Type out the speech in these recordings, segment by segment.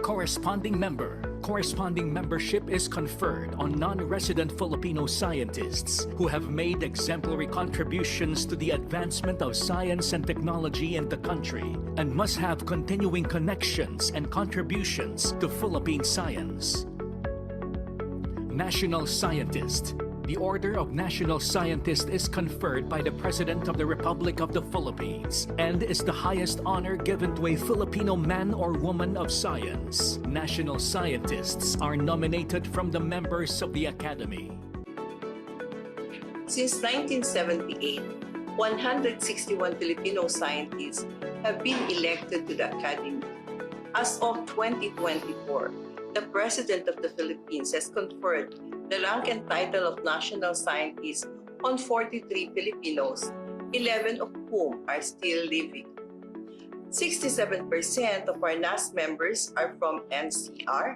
Corresponding member. Corresponding membership is conferred on non-resident Filipino scientists who have made exemplary contributions to the advancement of science and technology in the country and must have continuing connections and contributions to Philippine science. National Scientist. The Order of National Scientist is conferred by the President of the Republic of the Philippines and is the highest honor given to a Filipino man or woman of science. National Scientists are nominated from the members of the Academy. Since 1978, 161 Filipino scientists have been elected to the Academy. As of 2024, the President of the Philippines has conferred the rank and title of National Scientist on 43 Filipinos, 11 of whom are still living. 67% of our NAST members are from NCR,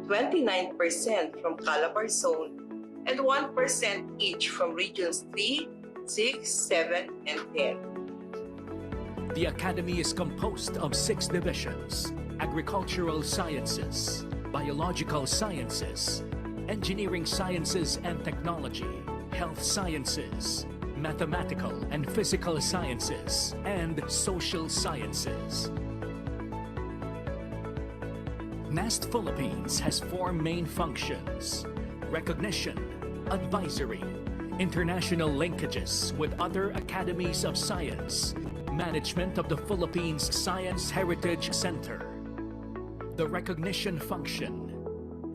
29% from Calabar Zone, and 1% each from Regions 3, 6, 7, and 10. The Academy is composed of 6 divisions: Agricultural Sciences, Biological Sciences, Engineering Sciences and Technology, Health Sciences, Mathematical and Physical Sciences, and Social Sciences. NAST Philippines has 4 main functions: recognition, advisory, international linkages with other academies of science, management of the Philippines Science Heritage Center. The recognition function.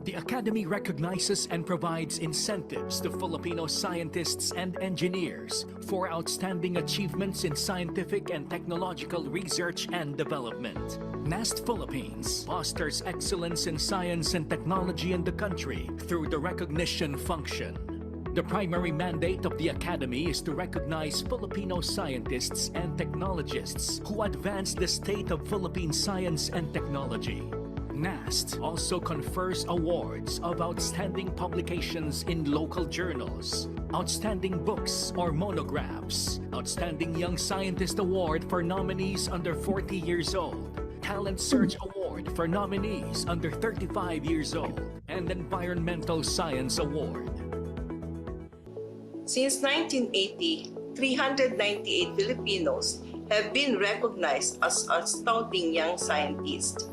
The Academy recognizes and provides incentives to Filipino scientists and engineers for outstanding achievements in scientific and technological research and development. NAST Philippines fosters excellence in science and technology in the country through the recognition function. The primary mandate of the Academy is to recognize Filipino scientists and technologists who advance the state of Philippine science and technology. NAST also confers awards of outstanding publications in local journals, outstanding books or monographs, outstanding young scientist award for nominees under 40 years old, talent search award for nominees under 35 years old, and environmental science award. Since 1980, 398 Filipinos have been recognized as outstanding young scientists.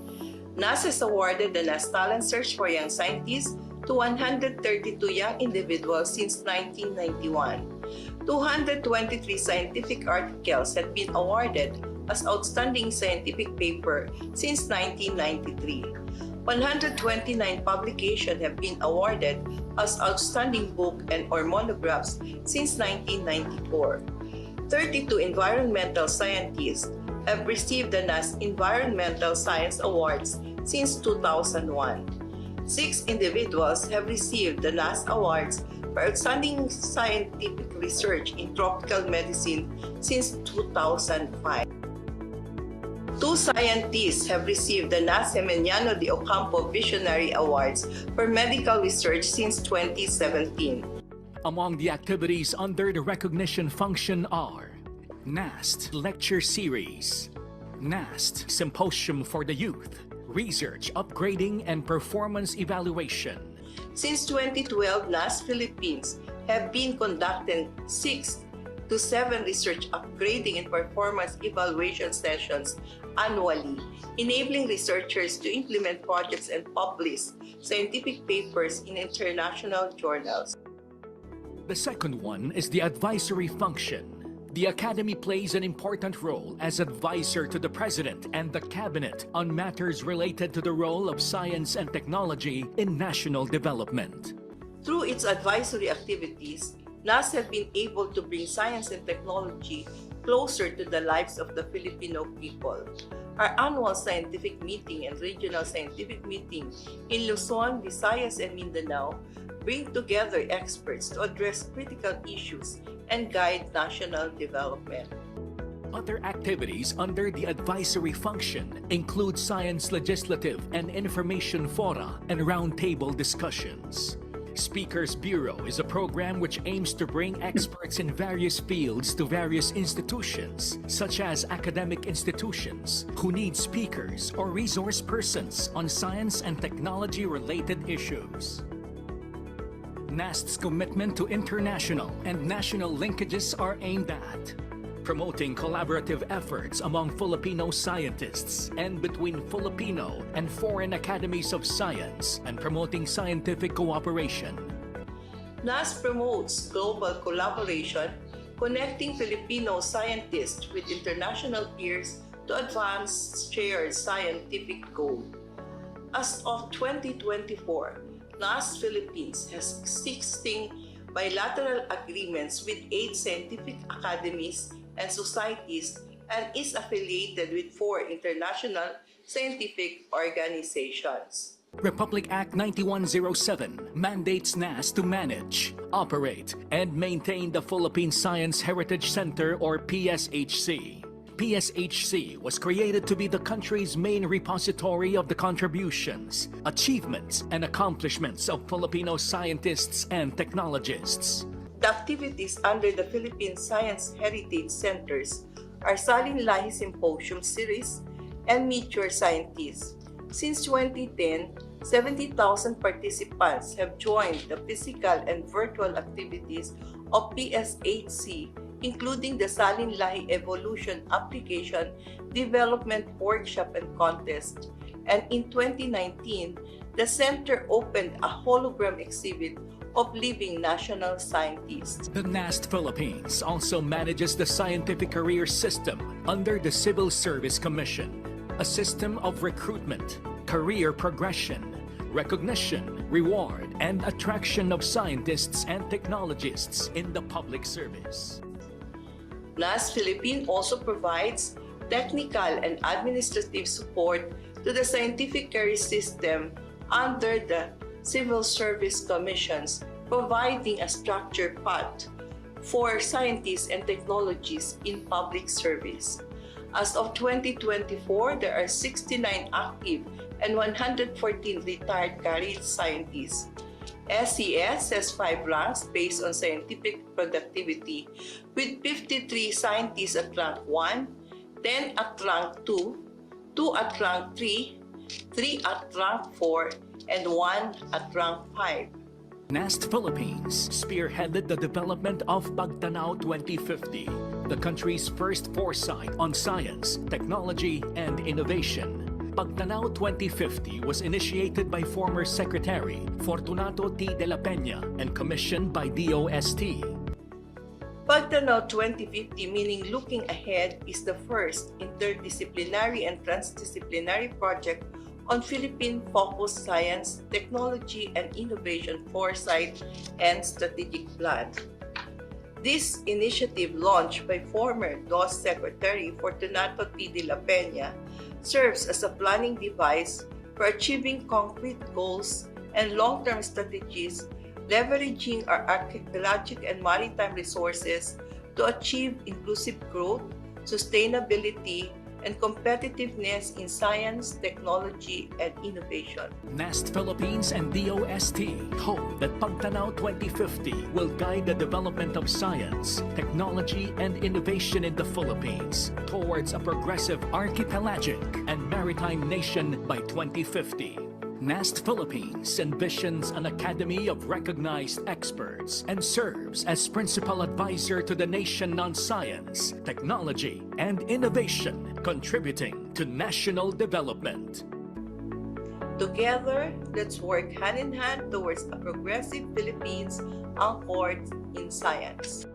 NAST has awarded the NAST Talent Search for Young Scientists to 132 young individuals since 1991. 223 scientific articles have been awarded as Outstanding Scientific Paper since 1993. 129 publications have been awarded as Outstanding Book and or Monographs since 1994. 32 environmental scientists have received the NAST Environmental Science Awards since 2001. 6 individuals have received the NAST Awards for Outstanding Scientific Research in Tropical Medicine since 2005. 2 scientists have received the NAST Geminiano de Ocampo Visionary Awards for Medical Research since 2017. Among the activities under the recognition function are NAST Lecture Series, NAST Symposium for the Youth, Research Upgrading and Performance Evaluation. Since 2012, NAST Philippines have been conducting 6 to 7 research upgrading and performance evaluation sessions annually, enabling researchers to implement projects and publish scientific papers in international journals. The second one is the advisory function. The Academy plays an important role as advisor to the President and the Cabinet on matters related to the role of science and technology in national development. Through its advisory activities, NAST has been able to bring science and technology closer to the lives of the Filipino people. Our annual scientific meeting and regional scientific meeting in Luzon, Visayas, and Mindanao bring together experts to address critical issues and guide national development. Other activities under the advisory function include science legislative and information fora and roundtable discussions. Speakers Bureau is a program which aims to bring experts in various fields to various institutions, such as academic institutions, who need speakers or resource persons on science and technology-related issues. NAST's commitment to international and national linkages are aimed at promoting collaborative efforts among Filipino scientists and between Filipino and foreign academies of science and promoting scientific cooperation. NAST promotes global collaboration, connecting Filipino scientists with international peers to advance shared scientific goals. As of 2024, NAST Philippines has 16 bilateral agreements with 8 scientific academies and societies and is affiliated with 4 international scientific organizations. Republic Act 9107 mandates NAST to manage, operate, and maintain the Philippine Science Heritage Center or PSHC. PSHC was created to be the country's main repository of the contributions, achievements, and accomplishments of Filipino scientists and technologists. The activities under the Philippine Science Heritage Centers are Salle Symposium Series and Meet Your Scientists. Since 2010, 70,000 participants have joined the physical and virtual activities of PSHC, including the Salle Evolution Application Development Workshop and Contest. And in 2019, the center opened a hologram exhibit of living national scientists. The NAST Philippines also manages the scientific career system under the Civil Service Commission, a system of recruitment, career progression, recognition, reward, and attraction of scientists and technologists in the public service. NAST Philippines also provides technical and administrative support to the scientific career system under the Civil Service Commissions, providing a structured path for scientists and technologies in public service. As of 2024, there are 69 active and 114 retired career scientists. SES has 5 ranks based on scientific productivity, with 53 scientists at rank 1, 10 at rank 2, 2 at rank 3, 3 at rank 4, and 1 at rank 5. NAST Philippines spearheaded the development of PAGTANAW 2050, the country's first foresight on science, technology, and innovation. PAGTANAW 2050 was initiated by former Secretary Fortunato T. de la Peña and commissioned by DOST. PAGTANAW 2050, meaning looking ahead, is the first interdisciplinary and transdisciplinary project on Philippine-focused science, technology, and innovation foresight and strategic plan. This initiative, launched by former DOST Secretary Fortunato T. de la Peña, serves as a planning device for achieving concrete goals and long-term strategies, leveraging our archaeological and maritime resources to achieve inclusive growth, sustainability, and competitiveness in science, technology, and innovation. NAST Philippines and DOST hope that PAGTANAW 2050 will guide the development of science, technology, and innovation in the Philippines towards a progressive archipelagic and maritime nation by 2050. NAST Philippines envisions an academy of recognized experts and serves as principal advisor to the nation on science, technology, and innovation, contributing to national development. Together, let's work hand in hand towards a progressive Philippines anchored in science.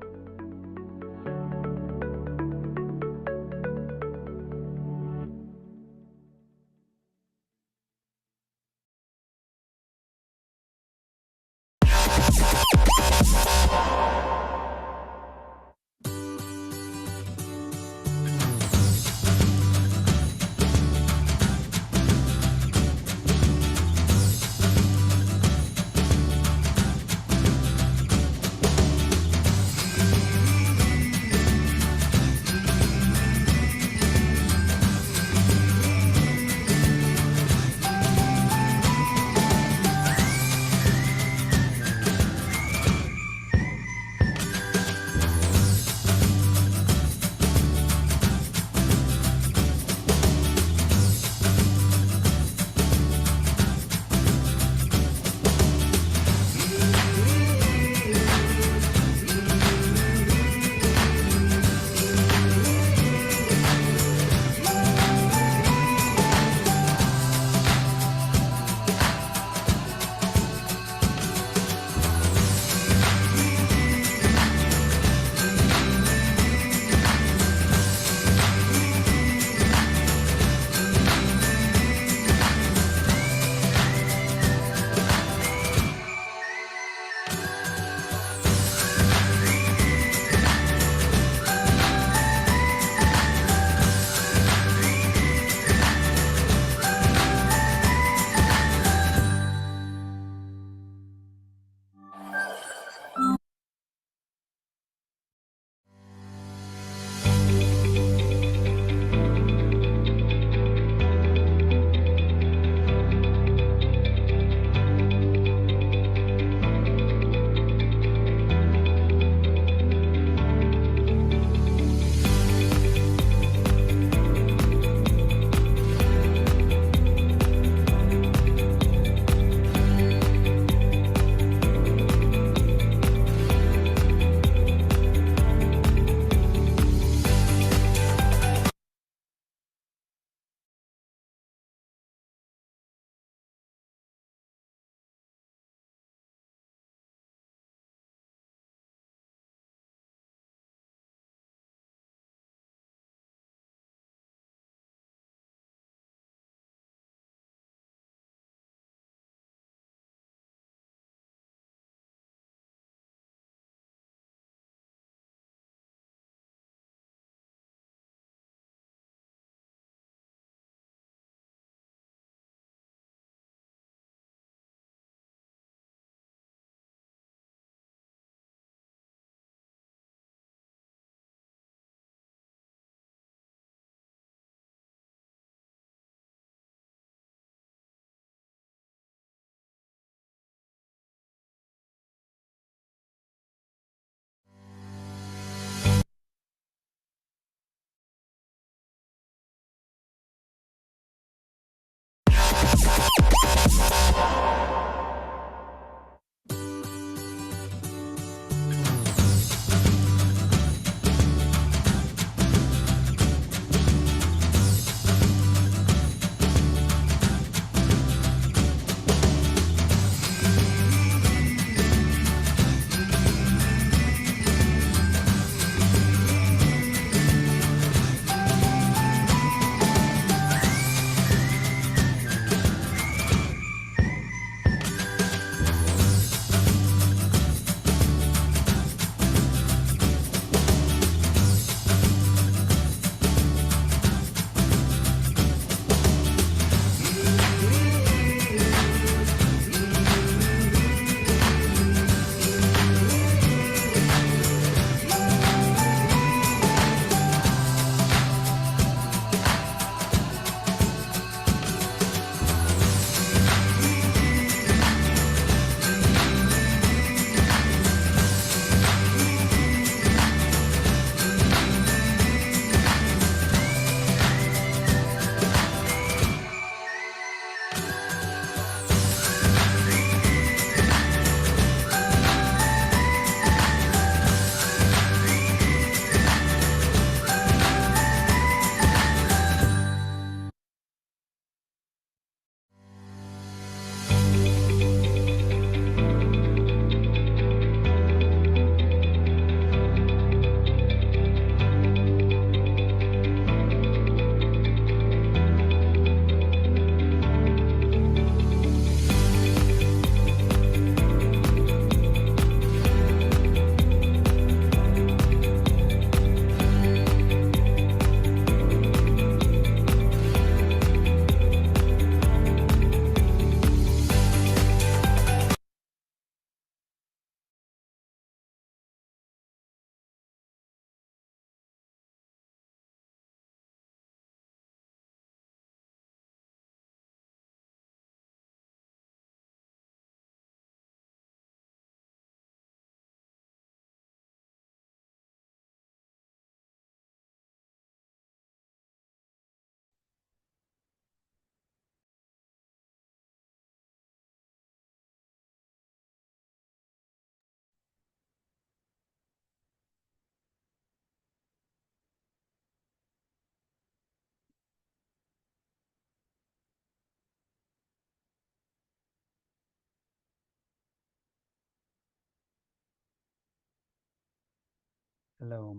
Hello.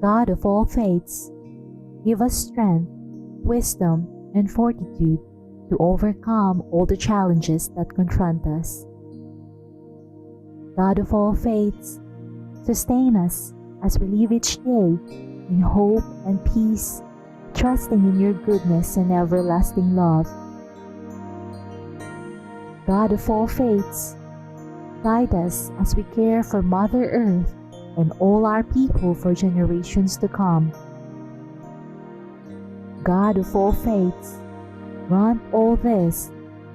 God of all faiths, give us strength, wisdom, and fortitude to overcome all the challenges that confront us. God of all faiths, sustain us as we live each day in hope and peace, trusting in your goodness and everlasting love. God of all faiths, guide us as we care for Mother Earth and all our people for generations to come. God of all faiths, grant all this,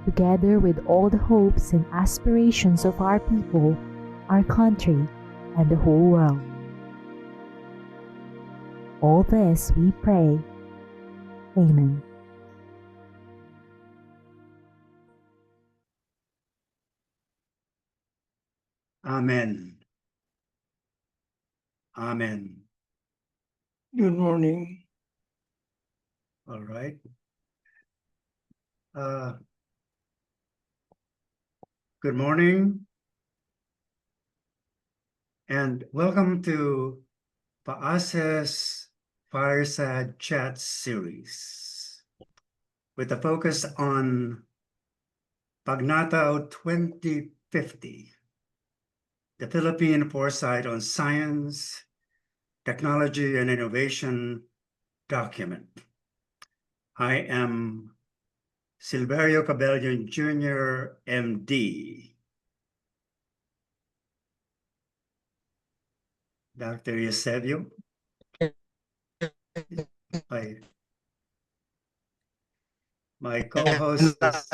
together with all the hopes and aspirations of our people, our country, and the whole world. All this we pray. Amen. Amen. Amen. Good morning. All right. Good morning and welcome to PAASE's Fireside Chat series with a focus on PAGTANAW 2050, the Philippine Foresight on Science, Technology, and Innovation document. I am Silverio Cabellion Jr., MD. Dr. Eusebio. My co-host is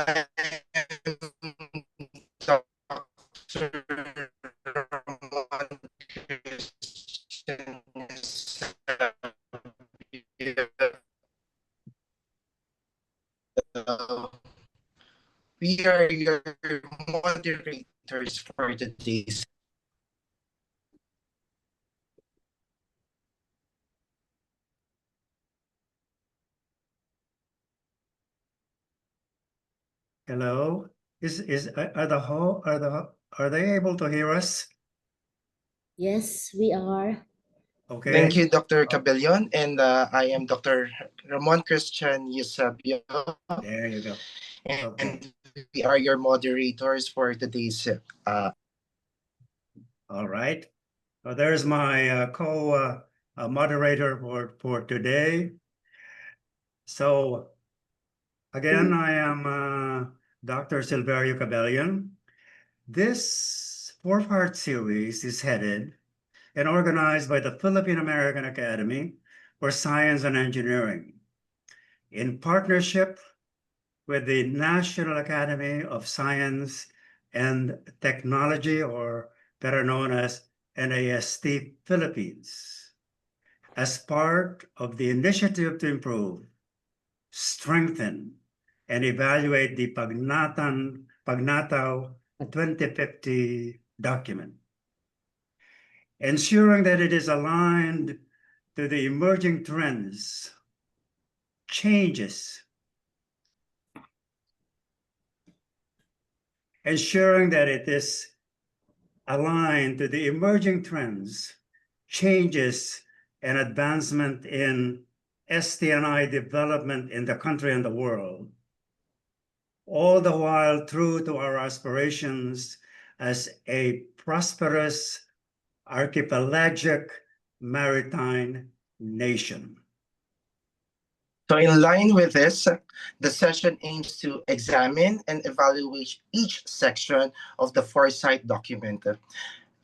we are your moderators for today's. hello. Are they able to hear us? Yes, we are. Okay. Thank you, Dr. Cabellion, and I am Dr. Ramon Christian Eusebio. There you go. Okay. And we are your moderators for today's. All right. So there's my co-moderator for today. So again, I am Dr. Silverio Cabellion. This four-part series is headed and organized by the Philippine American Academy for Science and Engineering in partnership with the National Academy of Science and Technology, or better known as NAST Philippines, as part of the initiative to improve, strengthen, and evaluate the PAGTANAW 2050 document, ensuring that it is aligned to the emerging trends, changes, ensuring that it is aligned to the emerging trends, changes, and advancement in STNI development in the country and the world, all the while true to our aspirations as a prosperous archipelagic maritime nation. So in line with this, the session aims to examine and evaluate each section of the Foresight document.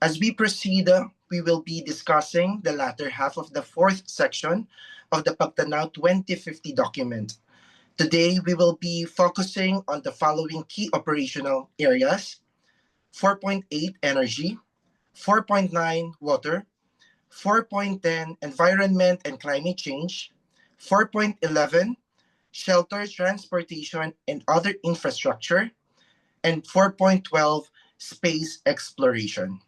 As we proceed, we will be discussing the latter half of the fourth section of the PAGTANAW 2050 document. Today, we will be focusing on the following key operational areas: 4.8 energy, 4.9 water, 4.10 environment and climate change, 4.11 shelter, transportation, and other infrastructure, and 4.12 space exploration.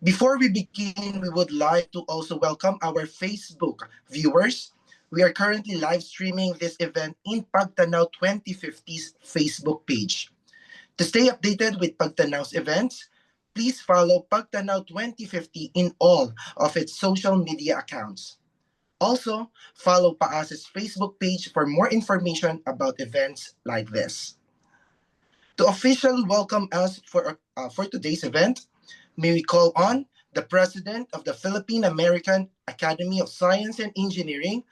Before we begin, we would like to also welcome our Facebook viewers. We are currently live streaming this event in PAGTANAW 2050's Facebook page. To stay updated with PAGTANAW's events, please follow PAGTANAW 2050 in all of its social media accounts. Also, follow PAASE's Facebook page for more information about events like this. To officially welcome us for today's event, may we call on the President of the Philippine American Academy of Science and Engineering,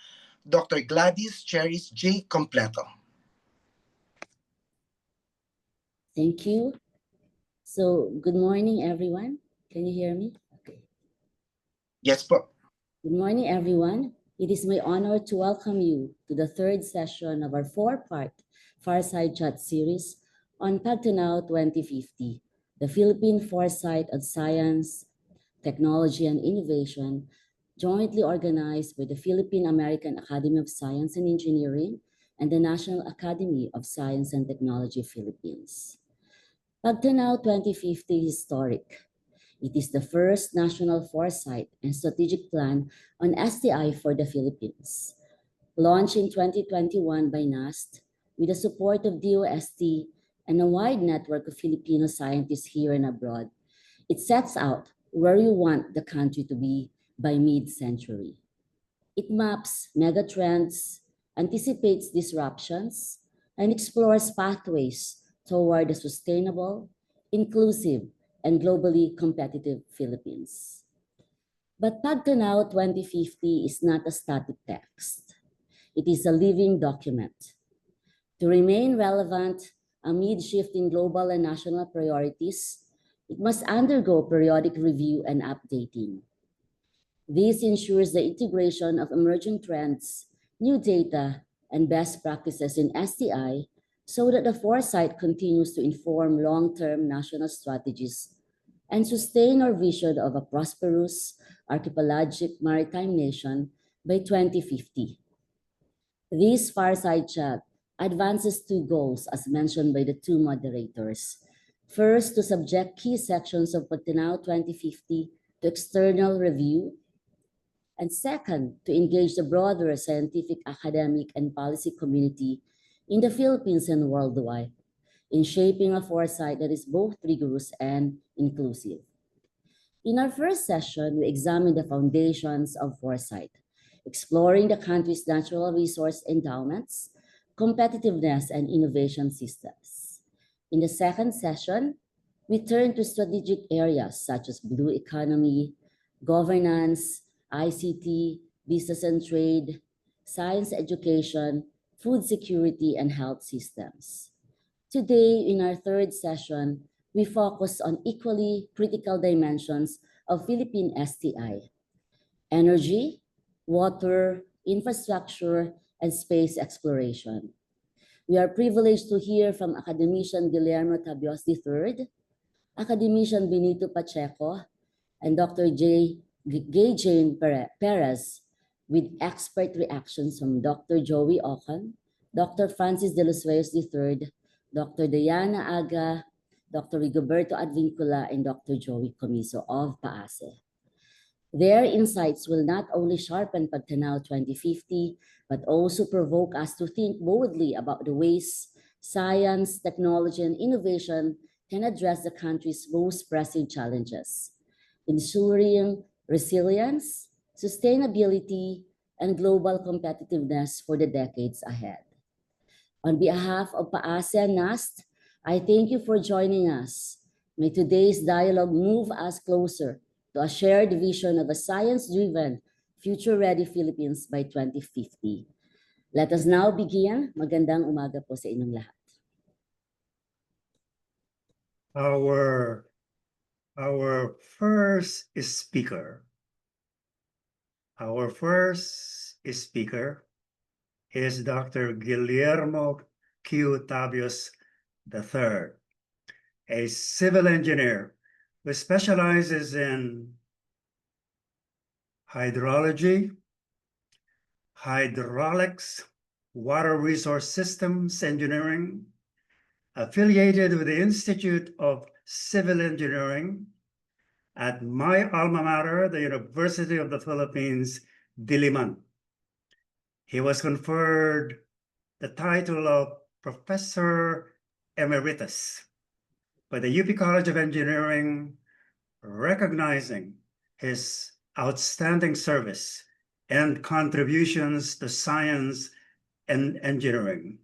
Dr. Gladys Cheris J. Completo. Thank you. So, good morning, everyone. Can you hear me? Okay. Yes, po. Good morning, everyone. It is my honor to welcome you to the third session of our four-part Fireside Chat series on PAGTANAW 2050, the Philippine Foresight of Science, Technology, and Innovation, jointly organized by the Philippine American Academy of Science and Engineering and the National Academy of Science and Technology Philippines. PAGTANAW 2050 is historic. It is the first national foresight and strategic plan on STI for the Philippines. Launched in 2021 by NAST with the support of DOST and a wide network of Filipino scientists here and abroad, it sets out where we want the country to be by mid-century. It maps megatrends, anticipates disruptions, and explores pathways toward a sustainable, inclusive, and globally competitive Philippines. But PAGTANAW 2050 is not a static text. It is a living document. To remain relevant amid shifting global and national priorities, it must undergo periodic review and updating. This ensures the integration of emerging trends, new data, and best practices in STI so that the foresight continues to inform long-term national strategies and sustain our vision of a prosperous archipelagic maritime nation by 2050. This Fireside Chat advances two goals as mentioned by the two moderators. First, to subject key sections of PAGTANAW 2050 to external review, and second, to engage the broader scientific, academic, and policy community in the Philippines and worldwide in shaping a foresight that is both rigorous and inclusive. In our first session, we examined the foundations of foresight, exploring the country's natural resource endowments, competitiveness, and innovation systems. In the second session, we turned to strategic areas such as blue economy, governance, ICT, business and trade, science education, food security, and health systems. Today, in our third session, we focus on equally critical dimensions of Philippine STI: energy, water, infrastructure, and space exploration. We are privileged to hear from academician Guillermo Tabios III, academician Benito Pacheco, and Dr. Jane Perez, with expert reactions from Dr. Joey Ocon, Dr. Francis de los Reyes III, Dr. Diana Aga, Dr. Rigoberto Advincula, and Dr. Joey Comiso of PAASE. Their insights will not only sharpen PAGTANAW 2050, but also provoke us to think boldly about the ways science, technology, and innovation can address the country's most pressing challenges, ensuring resilience, sustainability, and global competitiveness for the decades ahead. On behalf of PAASE and NAST, I thank you for joining us. May today's dialogue move us closer to a shared vision of a science-driven, future-ready Philippines by 2050. Let us now begin. Magandang umaga po sa inyong lahat. Our first speaker is Dr. Guillermo Q. Tabios III, a civil engineer who specializes in hydrology, hydraulics, water resource systems engineering, affiliated with the Institute of Civil Engineering at my alma mater, the University of the Philippines, Diliman. He was conferred the title of Professor Emeritus by the UP College of Engineering, recognizing his outstanding service and contributions to science and engineering.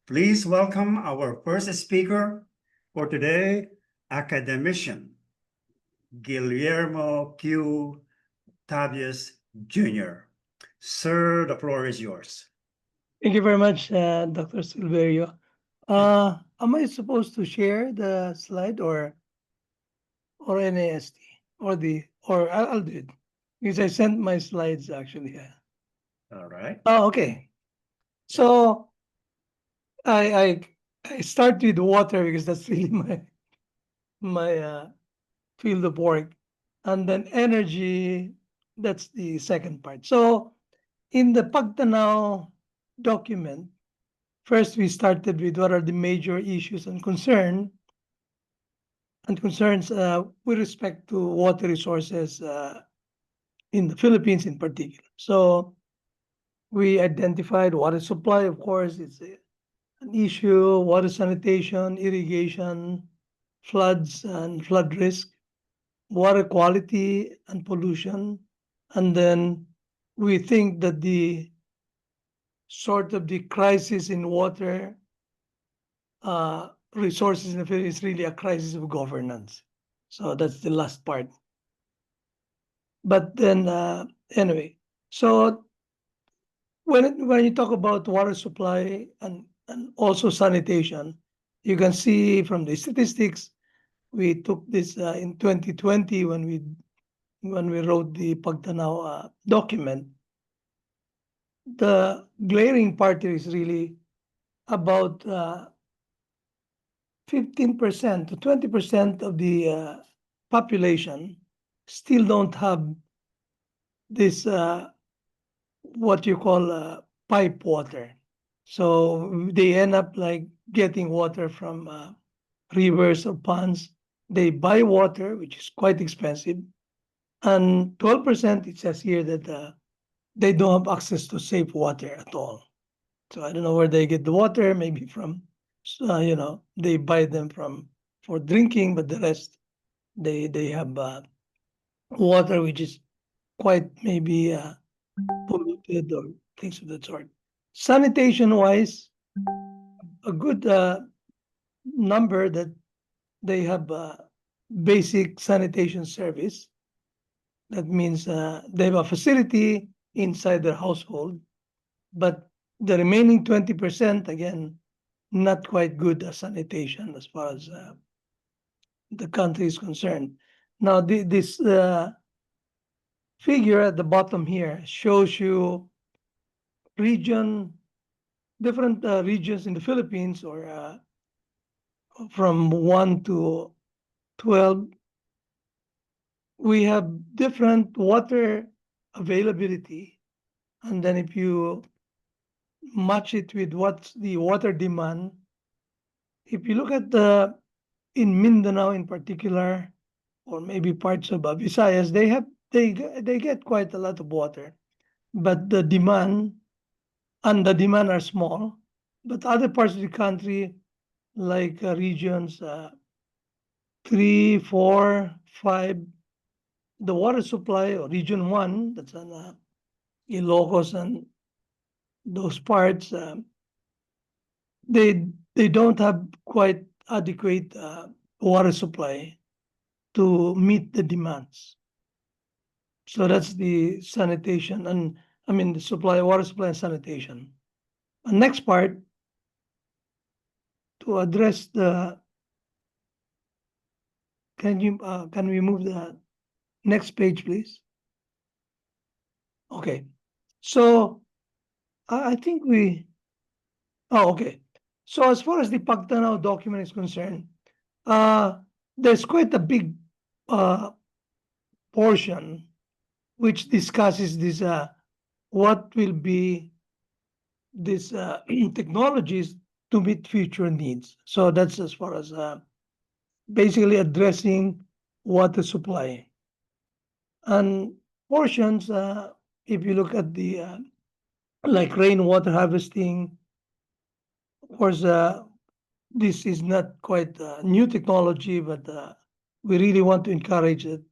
Please welcome our first speaker for today, academician Guillermo Q. Tabios Jr. Sir, the floor is yours. Thank you very much, Dr. Silverio. Am I supposed to share the slide or NAST or I'll do it because I sent my slides actually. All right. Oh, okay. So I start with water because that's really my field of work, and then energy, that's the second part. So in the PAGTANAW document, first we started with what are the major issues and concerns with respect to water resources in the Philippines in particular. So we identified water supply, of course, it's an issue, water sanitation, irrigation, floods and flood risk, water quality and pollution. And then we think that the sort of the crisis in water resources in the Philippines is really a crisis of governance. So that's the last part. But then anyway, so when you talk about water supply and also sanitation, you can see from the statistics, we took this in 2020 when we wrote the PAGTANAW document. The glaring part is really about 15% to 20% of the population still don't have this what you call pipe water. So they end up like getting water from rivers or ponds. They buy water, which is quite expensive. And 12%, it says here that they don't have access to safe water at all. So I don't know where they get the water, maybe from, they buy them for drinking, but the rest, they have water which is quite maybe polluted or things of that sort. Sanitation-wise, a good number that they have basic sanitation service. That means they have a facility inside their household, but the remaining 20%, again, not quite good sanitation as far as the country is concerned. Now, this figure at the bottom here shows you different regions in the Philippines, or from 1 to 12. We have different water availability, and then if you match it with what's the water demand, if you look at in Mindanao in particular, or maybe parts of Visayas, they get quite a lot of water, but the demand are small. But other parts of the country, like regions 3, 4, 5, the water supply or Region 1, that's on Ilocos and those parts, they don't have quite adequate water supply to meet the demands. So that's the sanitation and the supply, water supply and sanitation. The next part, to address the, can we move the next page, please? Okay, so I think okay. So as far as the PAGTANAW document is concerned, there's quite a big portion which discusses this, what will be these technologies to meet future needs. So that's as far as basically addressing water supply. And portions, if you look at the like rainwater harvesting, of course, this is not quite new technology, but we really want to encourage it.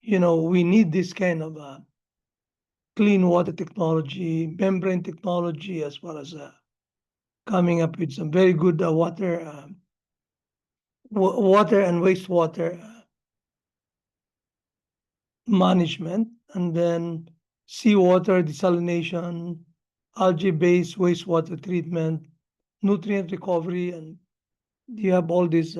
We need this kind of clean water technology, membrane technology, as well as coming up with some very good water and wastewater management, and then seawater desalination, algae-based wastewater treatment, nutrient recovery, and you have all these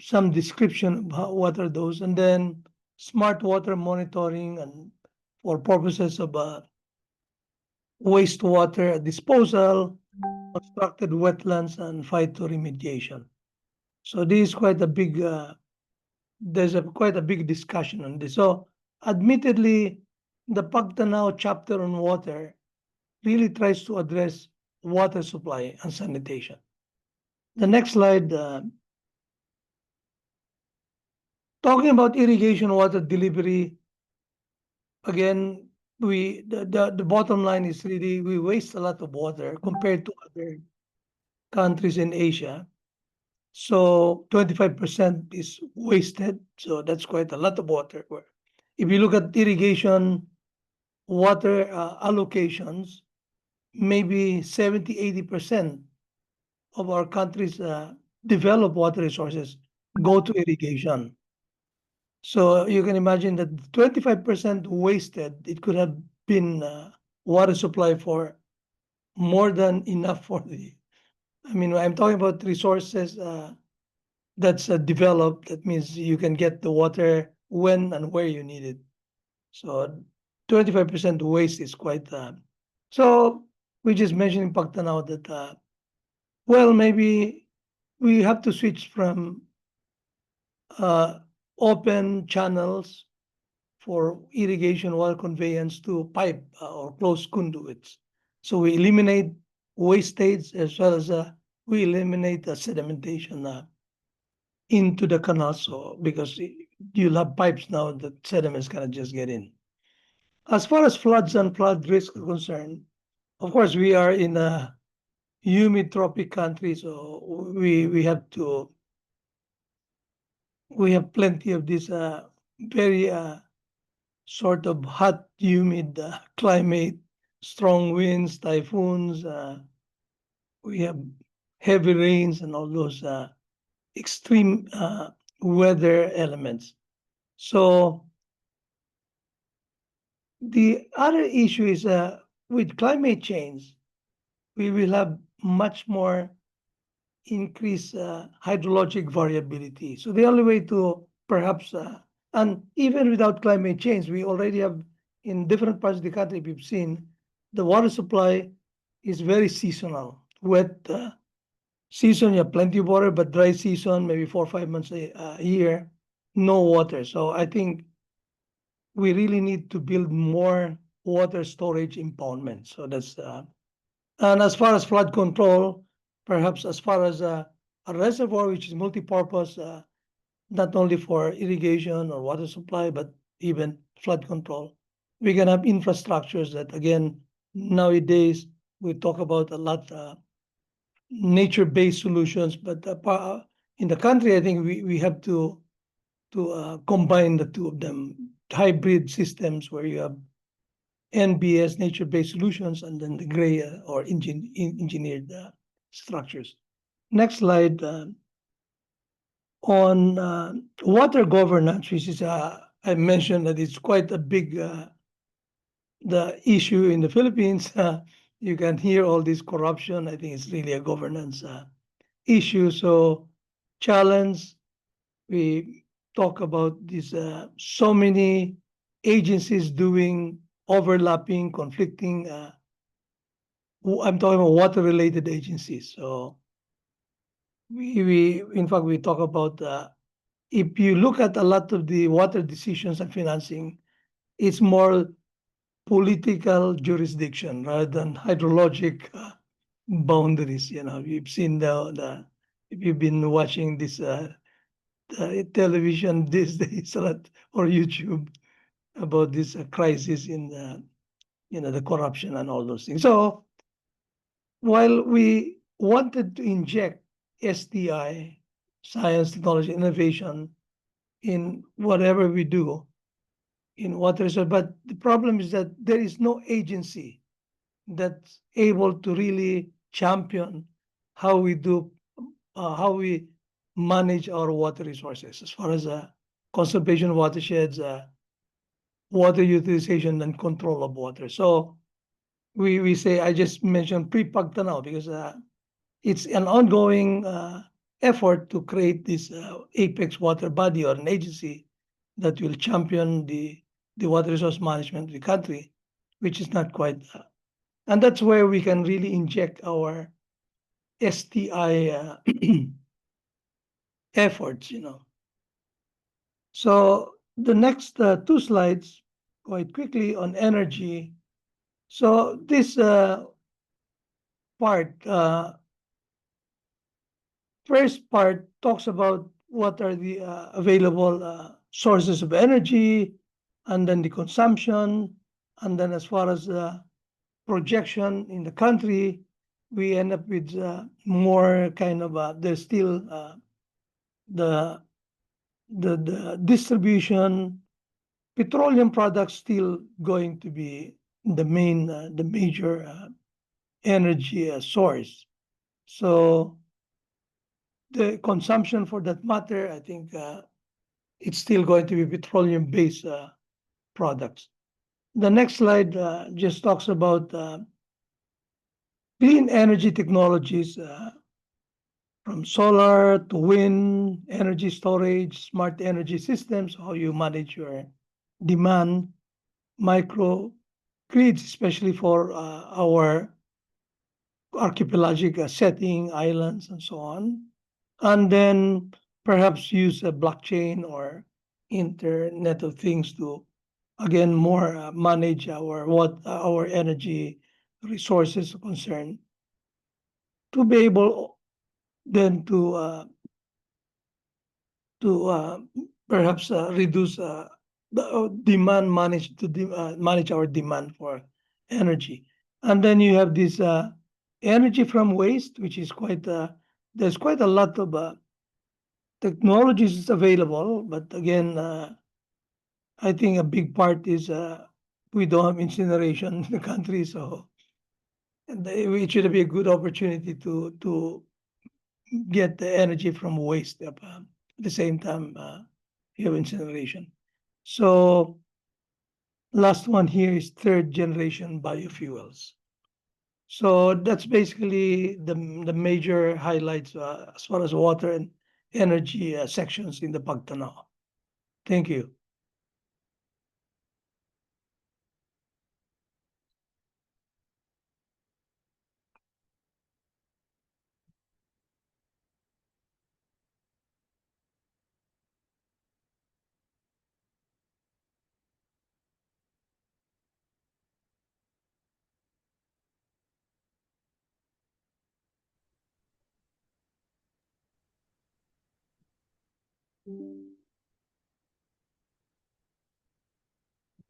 some description of what are those, and then smart water monitoring and for purposes of wastewater disposal, constructed wetlands, and phytoremediation. So this is quite a big, there's quite a big discussion on this. So admittedly, the PAGTANAW chapter on water really tries to address water supply and sanitation. The next slide, talking about irrigation water delivery, again, the bottom line is really we waste a lot of water compared to other countries in Asia. So 25% is wasted. So that's quite a lot of water. If you look at irrigation water allocations, maybe 70-80% of our country's developed water resources go to irrigation. So you can imagine that 25% wasted, it could have been water supply for more than enough for I'm talking about resources that's developed. That means you can get the water when and where you need it. So 25% waste is quite, so we just mentioned in PAGTANAW that, well, maybe we have to switch from open channels for irrigation water conveyance to pipe or closed conduits. So we eliminate wastage as well as we eliminate sedimentation into the canal. So because you'll have pipes now that sediments cannot just get in. As far as floods and flood risk are concerned, of course, we are in a humid tropic country, so we have plenty of this very sort of hot, humid climate, strong winds, typhoons. We have heavy rains and all those extreme weather elements. So the other issue is with climate change, we will have much more increased hydrologic variability. So the only way to perhaps, and even without climate change, we already have in different parts of the country, we've seen the water supply is very seasonal. Wet season, you have plenty of water, but dry season, maybe 4 or 5 months a year, no water. So I think we really need to build more water storage impoundment. So that's, and as far as flood control, perhaps as far as a reservoir, which is multi-purpose, not only for irrigation or water supply, but even flood control. We can have infrastructures that, again, nowadays we talk about a lot nature-based solutions, but in the country, I think we have to combine the two of them, hybrid systems where you have NBS, nature-based solutions, and then the gray or engineered structures. Next slide. On water governance, which is, I mentioned that it's quite a big the issue in the Philippines. You can hear all this corruption. I think it's really a governance issue. So challenge, we talk about this, so many agencies doing overlapping, conflicting. I'm talking about water-related agencies. So we in fact, we talk about if you look at a lot of the water decisions and financing, it's more political jurisdiction rather than hydrologic boundaries. You know, you've seen if you've been watching this television these days or YouTube about this crisis in the corruption and all those things. So while we wanted to inject STI, science, technology, innovation, in whatever we do in water resource, but the problem is that there is no agency that's able to really champion how we do, how we manage our water resources as far as conservation of watersheds, water utilization, and control of water. So we say, I just mentioned pre-PAGTANAW because it's an ongoing effort to create this apex water body or an agency that will champion the water resource management of the country, which is not quite. And that's where we can really inject our STI efforts, you know. So the next two slides, quite quickly, on energy. So this part, first part talks about what are the available sources of energy, and then the consumption, and then as far as projection in the country, we end up with more kind of there's still the distribution. Petroleum products still going to be the major energy source. So the consumption for that matter, I think it's still going to be petroleum-based products. The next slide just talks about clean energy technologies, from solar to wind, energy storage, smart energy systems, how you manage your demand, micro grids, especially for our archipelagic setting, islands, and so on. And then perhaps use a blockchain or Internet of Things to, again, more manage our energy resources concern, to be able then to perhaps reduce the demand, manage our demand for energy. And then you have this energy from waste, which is quite there's quite a lot of technologies available, but again, I think a big part is we don't have incineration in the country, so it should be a good opportunity to get the energy from waste at the same time you have incineration. So last one here is third generation biofuels. So that's basically the major highlights as far as water and energy sections in the PAGTANAW. Thank you.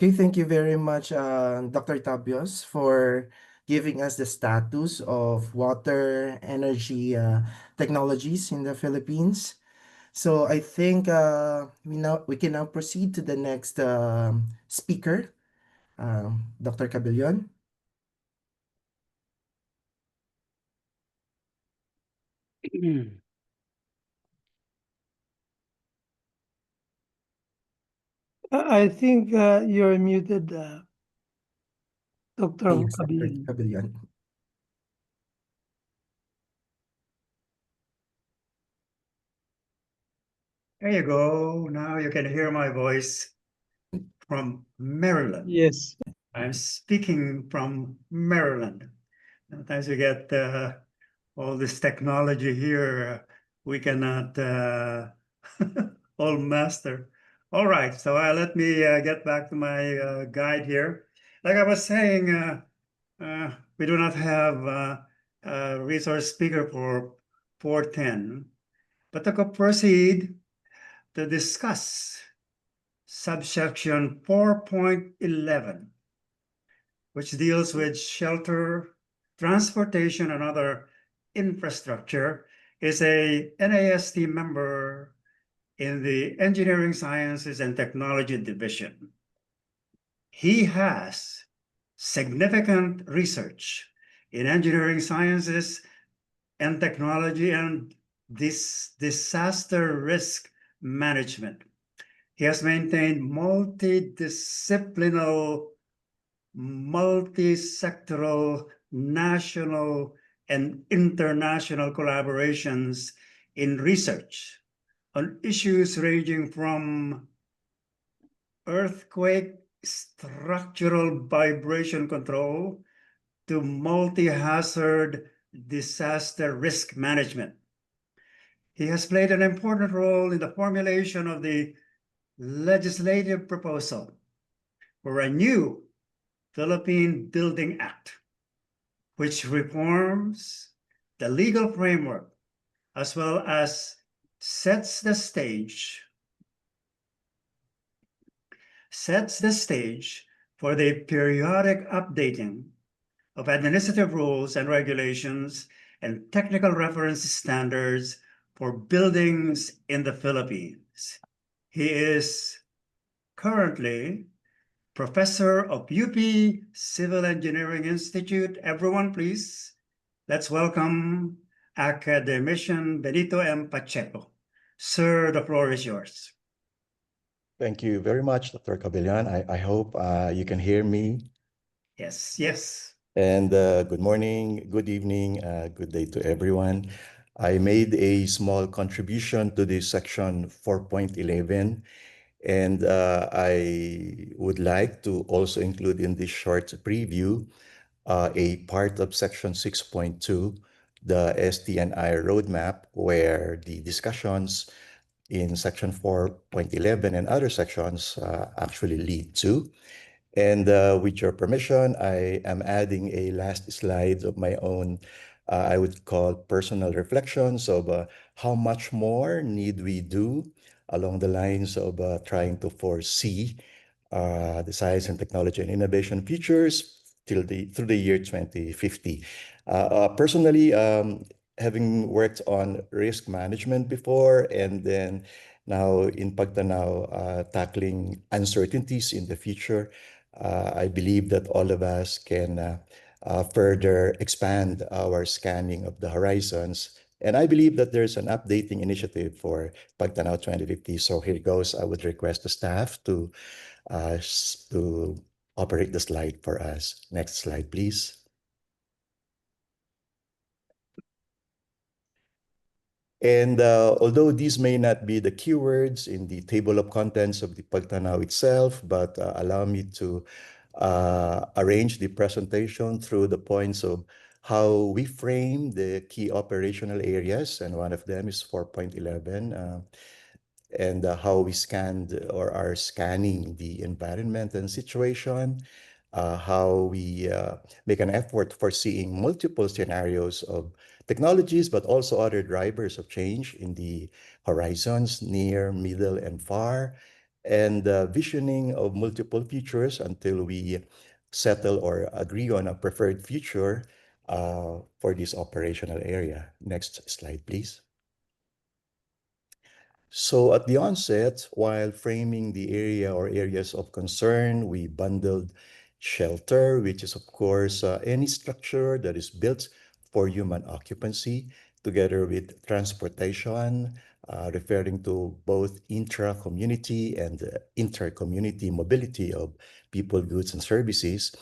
Okay, thank you very much, Dr. Tabios, for giving us the status of water energy technologies in the Philippines. So I think we can now proceed to the next speaker, Dr. Cabellion. I think you're muted, Dr. Yes, Dr. Cabellion. Cabellion. There you go. Now you can hear my voice from Maryland. Yes. I'm speaking from Maryland. Sometimes we get all this technology here we cannot all master. All right, so let me get back to my guide here. Like I was saying, we do not have a resource speaker for 410, but to proceed to discuss subsection 4.11, which deals with shelter, transportation, and other infrastructure, is a NAST member in the Engineering Sciences and Technology Division. He has significant research in engineering sciences and technology and disaster risk management. He has maintained multidisciplinary, multi-sectoral, national, and international collaborations in research on issues ranging from earthquake structural vibration control to multi-hazard disaster risk management. He has played an important role in the formulation of the legislative proposal for a new Philippine Building Act, which reforms the legal framework as well as sets the stage for the periodic updating of administrative rules and regulations and technical reference standards for buildings in the Philippines. He is currently Professor of UP Civil Engineering Institute. Everyone, please, let's welcome academician Benito M. Pacheco. Sir, the floor is yours. Thank you very much, Dr. Cabellion. I hope you can hear me. Yes, yes. And good morning, good evening, good day to everyone. I made a small contribution to this section 4.11, and I would like to also include in this short preview a part of section 6.2, the STNI roadmap, where the discussions in section 4.11 and other sections actually lead to. And with your permission, I am adding a last slide of my own, I would call personal reflections of how much more need we do along the lines of trying to foresee the science and technology and innovation futures through the year 2050. Personally, having worked on risk management before and then now in PAGTANAW tackling uncertainties in the future, I believe that all of us can further expand our scanning of the horizons. And I believe that there's an updating initiative for PAGTANAW 2050. So here goes. I would request the staff to operate the slide for us. Next slide, please. And although these may not be the keywords in the table of contents of the PAGTANAW itself, but allow me to arrange the presentation through the points of how we frame the key operational areas, and one of them is 4.11, and how we scanned or are scanning the environment and situation, how we make an effort for seeing multiple scenarios of technologies, but also other drivers of change in the horizons, near, middle, and far, and visioning of multiple futures until we settle or agree on a preferred future for this operational area. Next slide, please. So at the onset, while framing the area or areas of concern, we bundled shelter, which is of course any structure that is built for human occupancy, together with transportation, referring to both intra-community and inter-community mobility of people, goods, and services.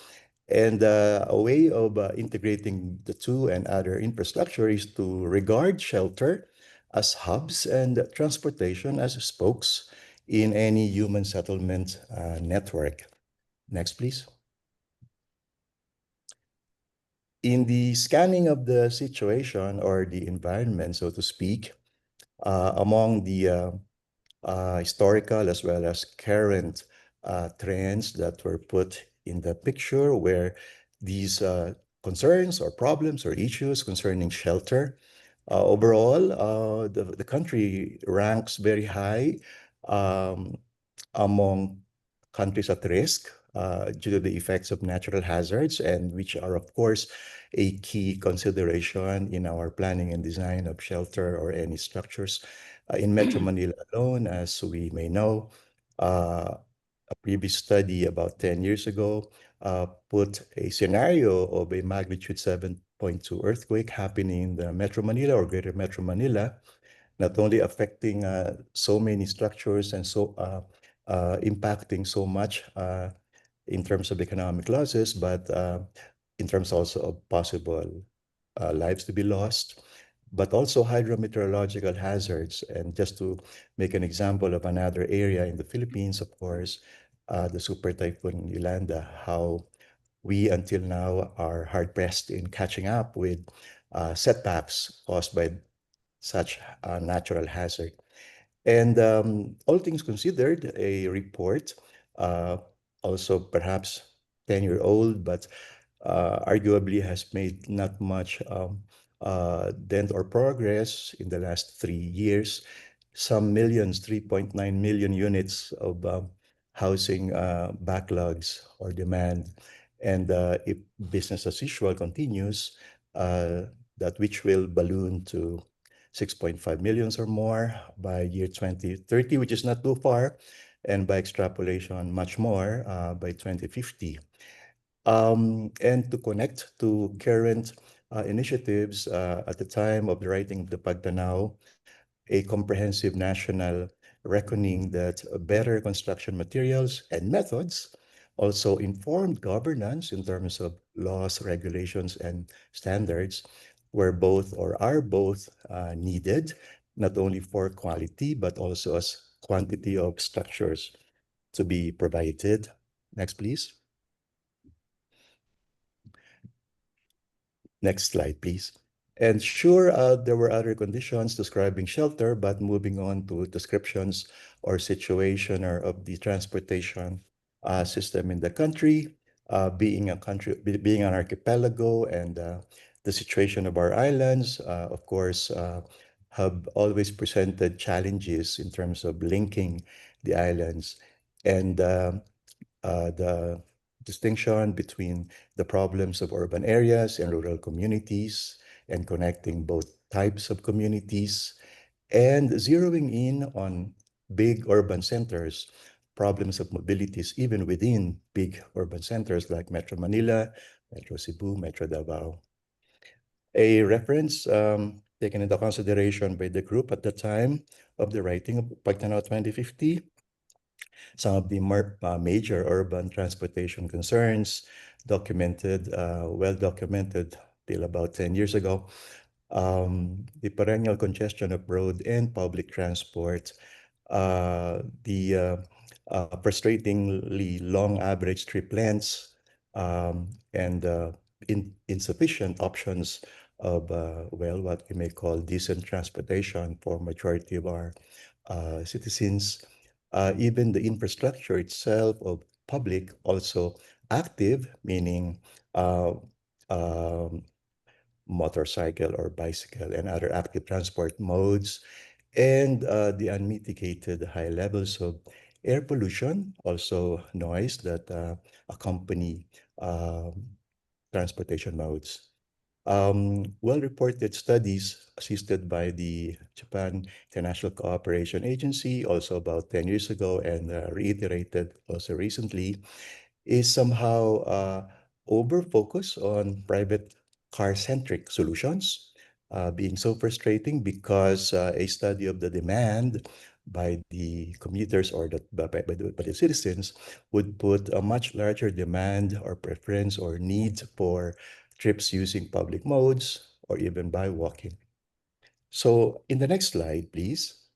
And a way of integrating the two and other infrastructure is to regard shelter as hubs and transportation as spokes in any human settlement network. Next, please. In the scanning of the situation or the environment, so to speak, among the historical as well as current trends that were put in the picture where these concerns or problems or issues concerning shelter. Overall, the country ranks very high among countries at risk due to the effects of natural hazards, and which are, of course, a key consideration in our planning and design of shelter or any structures. In Metro Manila alone, as we may know, a previous study about 10 years ago put a scenario of a magnitude 7.2 earthquake happening in the Metro Manila or Greater Metro Manila, not only affecting so many structures and so impacting so much in terms of economic losses, but in terms also of possible lives to be lost, but also hydrometeorological hazards. And just to make an example of another area in the Philippines, of course, the super typhoon Yolanda, how we until now are hard pressed in catching up with setbacks caused by such a natural hazard. And all things considered, a report, uh, also perhaps 10-year-old, but arguably has made not much dent or progress in the last 3 years. Some millions, 3.9 million units of housing backlogs or demand. And if business as usual continues, that which will balloon to 6.5 millions or more by year 2030, which is not too far, and by extrapolation, much more by 2050. And to connect to current initiatives at the time of the writing of the PAGTANAW, a comprehensive national reckoning that better construction materials and methods, also informed governance in terms of laws, regulations, and standards were both or are both needed, not only for quality, but also as quantity of structures to be provided. Next, please. Next slide, please. And sure, there were other conditions describing shelter, but moving on to descriptions or situation or of the transportation system in the country, being a country, being an archipelago, and the situation of our islands, of course, have always presented challenges in terms of linking the islands. And the distinction between the problems of urban areas and rural communities and connecting both types of communities and zeroing in on big urban centers, problems of mobilities even within big urban centers like Metro Manila, Metro Cebu, Metro Davao. A reference taken into consideration by the group at the time of the writing of PAGTANAW 2050, some of the major urban transportation concerns documented, well documented till about 10 years ago. The perennial congestion of road and public transport, the frustratingly long average trip lengths, and insufficient options of, well, what we may call decent transportation for majority of our citizens. Even the infrastructure itself of public also active, meaning um, motorcycle or bicycle and other active transport modes, and the unmitigated high levels of air pollution, also noise that accompany transportation modes. Well-reported studies assisted by the Japan International Cooperation Agency also about 10 years ago and reiterated also recently is somehow over-focus on private car-centric solutions, being so frustrating because a study of the demand by the commuters or by the citizens would put a much larger demand or preference or need for trips using public modes or even by walking. So in the next slide, please.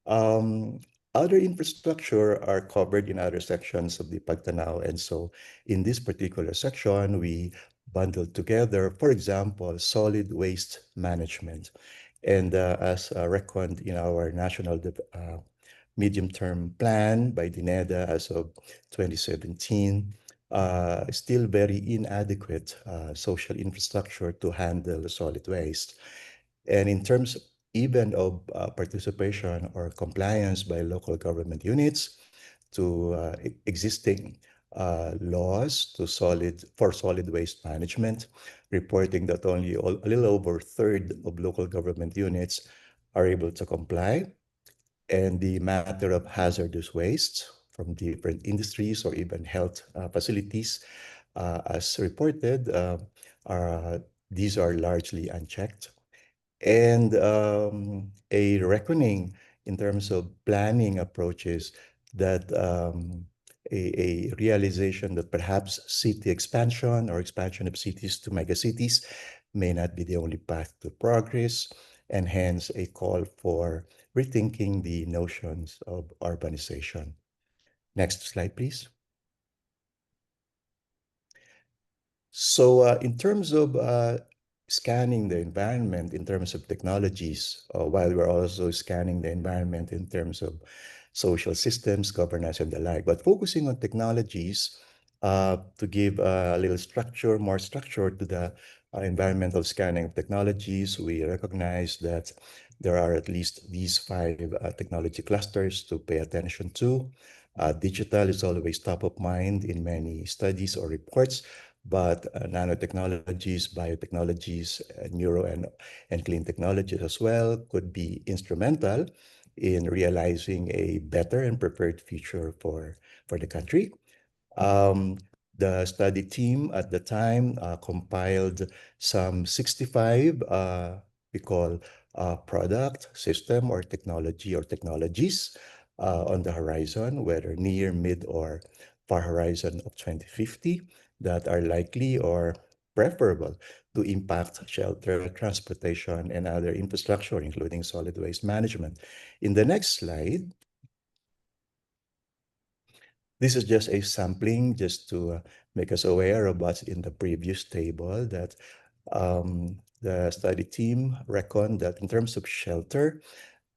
Um, Other infrastructure are covered in other sections of the PAGTANAW. And so in this particular section, we bundled together, for example, solid waste management. And as reckoned in our national medium-term plan by DINEDA as of 2017, still very inadequate social infrastructure to handle solid waste. And in terms even of participation or compliance by local government units to existing laws for solid waste management, reporting that only a little over a third of local government units are able to comply. And the matter of hazardous waste from different industries or even health facilities, as reported, these are largely unchecked. And a reckoning in terms of planning approaches that a realization that perhaps city expansion or expansion of cities to megacities may not be the only path to progress, and hence a call for rethinking the notions of urbanization. Next slide, please. So in terms of scanning the environment in terms of technologies, while we're also scanning the environment in terms of social systems, governance, and the like, but focusing on technologies to give a little structure, more structure to the environmental scanning of technologies, we recognize that there are at least these 5 technology clusters to pay attention to. Digital is always top of mind in many studies or reports, but nanotechnologies, biotechnologies, neuro and clean technologies as well could be instrumental in realizing a better and preferred future for the country. The study team at the time compiled some 65, we call product, system, or technology or technologies on the horizon, whether near, mid, or far horizon of 2050 that are likely or preferable to impact shelter, transportation, and other infrastructure, including solid waste management. In the next slide, this is just a sampling just to make us aware of what's in the previous table that the study team reckoned that in terms of shelter,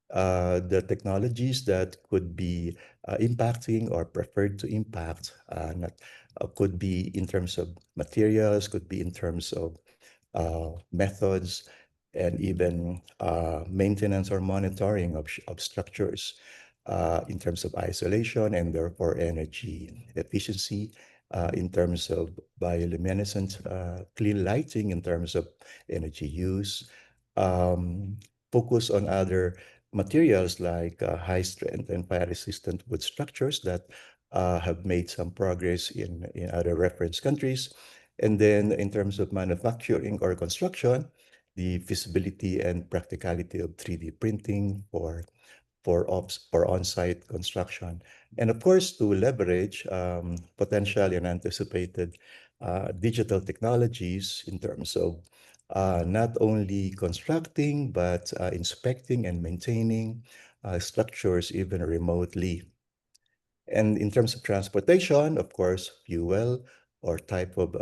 the technologies that could be impacting or preferred to impact could be in terms of materials, could be in terms of methods, and even maintenance or monitoring of structures in terms of isolation and therefore energy efficiency, in terms of bioluminescent clean lighting, in terms of energy use, focus on other materials like high strength and fire resistant wood structures that have made some progress in other reference countries. And then in terms of manufacturing or construction, the feasibility and practicality of 3D printing for on-site construction. And of course, to leverage potential and anticipated digital technologies in terms of not only constructing, but inspecting and maintaining structures even remotely. And in terms of transportation, of course, fuel or type of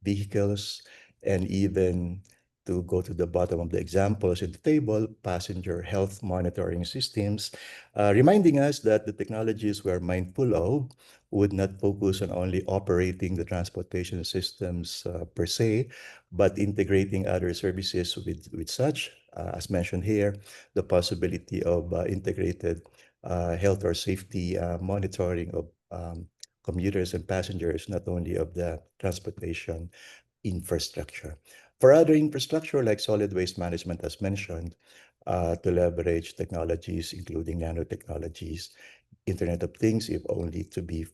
vehicles, and even to go to the bottom of the examples in the table, passenger health monitoring systems, reminding us that the technologies we're mindful of would not focus on only operating the transportation systems per se, but integrating other services with such, as mentioned here, the possibility of integrated health or safety monitoring of commuters and passengers, not only of the transportation infrastructure. For other infrastructure like solid waste management, as mentioned, to leverage technologies, including nanotechnologies, Internet of Things, if only to be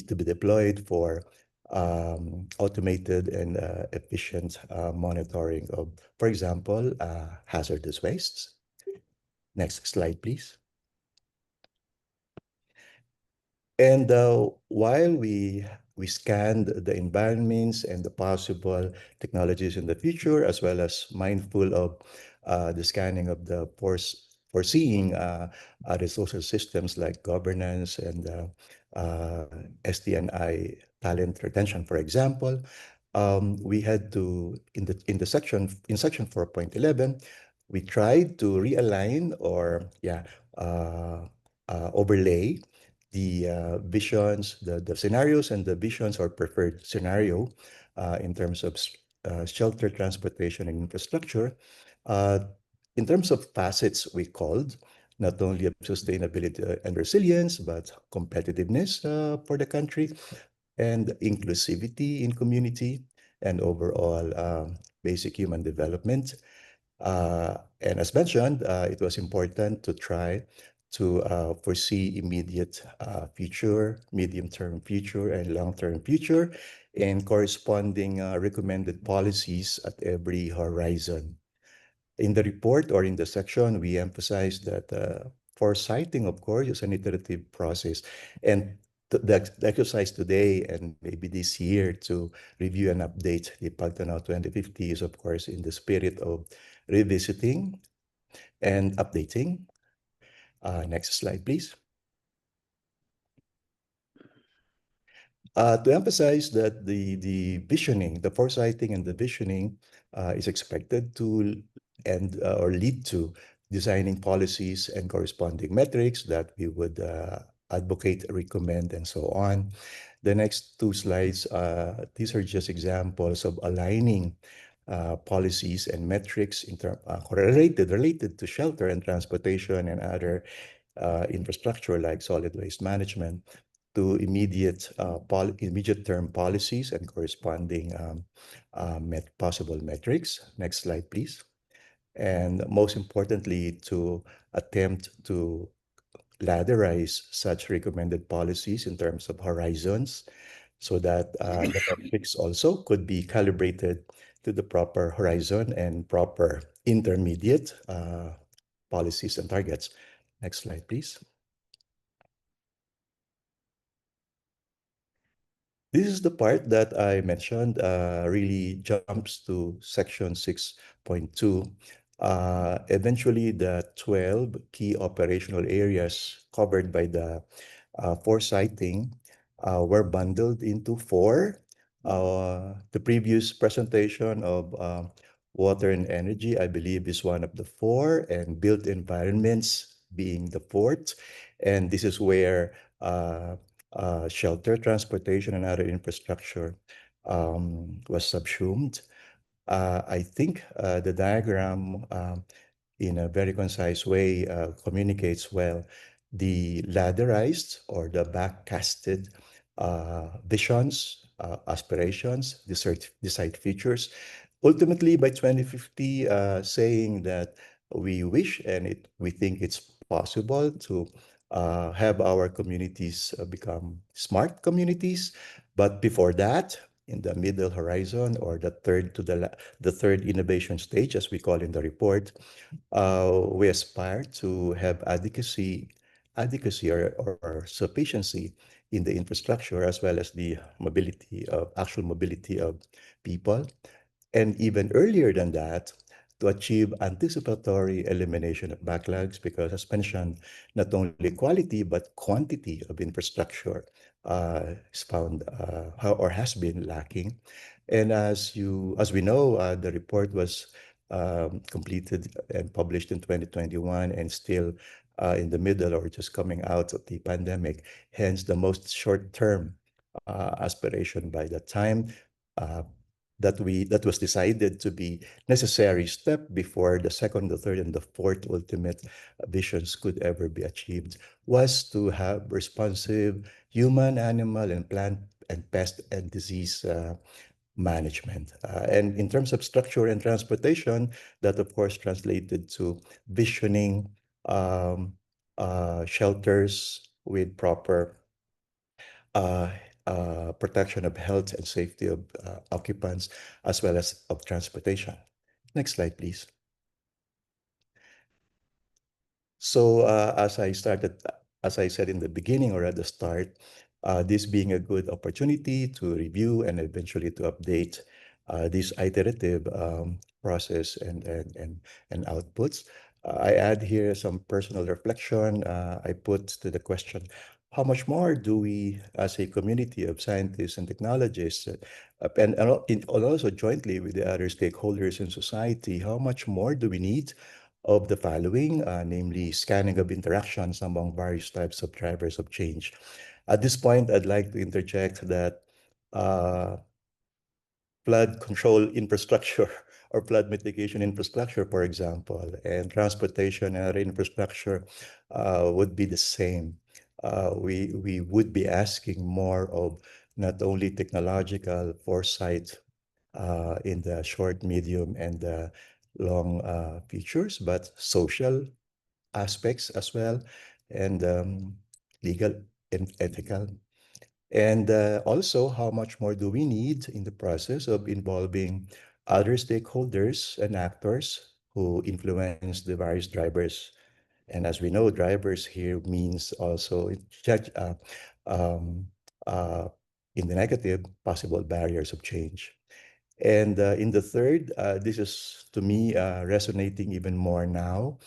deployed for automated and efficient monitoring of, for example, hazardous wastes. Next slide, please. And while we scanned the environments and the possible technologies in the future, as well as mindful of the scanning of the foreseeing other social systems like governance and STNI talent retention, for example, we had to in section 4.11, we tried to realign or overlay the visions, the scenarios and the visions or preferred scenario in terms of shelter, transportation, and infrastructure. In terms of facets, we called not only of sustainability and resilience, but competitiveness for the country and inclusivity in community and overall basic human development. And as mentioned, it was important to try to foresee immediate future, medium-term future, and long-term future, and corresponding recommended policies at every horizon. In the report or in the section, we emphasize that foresighting, of course, is an iterative process. And the exercise today and maybe this year to review and update the PAGTANAW 2050 is, of course, in the spirit of revisiting and updating. Next slide, please. To emphasize that the visioning, the foresighting and the visioning is expected to end or lead to designing policies and corresponding metrics that we would advocate, recommend, and so on. The next two slides, these are just examples of aligning policies and metrics related to shelter and transportation and other infrastructure like solid waste management to immediate term policies and corresponding possible metrics. Next slide, please. And most importantly, to attempt to ladderize such recommended policies in terms of horizons so that the metrics also could be calibrated to the proper horizon and proper intermediate policies and targets. Next slide, please. This is the part that I mentioned really jumps to section 6.2. Eventually, the 12 key operational areas covered by the foresighting were bundled into 4. The previous presentation of water and energy, I believe, is one of the 4, and built environments being the 4th. And this is where shelter, transportation, and other infrastructure was subsumed. I think the diagram in a very concise way communicates well the ladderized or the backcasted visions, aspirations, desired features. Ultimately, by 2050, saying that we wish and we think it's possible to have our communities become smart communities. But before that, in the middle horizon or the third innovation stage, as we call in the report, we aspire to have adequacy or sufficiency in the infrastructure as well as the actual mobility of people. And even earlier than that, to achieve anticipatory elimination of backlogs, because as mentioned, not only quality but quantity of infrastructure is found or has been lacking. And as we know, the report was completed and published in 2021 and still in the middle or just coming out of the pandemic. Hence, the most short-term aspiration by the time that was decided to be necessary step before the second, the third, and the fourth ultimate visions could ever be achieved was to have responsive human, animal, and plant and pest and disease management. And in terms of structure and transportation, that of course translated to visioning shelters with proper protection of health and safety of occupants, as well as of transportation. Next slide, please. So as I said in the beginning or at the start, this being a good opportunity to review and eventually to update this iterative process and outputs. I add here some personal reflection. I put to the question, how much more do we, as a community of scientists and technologists, and also jointly with the other stakeholders in society, how much more do we need of the following, namely scanning of interactions among various types of drivers of change? At this point, I'd like to interject that flood control infrastructure or flood mitigation infrastructure, for example, and transportation and other infrastructure would be the same. We would be asking more of not only technological foresight in the short, medium, and long futures, but social aspects as well, and legal and ethical. And also, how much more do we need in the process of involving other stakeholders and actors who influence the various drivers? And as we know, drivers here means also um, uh, in the negative, possible barriers of change. And in the third, this is to me resonating even more now,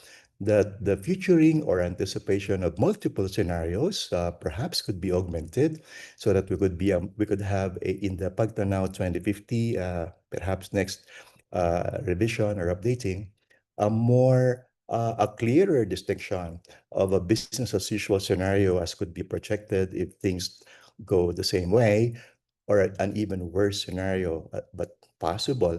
that the futuring or anticipation of multiple scenarios perhaps could be augmented so that we could have in the PAGTANAW 2050, perhaps next revision or updating, a clearer distinction of a business as usual scenario as could be projected if things go the same way, or an even worse scenario, but possible,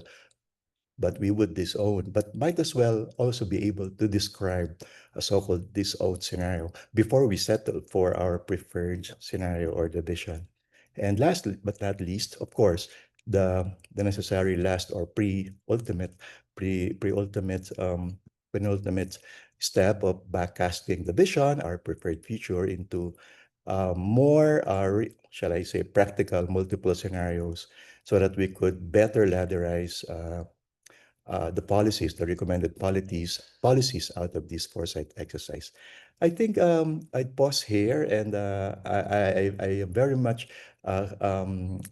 but we would disown, but might as well also be able to describe a so-called disowned scenario before we settle for our preferred scenario or division. And lastly, but not least, of course, the necessary last or pre-ultimate penultimate step of backcasting the vision, our preferred future, into more, shall I say, practical multiple scenarios, so that we could better ladderize the policies, the recommended policies out of this foresight exercise. I think I'd pause here, and I am very much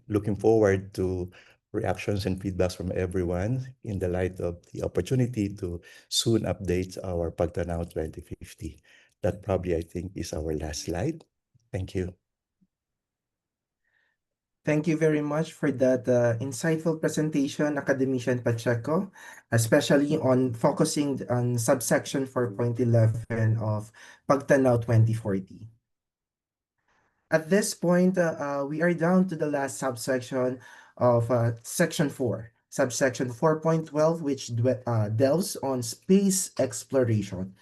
looking forward to reactions and feedbacks from everyone in the light of the opportunity to soon update our PAGTANAW 2050. That probably, I think, is our last slide. Thank you. Thank you very much for that insightful presentation, Academician Pacheco, especially on focusing on subsection 4.11 of PAGTANAW 2040. At this point, we are down to the last subsection of section 4, subsection 4.12, which delves on space exploration.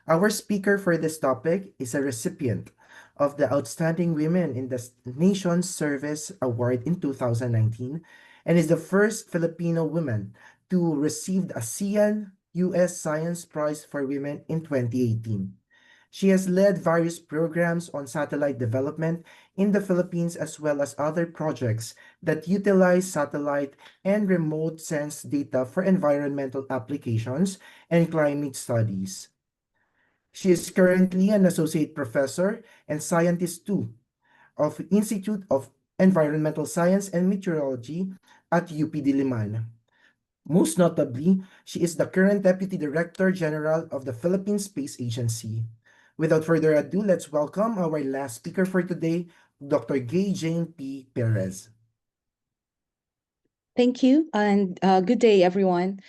Our speaker for this topic is a recipient of the Outstanding Women in the Nation's Service Award in 2019 and is the first Filipino woman to receive a ASEAN U.S. Science Prize for Women in 2018. She has led various programs on satellite development in the Philippines, as well as other projects that utilize satellite and remote sense data for environmental applications and climate studies. She is currently an associate professor and scientist too of Institute of Environmental Science and Meteorology at UP Diliman. Most notably, she is the current Deputy Director General of the Philippine Space Agency. Without further ado, let's welcome our last speaker for today, Dr. Gay Jane P. Perez. Thank you, and good day, everyone.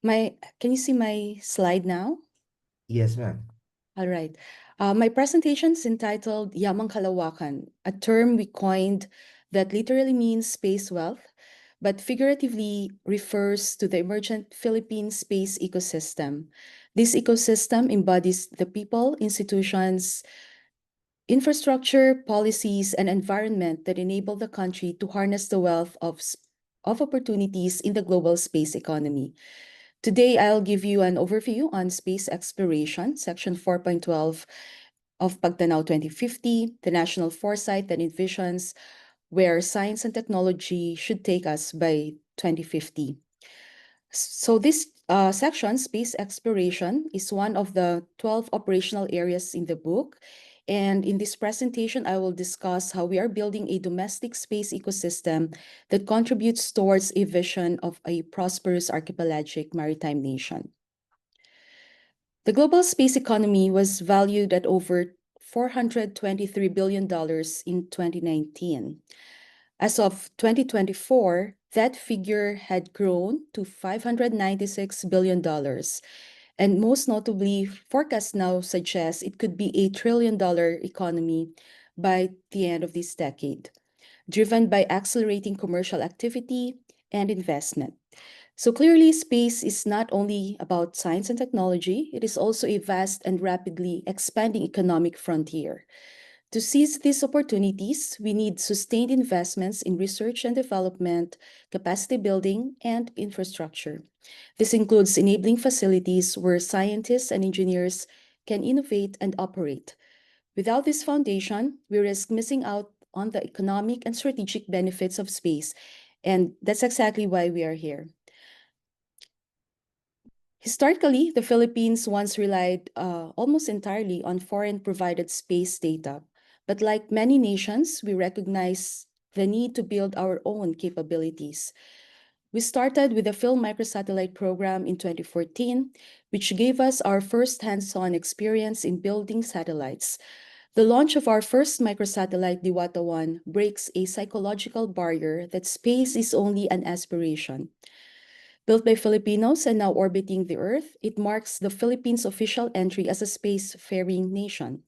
Can you see my slide now? Yes, ma'am. All right. My presentation is entitled Yamang Kalawakan, a term we coined that literally means space wealth, but figuratively refers to the emergent Philippine space ecosystem. This ecosystem embodies the people, institutions, infrastructure, policies, and environment that enable the country to harness the wealth of of opportunities in the global space economy. Today, I'll give you an overview on space exploration, Section 4.12 of PAGTANAW 2050, the national foresight that envisions where science and technology should take us by 2050. So this section, space exploration, is one of the 12 operational areas in the book. And in this presentation, I will discuss how we are building a domestic space ecosystem that contributes towards a vision of a prosperous archipelagic maritime nation. The global space economy was valued at over $423 billion in 2019. As of 2024, that figure had grown to $596 billion. And most notably, forecasts now suggest it could be a $1 trillion economy by the end of this decade, driven by accelerating commercial activity and investment. So clearly, space is not only about science and technology, it is also a vast and rapidly expanding economic frontier. To seize these opportunities, we need sustained investments in research and development, capacity building, and infrastructure. This includes enabling facilities where scientists and engineers can innovate and operate. Without this foundation, we risk missing out on the economic and strategic benefits of space, and that's exactly why we are here. Historically, the Philippines once relied almost entirely on foreign-provided space data. But like many nations, we recognize the need to build our own capabilities. We started with the Phil microsatellite program in 2014, which gave us our first hands-on experience in building satellites. The launch of our first microsatellite, Diwata 1, breaks a psychological barrier that space is only an aspiration. Built by Filipinos and now orbiting the Earth, it marks the Philippines' official entry as a space-faring nation.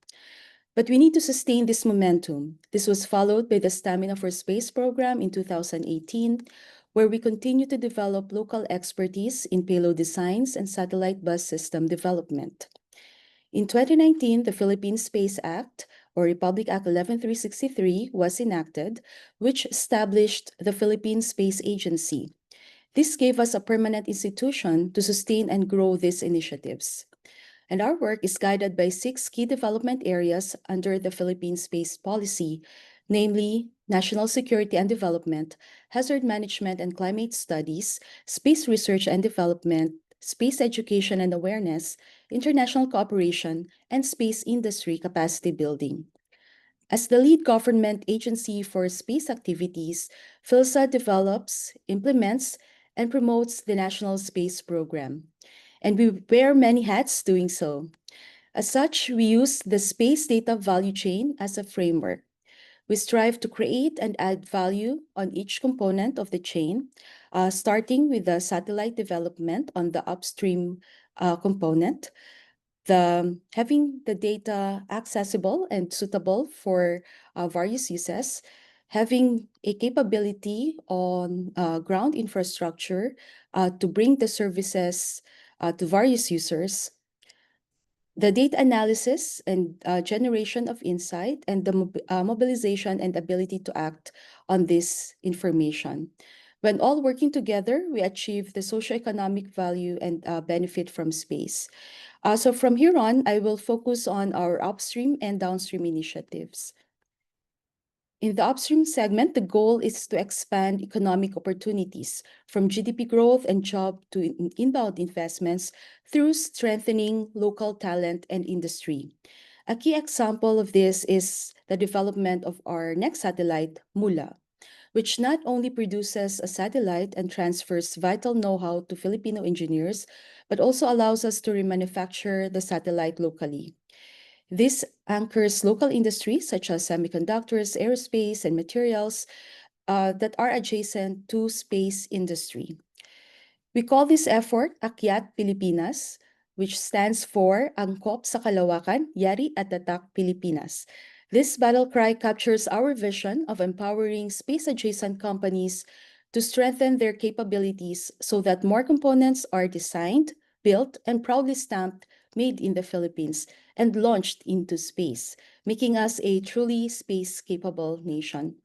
But we need to sustain this momentum. This was followed by the Stamina for Space program in 2018, where we continue to develop local expertise in payload designs and satellite bus system development. In 2019, the Philippine Space Act, or Republic Act 11363, was enacted, which established the Philippine Space Agency. This gave us a permanent institution to sustain and grow these initiatives. And our work is guided by 6 key development areas under the Philippine Space Policy, namely national security and development, hazard management and climate studies, space research and development, space education and awareness, international cooperation, and space industry capacity building. As the lead government agency for space activities, PhilSA develops, implements, and promotes the National Space Program. And we wear many hats doing so. As such, we use the space data value chain as a framework. We strive to create and add value on each component of the chain, starting with the satellite development on the upstream component, having the data accessible and suitable for various uses, having a capability on ground infrastructure to bring the services to various users, the data analysis and generation of insight, and the mobilization and ability to act on this information. When all working together, we achieve the socioeconomic value and benefit from space. So from here on, I will focus on our upstream and downstream initiatives. In the upstream segment, the goal is to expand economic opportunities from GDP growth and job to inbound investments through strengthening local talent and industry. A key example of this is the development of our next satellite, MULA, which not only produces a satellite and transfers vital know-how to Filipino engineers, but also allows us to remanufacture the satellite locally. This anchors local industries such as semiconductors, aerospace, and materials that are adjacent to space industry. We call this effort Akyat Pilipinas, which stands for Angkop sa Kalawakan, Yari at Tatak Pilipinas. This battle cry captures our vision of empowering space-adjacent companies to strengthen their capabilities so that more components are designed, built, and proudly stamped made in the Philippines and launched into space, making us a truly space-capable nation.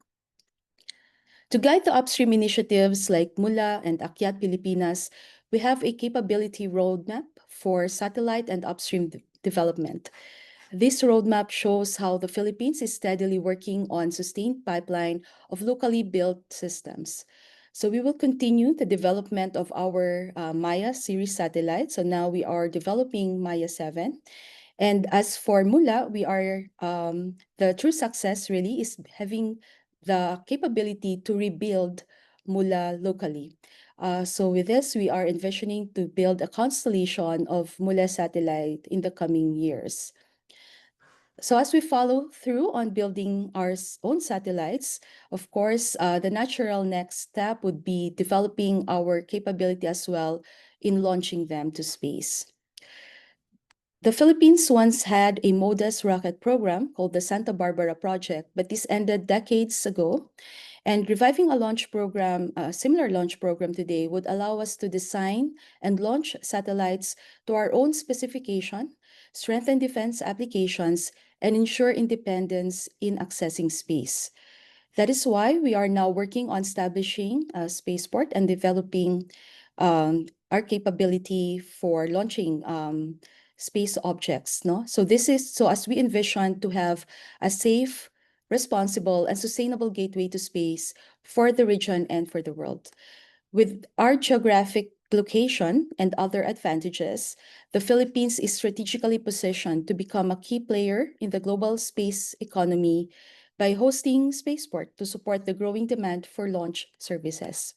To guide the upstream initiatives like Mula and Akyat Pilipinas, we have a capability roadmap for satellite and upstream development. This roadmap shows how the Philippines is steadily working on sustained pipeline of locally built systems. So we will continue the development of our Maya series satellites. So now we are developing Maya 7. And as for Mula, we are, the true success really is having the capability to rebuild Mula locally. So with this, we are envisioning to build a constellation of Mula satellite in the coming years. So as we follow through on building our own satellites, of course, the natural next step would be developing our capability as well in launching them to space. The Philippines once had a modest rocket program called the Santa Barbara Project, but this ended decades ago. And reviving a launch program, a similar launch program today, would allow us to design and launch satellites to our own specification, strengthen defense applications, and ensure independence in accessing space. That is why we are now working on establishing a spaceport and developing our capability for launching space objects. No? So as we envision to have a safe, responsible, and sustainable gateway to space for the region and for the world. With our geographic location and other advantages, the Philippines is strategically positioned to become a key player in the global space economy by hosting spaceport to support the growing demand for launch services.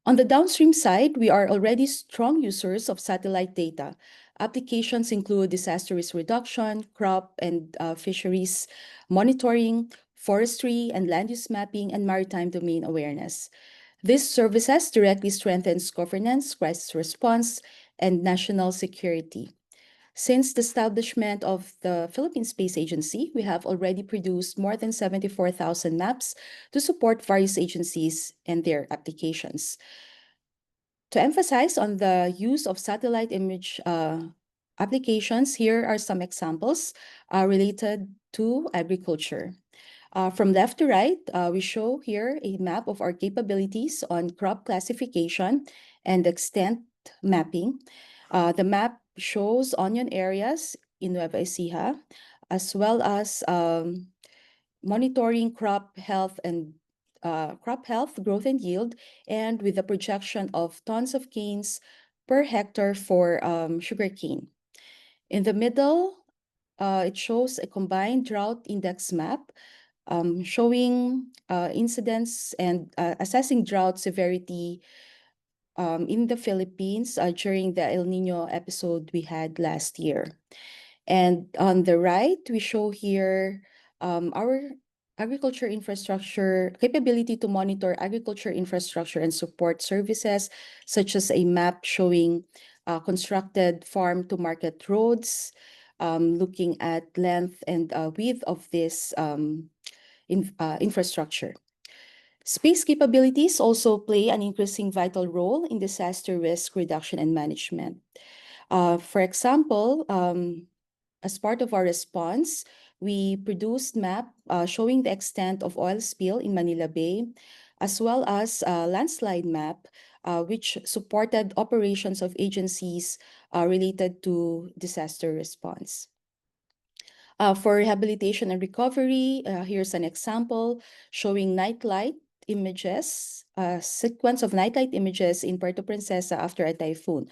On the downstream side, we are already strong users of satellite data. Applications include disaster risk reduction, crop and fisheries monitoring, forestry and land use mapping, and maritime domain awareness. These services directly strengthens governance, crisis response, and national security. Since the establishment of the Philippine Space Agency, we have already produced more than 74,000 maps to support various agencies and their applications. To emphasize on the use of satellite image applications, here are some examples related to agriculture. From left to right, we show here a map of our capabilities on crop classification and extent mapping. The map shows onion areas in Nueva Ecija, as well as monitoring crop health, growth and yield, and with a projection of tons of canes per hectare for sugarcane. In the middle, it shows a combined drought index map showing incidents and assessing drought severity in the Philippines during the El Nino episode we had last year. And on the right, we show here our agriculture infrastructure capability to monitor agriculture infrastructure and support services, such as a map showing constructed farm to market roads, looking at length and width of this infrastructure. Space capabilities also play an increasing vital role in disaster risk reduction and management. For example, as part of our response, we produced map showing the extent of oil spill in Manila Bay, as well as a landslide map, which supported operations of agencies related to disaster response. For rehabilitation and recovery, here's an example showing nightlight images, a sequence of nightlight images in Puerto Princesa after a typhoon.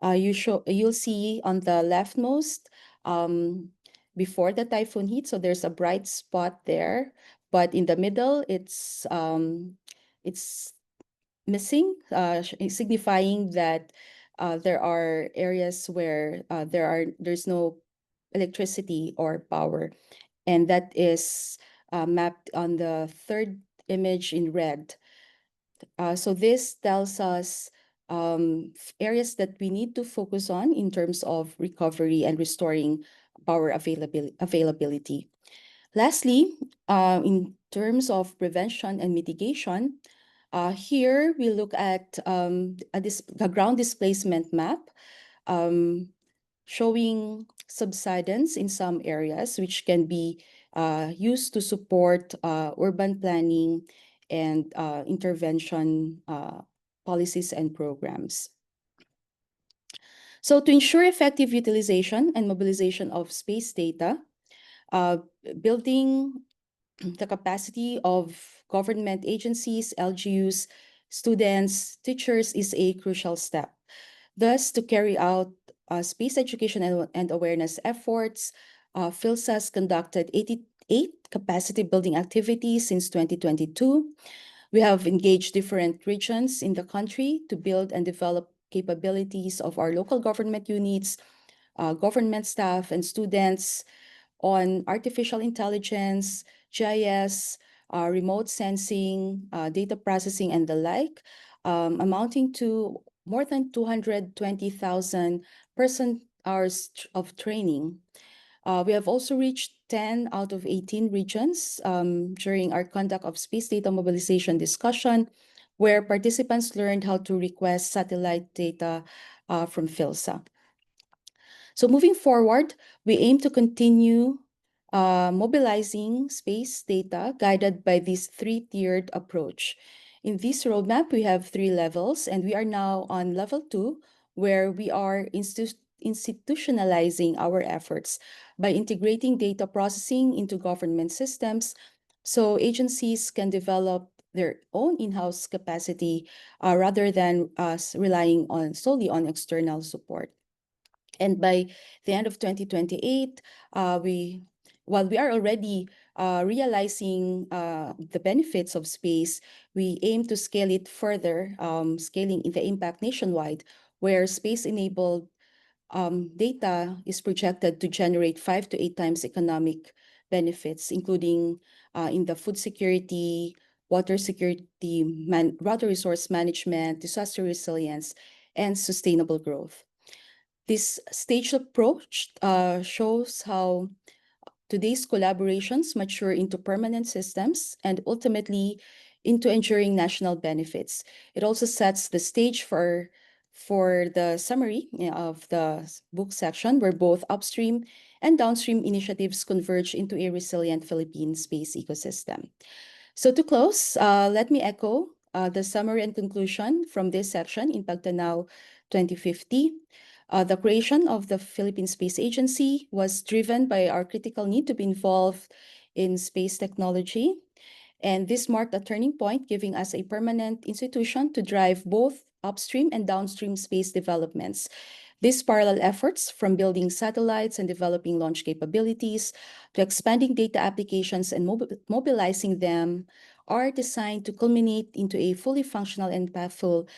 You'll see on the leftmost before the typhoon hit, so there's a bright spot there, but in the middle it's missing, signifying that there are areas where there's no electricity or power, and that is mapped on the third image in red. So this tells us areas that we need to focus on in terms of recovery and restoring power availability. Lastly, in terms of prevention and mitigation, here we look at a ground displacement map showing subsidence in some areas, which can be used to support urban planning and intervention policies and programs. So to ensure effective utilization and mobilization of space data, building the capacity of government agencies, LGUs, students, teachers is a crucial step. Thus, to carry out space education and awareness efforts, PhilSA has conducted 88 capacity building activities since 2022. We have engaged different regions in the country to build and develop capabilities of our local government units, government staff, and students on artificial intelligence, GIS, remote sensing, data processing, and the like, amounting to more than 220,000 person-hours of training. We have also reached 10 out of 18 regions during our conduct of space data mobilization discussion, where participants learned how to request satellite data from PhilSA. So moving forward, we aim to continue mobilizing space data guided by this three-tiered approach. In this roadmap, we have 3 levels, and we are now on level 2, where we are institutionalizing our efforts by integrating data processing into government systems so agencies can develop their own in-house capacity rather than us relying solely on external support. And by the end of 2028, while we are already realizing the benefits of space, we aim to scale it further, scaling the impact nationwide, where space-enabled data is projected to generate 5 to 8 times economic benefits, including in the food security, water security, water resource management, disaster resilience, and sustainable growth. This staged approach shows how today's collaborations mature into permanent systems and ultimately into enduring national benefits. It also sets the stage for the summary of the book section, where both upstream and downstream initiatives converge into a resilient Philippine space ecosystem. So to close, let me echo the summary and conclusion from this section in PAGTANAW 2050. The creation of the Philippine Space Agency was driven by our critical need to be involved in space technology. And this marked a turning point, giving us a permanent institution to drive both upstream and downstream space developments. These parallel efforts, from building satellites and developing launch capabilities to expanding data applications and mobilizing them, are designed to culminate into a fully functional and impactful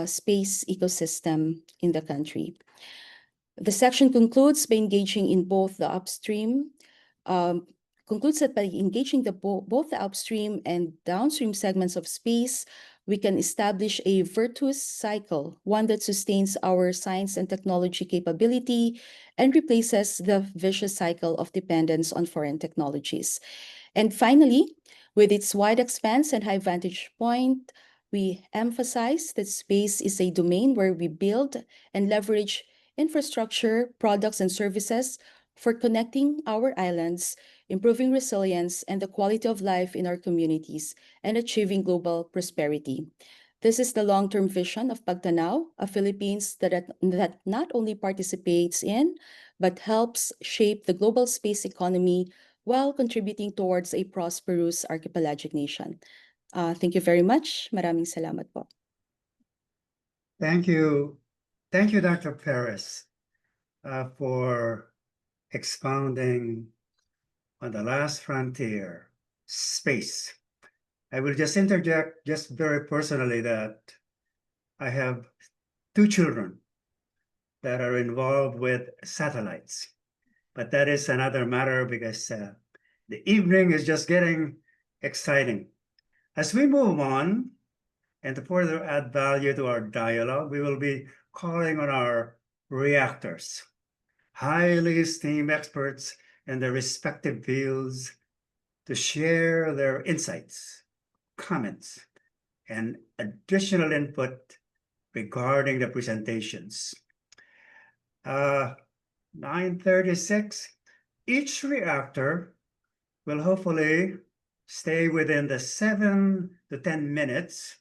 space ecosystem in the country. The section concludes by engaging in both the upstream, concludes that by engaging both the upstream and downstream segments of space, we can establish a virtuous cycle, one that sustains our science and technology capability and replaces the vicious cycle of dependence on foreign technologies. And finally, with its wide expanse and high vantage point, we emphasize that space is a domain where we build and leverage infrastructure, products, and services for connecting our islands, improving resilience and the quality of life in our communities, and achieving global prosperity. This is the long-term vision of PAGTANAW, a Philippines that not only participates in, but helps shape the global space economy while contributing towards a prosperous archipelagic nation. Thank you very much. Maraming salamat po. Thank you. Thank you, Dr. Perez, for expounding on the last frontier, space. I will just interject just very personally that I have 2 children that are involved with satellites, but that is another matter because the evening is just getting exciting. As we move on, and to further add value to our dialogue, we will be calling on our reactors, highly esteemed experts in their respective fields, to share their insights, comments, and additional input regarding the presentations. 9:36, each reactor will hopefully stay within the 7 to 10 minutes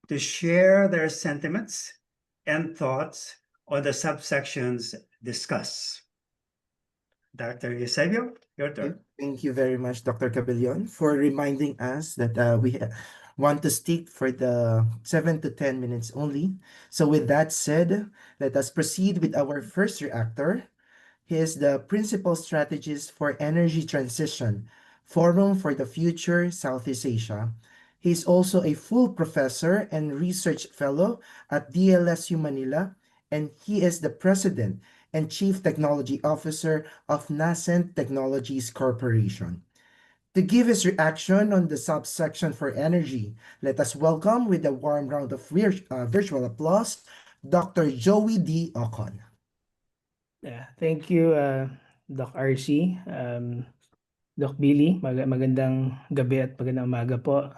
to share their sentiments and thoughts on the subsections discussed. Dr. Eusebio, your turn. Thank you very much, Dr. Cabellion, for reminding us that we want to stick for the 7 to 10 minutes only. So with that said, let us proceed with our first reactor. He is the Principal Strategist for Energy Transition, Forum for the Future, Southeast Asia. He is also a full professor and research fellow at DLSU Manila, and he is the President and Chief Technology Officer of Nascent Technologies Corporation. To give his reaction on the subsection for energy, let us welcome with a warm round of virtual applause, Dr. Joey D. Ocon. Yeah, thank you, Doc RC. Doc Billy, magandang gabi at magandang umaga po.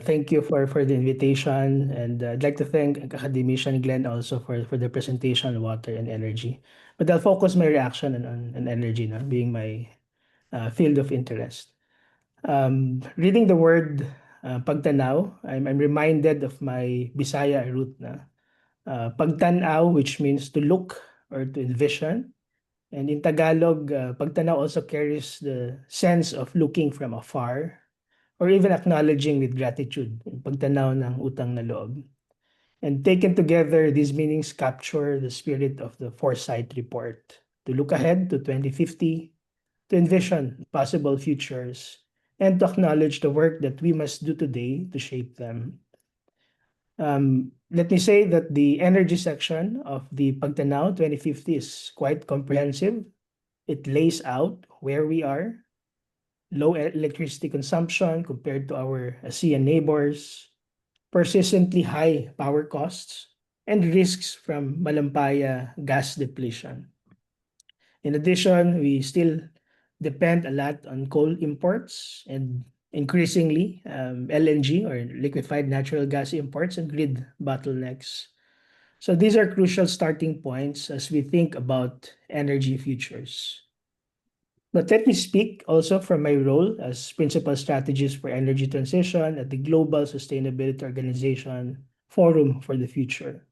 Thank you for the invitation, and I'd like to thank Academician Glenn also for the presentation on water and energy. But I'll focus my reaction on energy, no, being my field of interest. Reading the word PAGTANAW, I'm reminded of my Bisaya root na. Pagtanaw, which means to look or to envision. And in Tagalog, pagtanaw also carries the sense of looking from afar or even acknowledging with gratitude. Pagtanaw ng utang na loob. And taken together, these meanings capture the spirit of the Foresight report. To look ahead to 2050, to envision possible futures, and to acknowledge the work that we must do today to shape them. Let me say that the energy section of the Pagtanaw 2050 is quite comprehensive. It lays out where we are, low electricity consumption compared to our ASEAN neighbors, persistently high power costs, and risks from malampaya gas depletion. In addition, we still depend a lot on coal imports and increasingly LNG or liquefied natural gas imports and grid bottlenecks. So these are crucial starting points as we think about energy futures. But let me speak also from my role as Principal Strategist for Energy Transition at the Global Sustainability Organization Forum for the Future.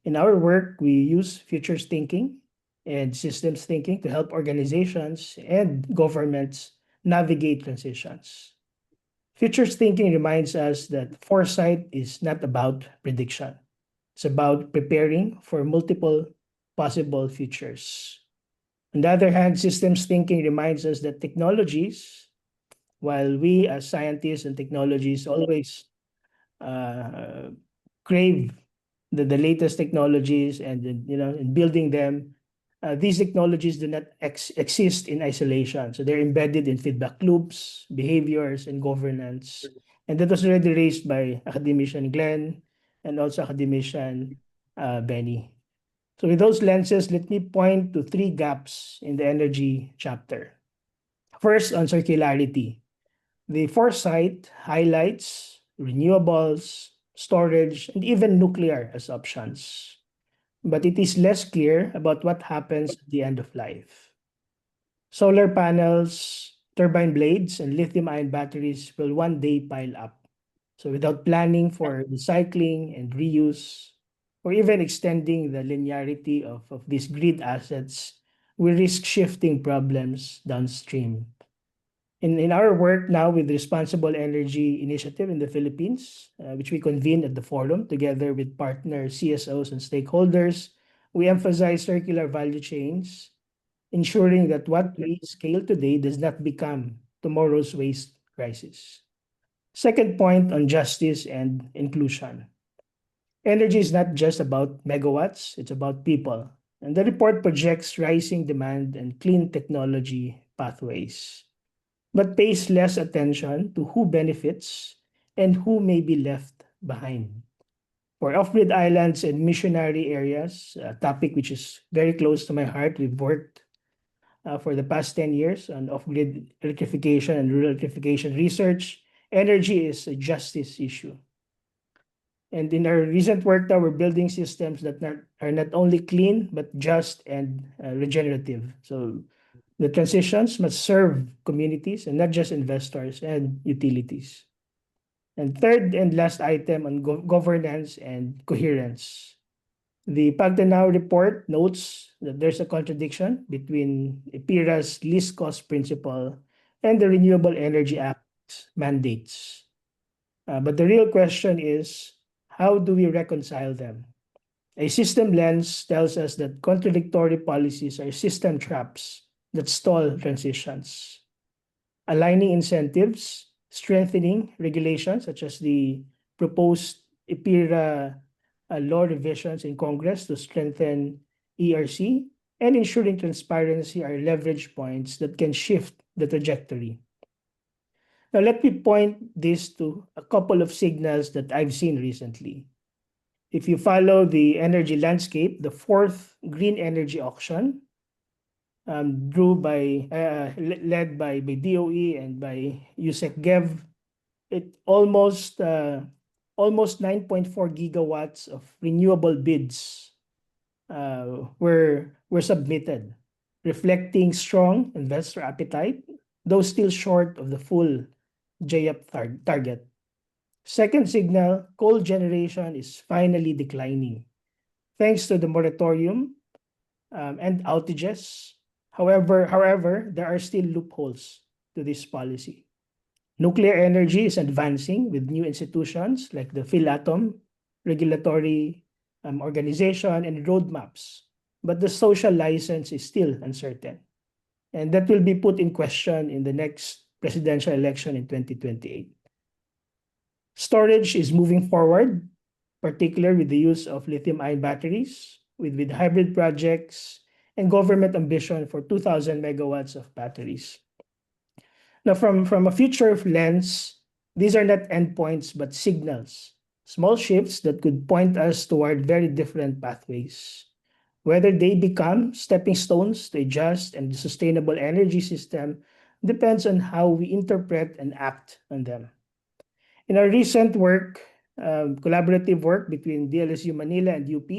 In our work, we use futures thinking and systems thinking to help organizations and governments navigate transitions. Futures thinking reminds us that foresight is not about prediction. It's about preparing for multiple possible futures. On the other hand, systems thinking reminds us that technologies, while we as scientists and technologies always crave the latest technologies and in building them, these technologies do not exist in isolation. So they're embedded in feedback loops, behaviors, and governance. And that was already raised by Academician Glenn and also Academician Benny. So with those lenses, let me point to 3 gaps in the energy chapter. First, on circularity. The foresight highlights renewables, storage, and even nuclear as options. But it is less clear about what happens at the end of life. Solar panels, turbine blades, and lithium-ion batteries will one day pile up. So without planning for recycling and reuse, or even extending the linearity of these grid assets, we risk shifting problems downstream. In our work now with the Responsible Energy Initiative in the Philippines, which we convened at the forum together with partner CSOs and stakeholders, we emphasize circular value chains, ensuring that what we scale today does not become tomorrow's waste crisis. Second point on justice and inclusion. Energy is not just about megawatts, it's about people. And the report projects rising demand and clean technology pathways, but pays less attention to who benefits and who may be left behind. For off-grid islands and missionary areas, a topic which is very close to my heart, we've worked for the past 10 years on off-grid electrification and rural electrification research. Energy is a justice issue. And in our recent work now, we're building systems that are not only clean, but just and regenerative. So The transitions must serve communities and not just investors and utilities. And third and last item on governance and coherence. The PAGTANAW report notes that there's a contradiction between EPIRA's least cost principle and the Renewable Energy Act's mandates. But the real question is, how do we reconcile them? A system lens tells us that contradictory policies are system traps that stall transitions. Aligning incentives, strengthening regulations, such as the proposed EPIRA law revisions in Congress to strengthen ERC, and ensuring transparency are leverage points that can shift the trajectory. Now, let me point this to a couple of signals that I've seen recently. If you follow the energy landscape, the fourth green energy auction, led by DOE and by USEC GEV, it almost 9.4 gigawatts of renewable bids were submitted, reflecting strong investor appetite, though still short of the full JEP target. Second signal, coal generation is finally declining, thanks to the moratorium and outages. However, there are still loopholes to this policy. Nuclear energy is advancing with new institutions like the PhilAtom regulatory organization and roadmaps, but the social license is still uncertain. And that will be put in question in the next presidential election in 2028. Storage is moving forward, particularly with the use of lithium-ion batteries, with hybrid projects, and government ambition for 2,000 megawatts of batteries. Now, from a future lens, these are not endpoints but signals, small shifts that could point us toward very different pathways. Whether they become stepping stones to a just and sustainable energy system depends on how we interpret and act on them. In our recent work, collaborative work between DLSU Manila and UP,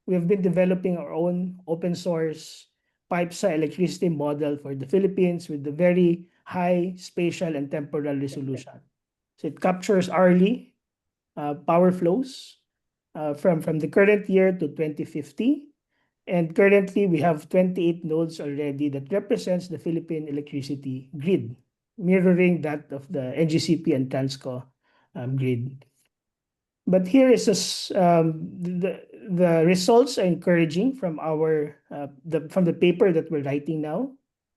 we have been developing our own open source PhilSA electricity model for the Philippines with the very high spatial and temporal resolution. So it captures hourly power flows from the current year to 2050. And currently, we have 28 nodes already that represents the Philippine electricity grid, mirroring that of the NGCP and Transco grid. But here is the results are encouraging from from the paper that we're writing now.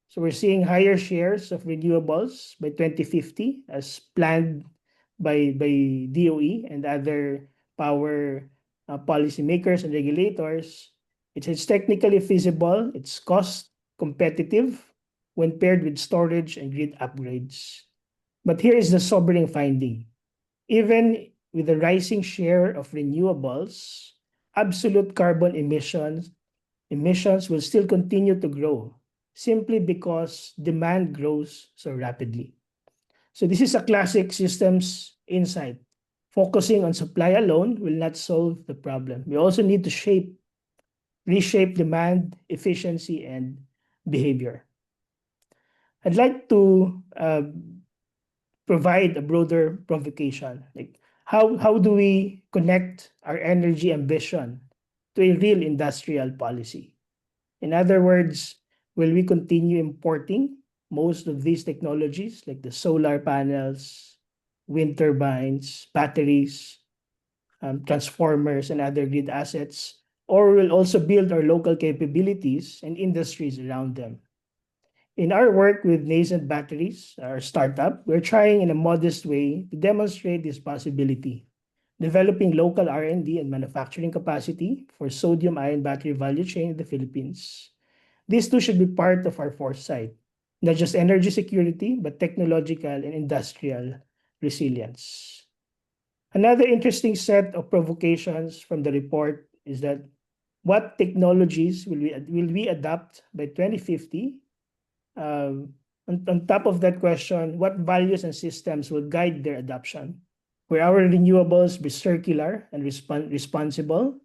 So we're seeing higher shares of renewables by 2050 as planned by DOE and other power policymakers and regulators. It's technically feasible, it's cost competitive when paired with storage and grid upgrades. But here is the sobering finding. Even with the rising share of renewables, absolute carbon emissions will still continue to grow simply because demand grows so rapidly. So this is a classic systems insight. Focusing on supply alone will not solve the problem. We also need to reshape demand, efficiency, and behavior. I'd like to provide a broader provocation. Like how do we connect our energy ambition to a real industrial policy? In other words, will we continue importing most of these technologies like the solar panels, wind turbines, batteries, transformers, and other grid assets, or we'll also build our local capabilities and industries around them? In our work with nascent batteries, our startup, we're trying in a modest way to demonstrate this possibility, developing local R&D and manufacturing capacity for sodium-ion battery value chain in the Philippines. These two should be part of our foresight, not just energy security, but technological and industrial resilience. Another interesting set of provocations from the report is that what technologies will we adopt by 2050? On top of that question, what values and systems will guide their adoption? Will our renewables be circular and responsible?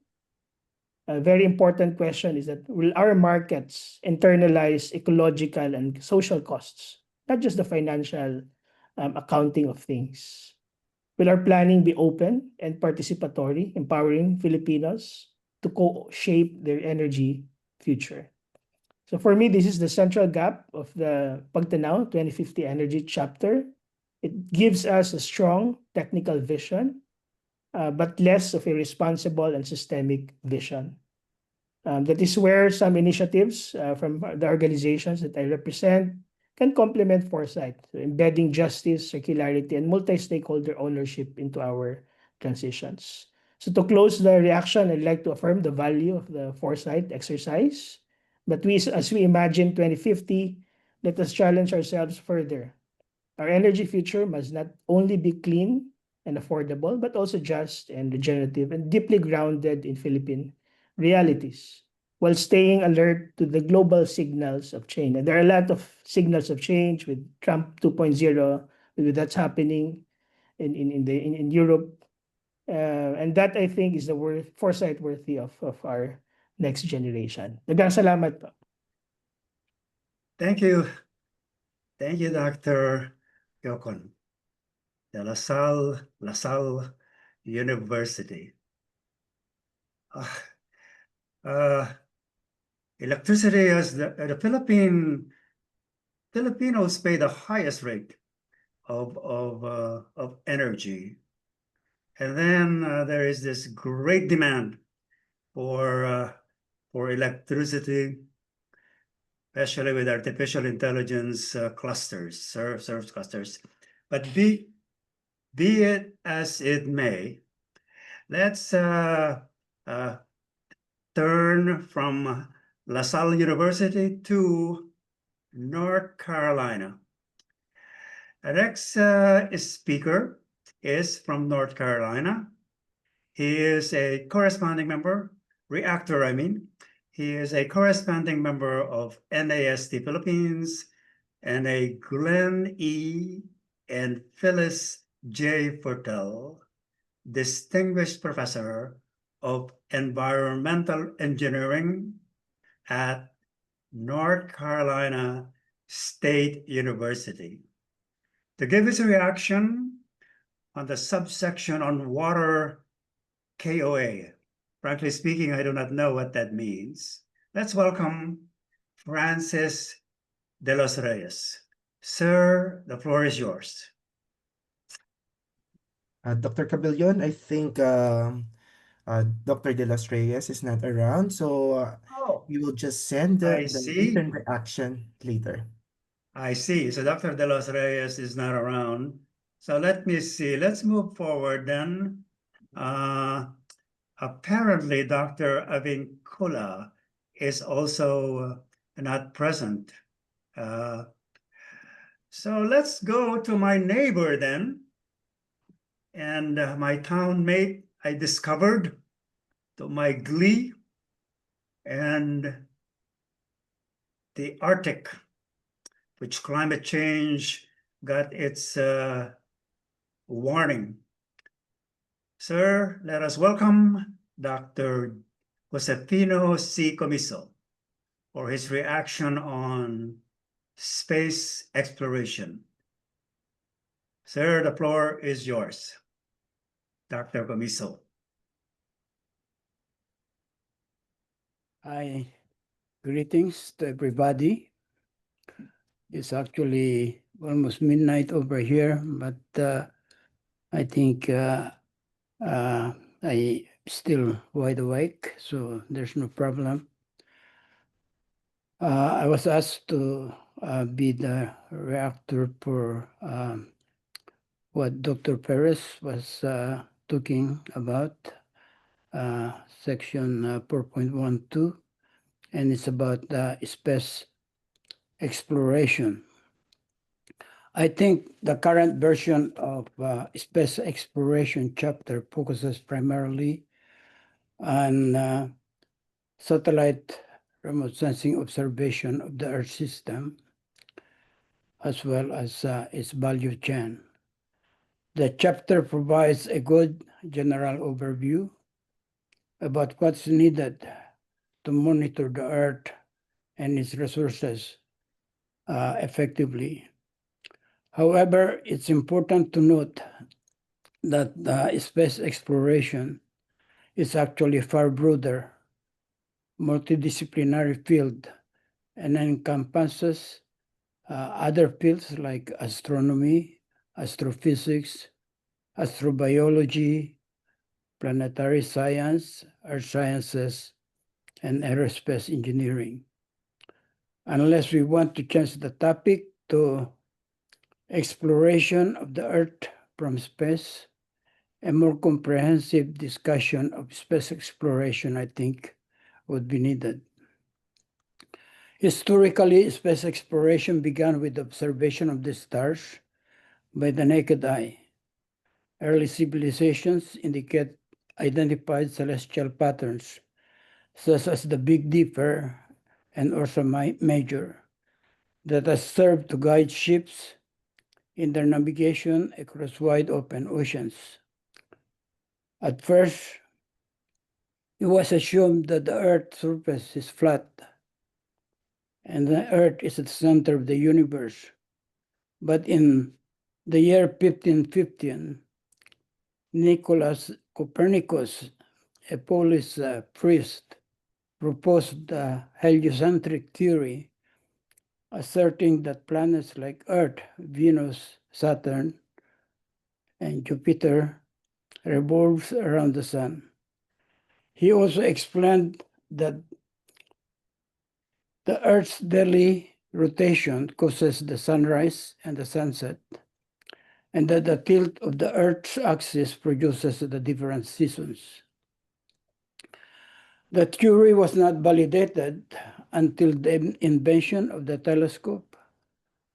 A very important question is that will our markets internalize ecological and social costs, not just the financial accounting of things? Will our planning be open and participatory, empowering Filipinos to co-shape their energy future? So for me, this is the central gap of the PAGTANAW 2050 Energy chapter. It gives us a strong technical vision, but less of a responsible and systemic vision. That is where some initiatives from the organizations that I represent can complement foresight, so embedding justice, circularity, and multi-stakeholder ownership into our transitions. So to close the reaction, I'd like to affirm the value of the foresight exercise. But as we imagine 2050, let us challenge ourselves further. Our energy future must not only be clean and affordable, but also just and regenerative and deeply grounded in Philippine realities, while staying alert to the global signals of change. And there are a lot of signals of change with Trump 2.0, with that's happening in Europe. And that, I think, is the foresight worthy of our next generation. Daghang salamat po. Thank you. Thank you, Dr. Ocon, the LaSalle University. Electricity, as the Filipinos pay the highest rate of energy. And then there is this great demand for electricity, especially with artificial intelligence clusters, service clusters. But be it as it may, let's turn from LaSalle University to North Carolina. Our next speaker is from North Carolina. He is a corresponding member, Reactor, I mean. He is a corresponding member of NAST Philippines and a Glenn E. and Phyllis J. Fortel Distinguished Professor of Environmental Engineering at North Carolina State University. To give his reaction on the subsection on water KOA. Frankly speaking, I do not know what that means. Let's welcome Francis de los Reyes. Sir, the floor is yours. Dr. Cabillon, I think Dr. De Los Reyes is not around, so we will just send the written reaction later. I see. So Dr. De Los Reyes is not around. So let me see. Let's move forward then. Apparently, Dr. Avincula is also not present. So let's go to my neighbor then. And my town mate, I discovered, to my glee, and the Arctic, which climate change got its warning. Sir, let us welcome Dr. Josefino C. Comiso for his reaction on space exploration. Sir, the floor is yours. Dr. Comiso. Hi, greetings to everybody. It's actually almost midnight over here, but I think I'm still wide awake, so there's no problem. I was asked to be the reactor for what Dr. Perez was talking about, section 4.12, and it's about space exploration. I think the current version of space exploration chapter focuses primarily on satellite remote sensing observation of the Earth system, as well as its value chain. The chapter provides a good general overview about what's needed to monitor the Earth and its resources effectively. However, it's important to note that space exploration is actually a far broader, multidisciplinary field and encompasses other fields like astronomy, astrophysics, astrobiology, planetary science, earth sciences, and aerospace engineering. Unless we want to change the topic to exploration of the Earth from space, a more comprehensive discussion of space exploration, I think, would be needed. Historically, space exploration began with observation of the stars by the naked eye. Early civilizations identified celestial patterns, such as the Big Dipper and Ursa Major, that has served to guide ships in their navigation across wide open oceans. At first, it was assumed that the Earth's surface is flat and the Earth is at the center of the universe. But in the year 1515, Nicholas Copernicus, a Polish priest, proposed the heliocentric theory, asserting that planets like Earth, Venus, Saturn, and Jupiter revolves around the sun. He also explained that the Earth's daily rotation causes the sunrise and the sunset, and that the tilt of the Earth's axis produces the different seasons. The theory was not validated until the invention of the telescope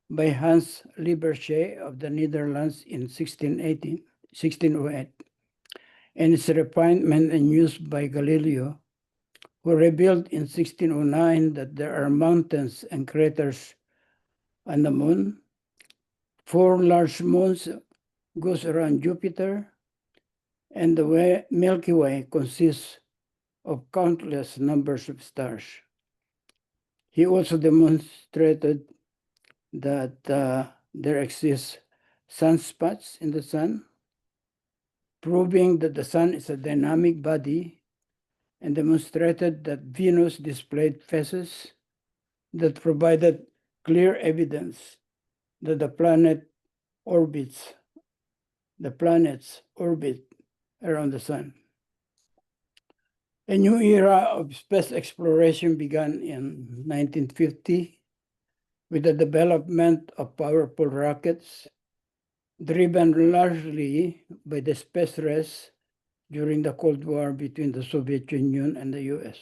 by Hans Lippershey of the Netherlands in 1608, and its refinement and use by Galileo, who revealed in 1609 that there are mountains and craters on the moon. 4 large moons goes around Jupiter, and the Milky Way consists of countless numbers of stars. He also demonstrated that there exist sunspots in the sun, proving that the sun is a dynamic body, and demonstrated that Venus displayed phases that provided clear evidence that the planets orbit around the sun. A new era of space exploration began in 1950 with the development of powerful rockets, driven largely by the space race during the Cold War between the Soviet Union and the US.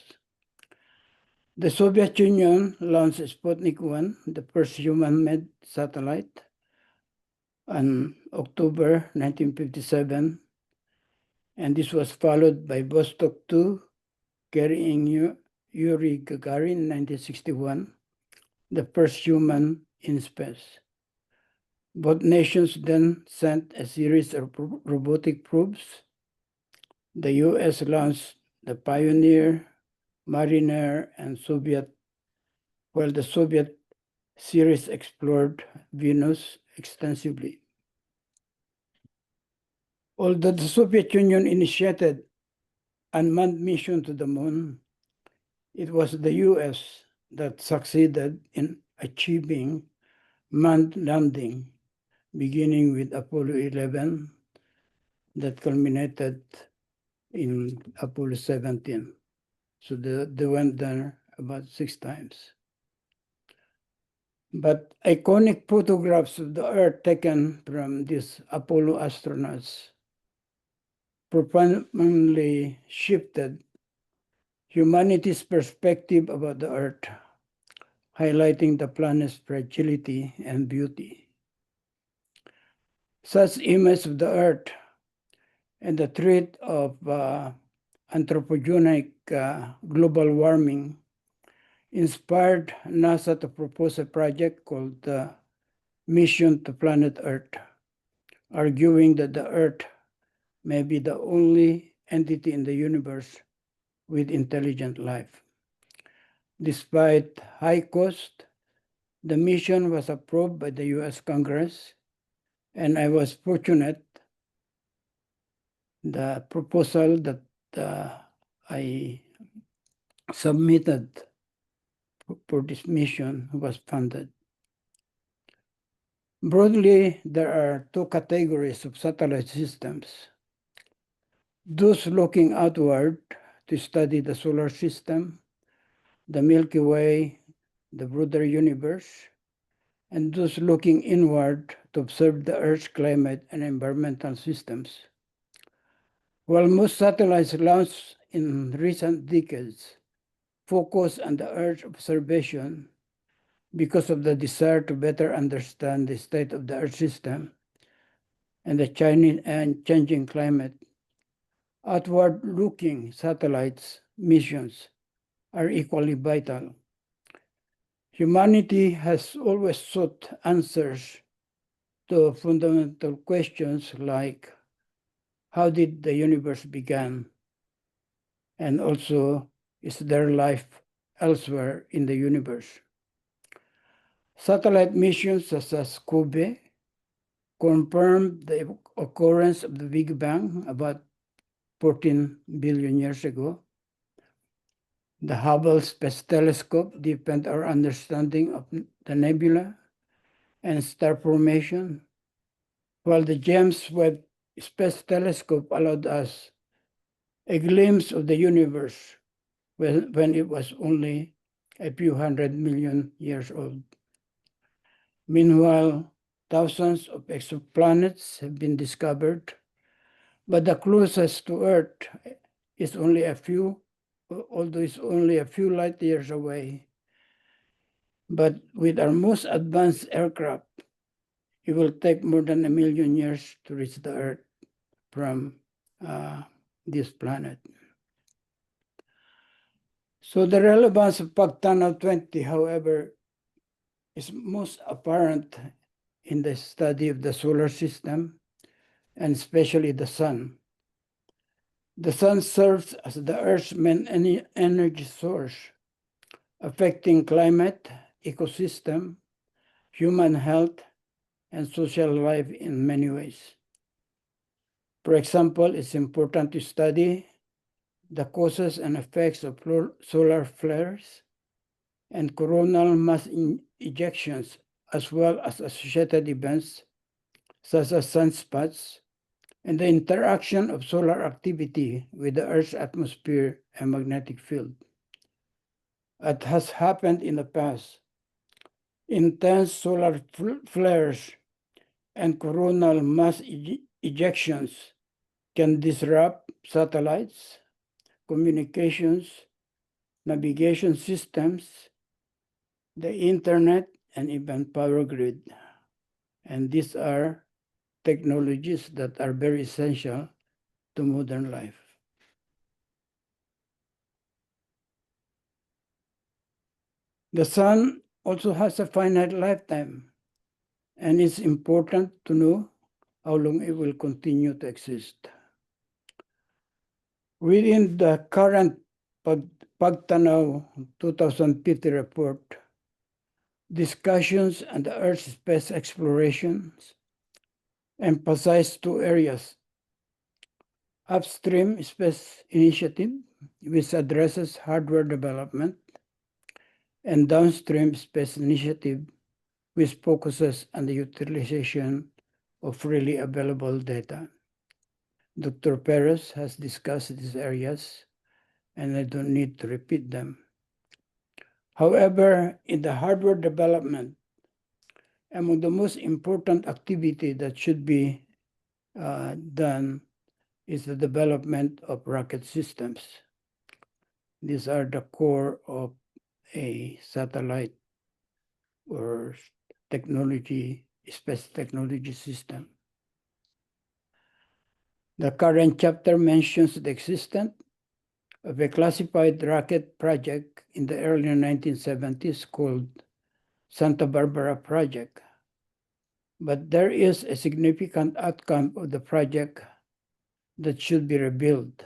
The Soviet Union launched Sputnik 1, the first human-made satellite, on October 1957, and this was followed by Vostok 2, carrying Yuri Gagarin in 1961, the first human in space. Both nations then sent a series of robotic probes. The US launched the Pioneer, Mariner, and while the Soviet series explored Venus extensively. Although the Soviet Union initiated unmanned mission to the moon, it was the US that succeeded in achieving manned landing, beginning with Apollo 11 that culminated in Apollo 17. So they went there about 6 times. But iconic photographs of the Earth taken from these Apollo astronauts profoundly shifted humanity's perspective about the Earth, highlighting the planet's fragility and beauty. Such images of the Earth and the threat of anthropogenic global warming inspired NASA to propose a project called Mission to Planet Earth, arguing that the Earth may be the only entity in the universe with intelligent life. Despite high cost, the mission was approved by the U.S. Congress, and I was fortunate the proposal that I submitted for this mission was funded. Broadly, there are two categories of satellite systems. Those looking outward to study the solar system, the Milky Way, the broader universe, and those looking inward to observe the Earth's climate and environmental systems. While most satellites launched in recent decades focus on the Earth observation because of the desire to better understand the state of the Earth system and the changing climate, outward-looking satellites missions are equally vital. Humanity has always sought answers to fundamental questions like how did the universe begin, and also is there life elsewhere in the universe. Satellite missions such as COBE confirmed the occurrence of the Big Bang about 14 billion years ago. The Hubble Space Telescope deepened our understanding of the nebula and star formation, while the James Webb Space Telescope allowed us a glimpse of the universe when it was only a few 100 million years old. Meanwhile, thousands of exoplanets have been discovered, but the closest to Earth is only a few, although it's only a few light years away. But with our most advanced aircraft, it will take more than 1 million years to reach the Earth from this planet. So the relevance of PAGTANAW 20, however, is most apparent in the study of the solar system, and especially the sun. The sun serves as the Earth's main energy source, affecting climate, ecosystem, human health, and social life in many ways. For example, it's important to study the causes and effects of solar flares and coronal mass ejections, as well as associated events such as sunspots and the interaction of solar activity with the Earth's atmosphere and magnetic field. As has happened in the past, intense solar flares and coronal mass ejections can disrupt satellites, communications, navigation systems, the internet, and even power grid. And these are technologies that are very essential to modern life. The sun also has a finite lifetime, and it's important to know how long it will continue to exist. Within the current PAGTANAW 2050 report, discussions on the Earth space explorations emphasize two areas: upstream space initiative, which addresses hardware development, and downstream space initiative, which focuses on the utilization of freely available data. Dr. Perez has discussed these areas, and I don't need to repeat them. However, in the hardware development, among the most important activity that should be done is the development of rocket systems. These are the core of a satellite or technology, space technology system. The current chapter mentions the existence of a classified rocket project in the early 1970s called Santa Barbara Project. But there is a significant outcome of the project that should be revealed.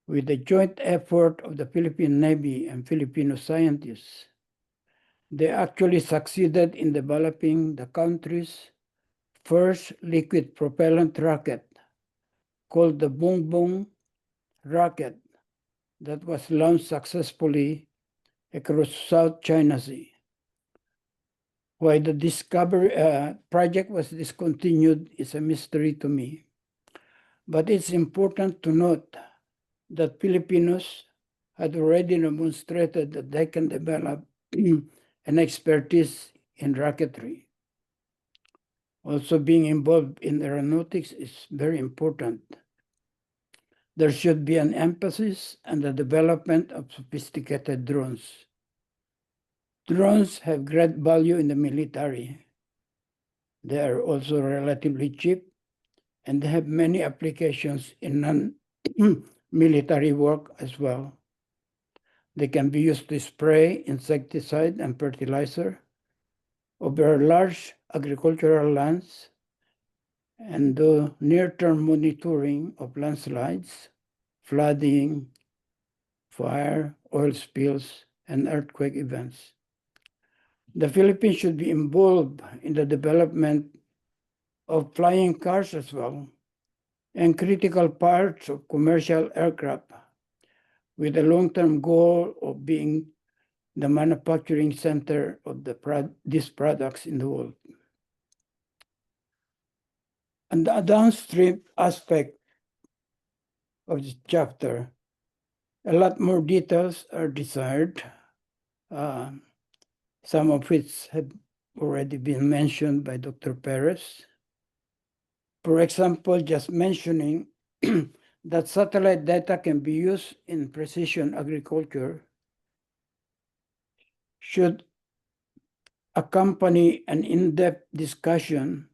With the joint effort of the Philippine Navy and Filipino scientists, they actually succeeded in developing the country's first liquid propellant rocket, called the Bong Bong rocket, that was launched successfully across South China Sea. Why the discovery project was discontinued is a mystery to me. But it's important to note that Filipinos had already demonstrated that they can develop an expertise in rocketry. Also, being involved in aeronautics is very important. There should be an emphasis on the development of sophisticated drones. Drones have great value in the military. They are also relatively cheap, and they have many applications in non-military work as well. They can be used to spray insecticide and fertilizer over large agricultural lands and do near-term monitoring of landslides, flooding, fire, oil spills, and earthquake events. The Philippines should be involved in the development of flying cars as well, and critical parts of commercial aircraft, with a long-term goal of being the manufacturing center of these products in the world. And the downstream aspect of this chapter, a lot more details are desired, some of which have already been mentioned by Dr. Perez. For example, just mentioning that satellite data can be used in precision agriculture should accompany an in-depth discussion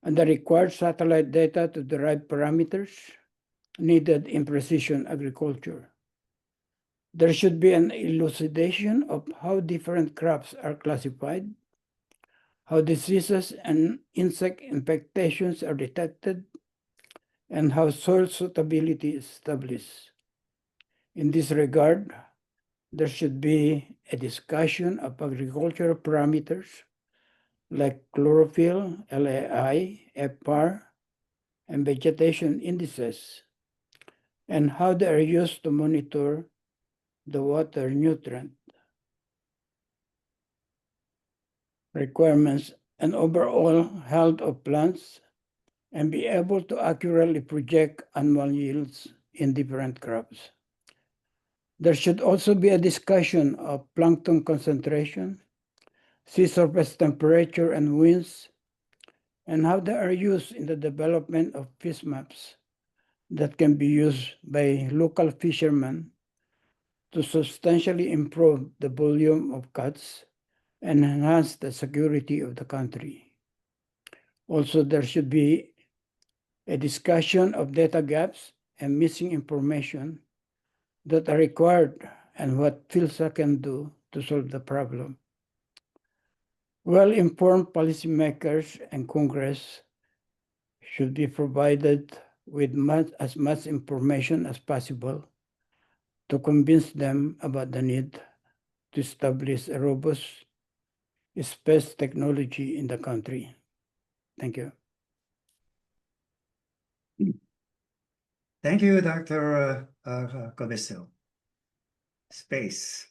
on the required satellite data to derive parameters needed in precision agriculture. There should be an elucidation of how different crops are classified, how diseases and insect infestations are detected, and how soil suitability is established. In this regard, there should be a discussion of agricultural parameters like chlorophyll, LAI, FR, and vegetation indices, and how they are used to monitor the water nutrient requirements and overall health of plants, and be able to accurately project annual yields in different crops. There should also be a discussion of plankton concentration, sea surface temperature and winds, and how they are used in the development of fish maps that can be used by local fishermen to substantially improve the volume of catch and enhance the security of the country. Also, there should be a discussion of data gaps and missing information that are required and what PhilSA can do to solve the problem. Well-informed policymakers and Congress should be provided with as much information as possible to convince them about the need to establish a robust space technology in the country. Thank you. Thank you, Dr. Cobiso. Space,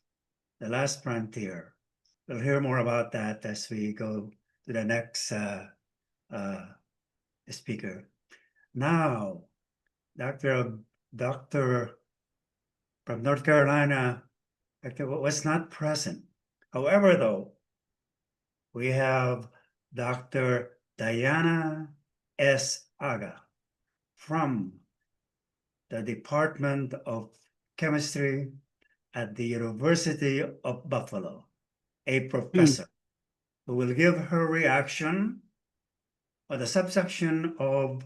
the last frontier. We'll hear more about that as we go to the next speaker. Now, Dr. from North Carolina, was not present. However, though, we have Dr. Diana S. Aga from the Department of Chemistry at the University of Buffalo, a professor who will give her reaction on the subsection of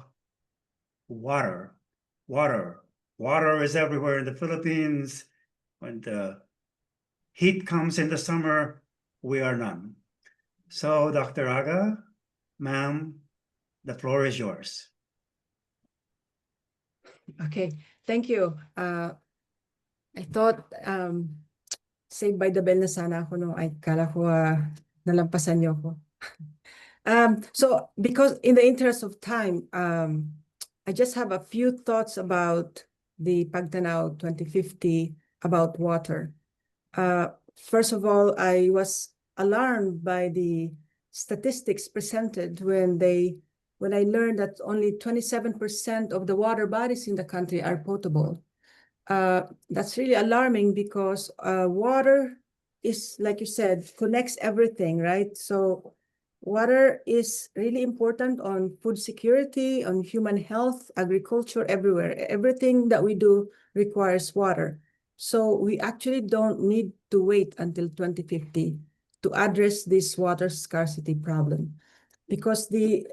water. Water is everywhere in the Philippines. When the heat comes in the summer, we are none. So, Dr. Aga, ma'am, the floor is yours. Okay, thank you. I thought Saved by the Bell na sana ako, no? Ay, kala ko nalampasan niyo ako. So because in the interest of time, I just have a few thoughts about the PAGTANAW 2050 about water. First of all, I was alarmed by the statistics presented when I learned that only 27% of the water bodies in the country are potable. That's really alarming because water is, like you said, connects everything, right? So water is really important on food security, on human health, agriculture, everywhere. Everything that we do requires water. So we actually don't need to wait until 2050 to address this water scarcity problem, because the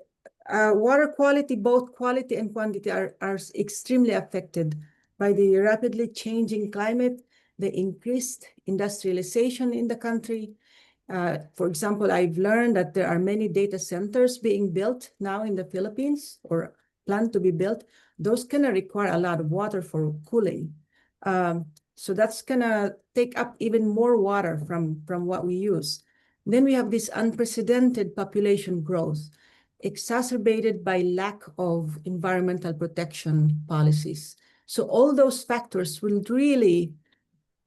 water quality, both quality and quantity, are extremely affected by the rapidly changing climate, the increased industrialization in the country. For example, I've learned that there are many data centers being built now in the Philippines or planned to be built. Those gonna require a lot of water for cooling. So that's gonna take up even more water from what we use. Then we have this unprecedented population growth, exacerbated by lack of environmental protection policies. So all those factors will really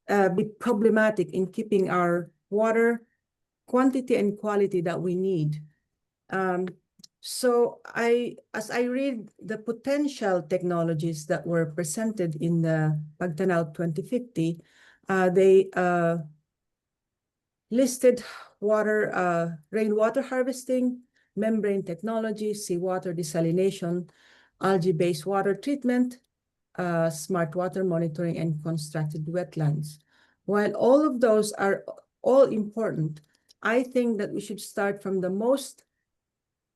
be problematic in keeping our water quantity and quality that we need. So as I read the potential technologies that were presented in the PAGTANAW 2050, they listed rainwater harvesting, membrane technology, seawater desalination, algae-based water treatment, smart water monitoring, and constructed wetlands. While all of those are all important, I think that we should start from the most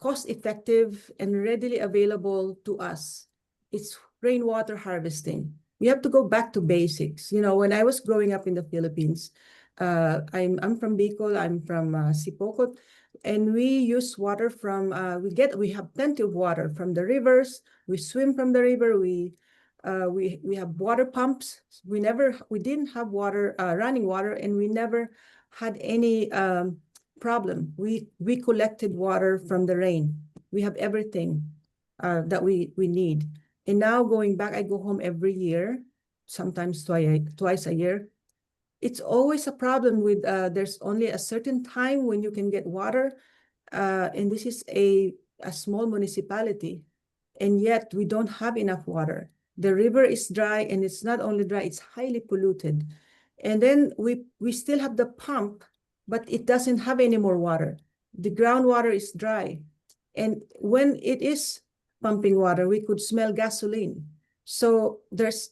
cost-effective and readily available to us. It's rainwater harvesting. We have to go back to basics. You know, when I was growing up in the Philippines, I'm from Bicol, I'm from Sipocot, and we use water from, we have plenty of water from the rivers. We swim from the river. We have water pumps. We didn't have water, running water, and we never had any problem. We collected water from the rain. We have everything that we need. And now going back, I go home every year, sometimes twice a year. It's always a problem with there's only a certain time when you can get water, and this is a small municipality, and yet we don't have enough water. The river is dry, and it's not only dry, it's highly polluted. And then we still have the pump, but it doesn't have any more water. The groundwater is dry. And when it is pumping water, we could smell gasoline. So there's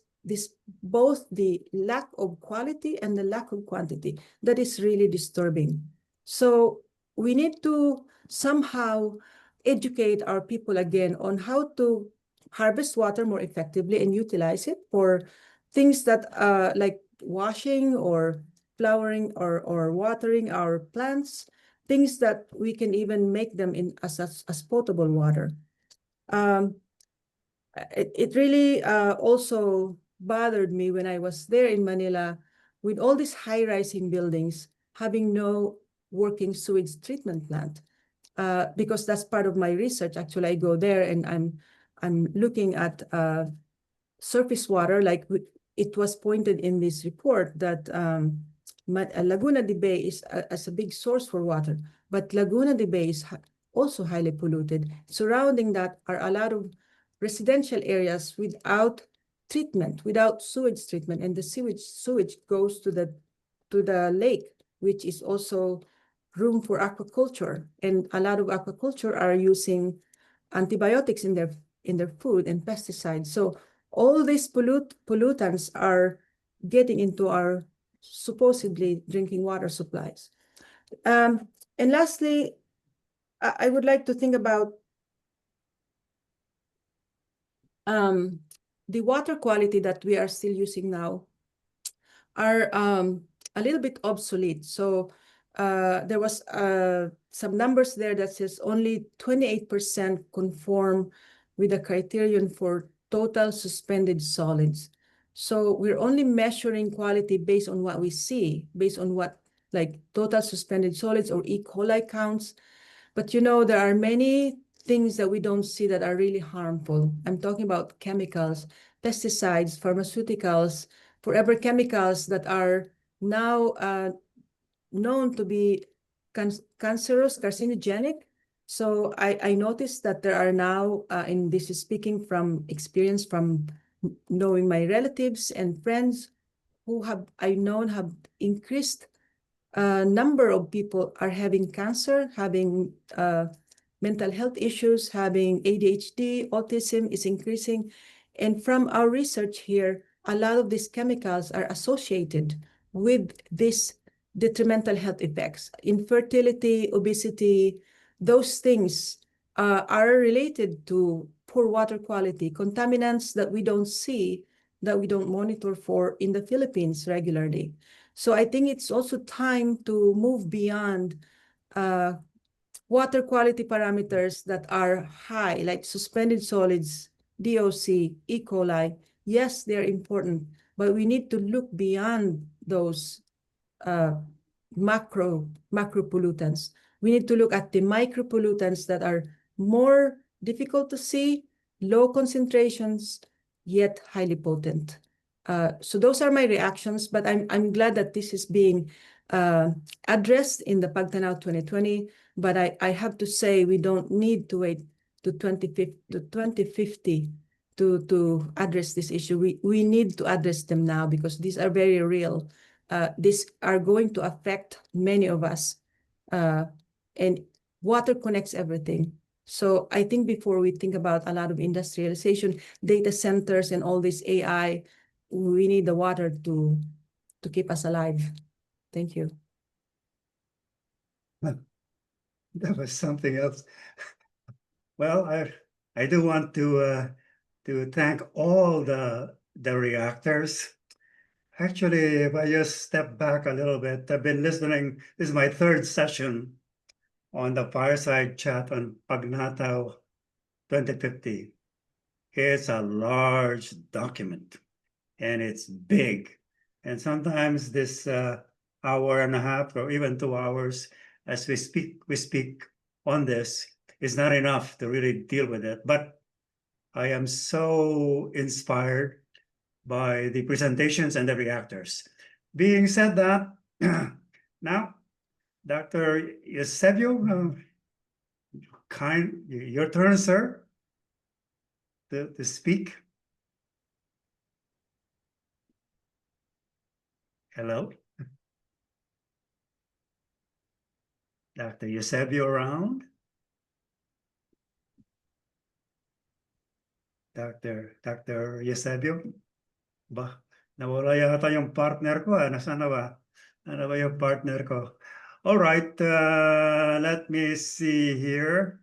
both the lack of quality and the lack of quantity that is really disturbing. So we need to somehow educate our people again on how to harvest water more effectively and utilize it for things that like washing or flowering or watering our plants, things that we can even make them as potable water. It really also bothered me when I was there in Manila with all these high-rising buildings having no working sewage treatment plant. Because that's part of my research. Actually, I go there and I'm looking at surface water, like it was pointed in this report that Laguna de Bay is a big source for water, but Laguna de Bay is also highly polluted. Surrounding that are a lot of residential areas without treatment, without sewage treatment, and the sewage goes to the lake, which is also room for aquaculture, and a lot of aquaculture are using antibiotics in their food and pesticides. So all these pollutants are getting into our supposedly drinking water supplies. And lastly, I would like to think about the water quality that we are still using now are a little bit obsolete. So there was some numbers there that says only 28% conform with the criterion for total suspended solids. So we're only measuring quality based on what we see, based on what like total suspended solids or E. coli counts. But you know, there are many things that we don't see that are really harmful. I'm talking about chemicals, pesticides, pharmaceuticals, forever chemicals that are now known to be cancerous, carcinogenic. So I noticed that there are now, and this is speaking from experience from knowing my relatives and friends who I known have increased number of people are having cancer, having mental health issues, having ADHD, autism is increasing. And from our research here, a lot of these chemicals are associated with these detrimental health effects. Infertility, obesity, those things are related to poor water quality, contaminants that we don't see, that we don't monitor for in the Philippines regularly. So I think it's also time to move beyond water quality parameters that are high, like suspended solids, DOC, E. coli. Yes, they're important, but we need to look beyond those macro pollutants. We need to look at the micro pollutants that are more difficult to see, low concentrations, yet highly potent. So those are my reactions, but I'm glad that this is being addressed in the PAGTANAW 2020. But I have to say we don't need to wait to 2050 to address this issue. We need to address them now because these are very real. These are going to affect many of us. And water connects everything. So I think before we think about a lot of industrialization, data centers, and all this AI, we need the water to keep us alive. Thank you. That was something else. Well, I do want to thank all the reactors. Actually, if I just step back a little bit, I've been listening. This is my third session on the fireside chat on PAGTANAW 2050. It's a large document and it's big. And sometimes this hour and a half or even 2 hours as we speak on this is not enough to really deal with it. But I am so inspired by the presentations and the reactors. Being said that, now, Dr. Eusebio, your turn, sir, to speak. Hello? Dr. Eusebio around? Dr. Eusebio? Ba, nawala yata yung partner ko. Nasaan na ba? Ano ba yung partner ko? All right, let me see here.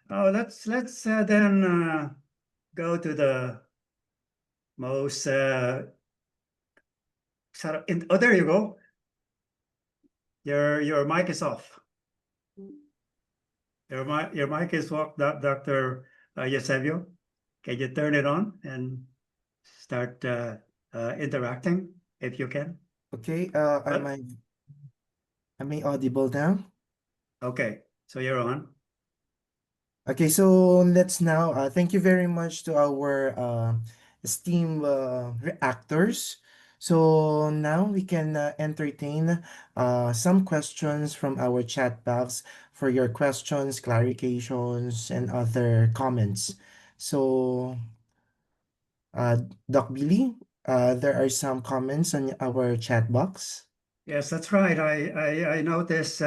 Oh, let's then go to the most oh, there you go. Your mic is off. Your mic is off, Dr. Eusebio. Can you turn it on and start interacting if you can? Okay, am I audible now? Okay, so you're on. Okay, so let's now thank you very much to our esteemed reactors. So now we can entertain some questions from our chat box for your questions, clarifications, and other comments. So, Doc Billy, there are some comments on our chat box. Yes, that's right. I noticed.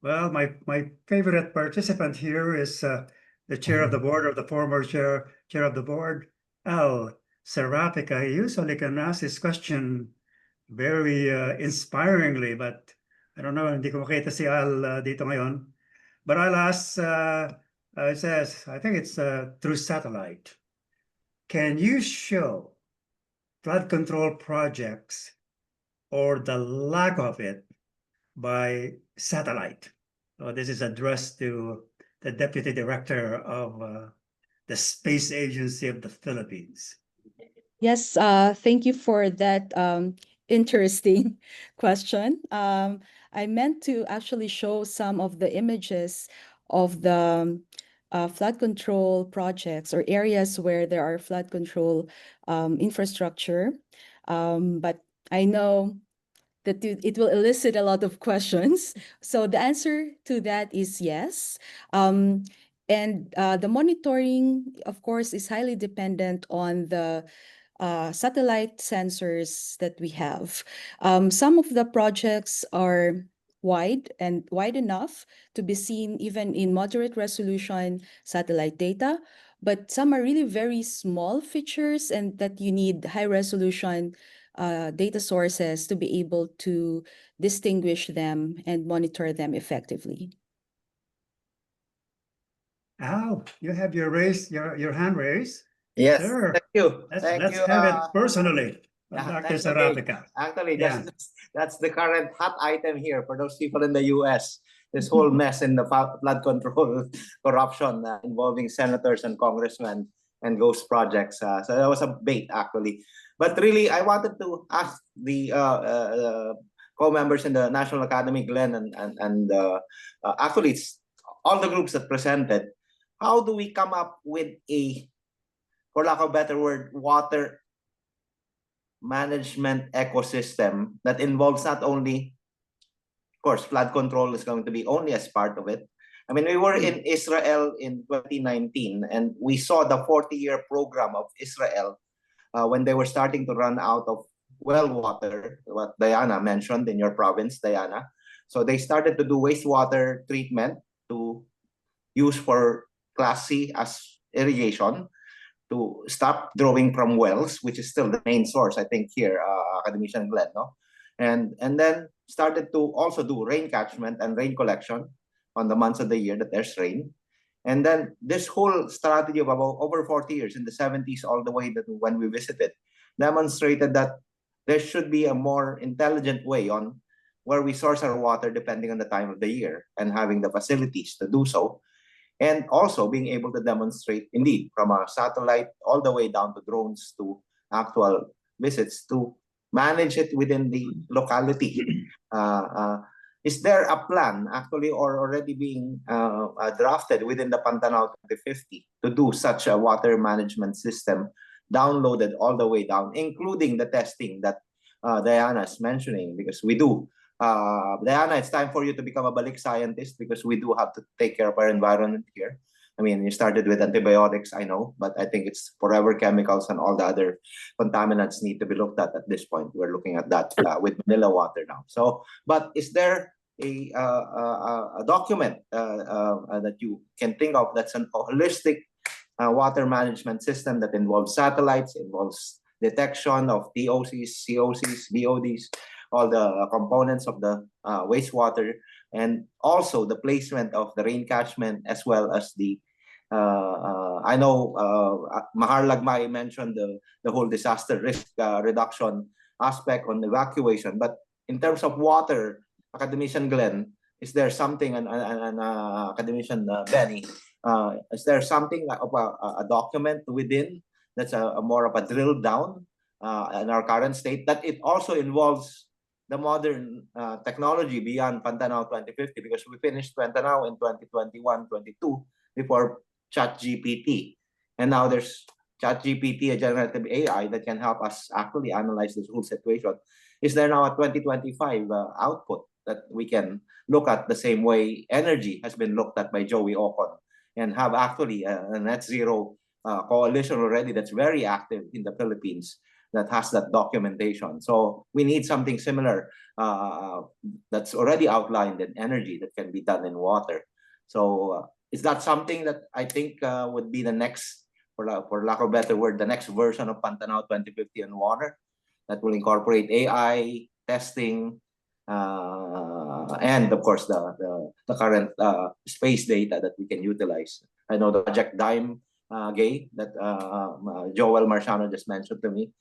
Well, my favorite participant here is the chair of the board, or the former chair of the board, Al Serapica. He usually can ask this question very inspiringly, but I don't know, hindi ko makita si Al dito ngayon. But I'll ask, it says, I think it's through satellite. Can you show flood control projects or the lack of it by satellite? So this is addressed to the Deputy Director of the Space Agency of the Philippines? Yes, thank you for that interesting question. I meant to actually show some of the images of the flood control projects or areas where there are flood control infrastructure. But I know that it will elicit a lot of questions. So the answer to that is yes. And the monitoring, of course, is highly dependent on the satellite sensors that we have. Some of the projects are wide enough to be seen even in moderate resolution satellite data, but some are really very small features and that you need high resolution data sources to be able to distinguish them and monitor them effectively. Al, you have your hand raised. Yes, Sure. thank you. Let's have it personally. Yeah, Dr. thanks, okay. Sarapika. Actually, Yeah. that's the current hot item here for those people in the US. This whole mess in the flood control corruption involving senators and congressmen and ghost projects. So that was a bait, actually. But really, I wanted to ask the co-members in the National Academy, Glenn, and actually, it's all the groups that presented. How do we come up with a, for lack of a better word, water management ecosystem that involves not only, of course, flood control is going to be only as part of it. I mean, we were in Israel in 2019, and we saw the 40-year program of Israel when they were starting to run out of well water, what Diana mentioned in your province, Diana. So they started to do wastewater treatment to use for Class C as irrigation, to stop drawing from wells, which is still the main source, I think, here, Academician Glenn, no? And then started to also do rain catchment and rain collection on the months of the year that there's rain. And then this whole strategy of about over 40 years, in the 70s all the way to when we visited, demonstrated that there should be a more intelligent way on where we source our water depending on the time of the year and having the facilities to do so. And also being able to demonstrate, indeed, from a satellite all the way down to drones to actual visits to manage it within the locality. Is there a plan actually or already being drafted within the PAGTANAW 2050 to do such a water management system downloaded all the way down, including the testing that Diana is mentioning? Because we do. Diana, it's time for you to become a balik scientist because we do have to take care of our environment here. I mean, you started with antibiotics, I know, but I think it's forever chemicals and all the other contaminants need to be looked at this point. We're looking at that with Manila water now. So, but is there a document that you can think of that's a holistic water management system that involves satellites, involves detection of DOCs, COCs, BODs, all the components of the wastewater, and also the placement of the rain catchment as well as the I know Mahar Lagmay mentioned the whole disaster risk reduction aspect on evacuation, but in terms of water, Academician Glenn, is there something, and Academician Benny, is there something of a document within that's a more of a drill down in our current state, that it also involves the modern technology beyond PAGTANAW 2050, because we finished PAGTANAW in 2021-22 before ChatGPT, and now there's ChatGPT, a generative AI that can help us actually analyze this whole situation. Is there now a 2025 output that we can look at the same way energy has been looked at by Joey Ocon, and have actually a net zero coalition already that's very active in the Philippines that has that documentation? So we need something similar that's already outlined in energy that can be done in water. So is that something that I think would be the next, for lack of a better word, the next version of PAGTANAW 2050 in water, that will incorporate AI testing and of course the current space data that we can utilize? I know the Project Dime Gay that Joel Marciano just mentioned to me.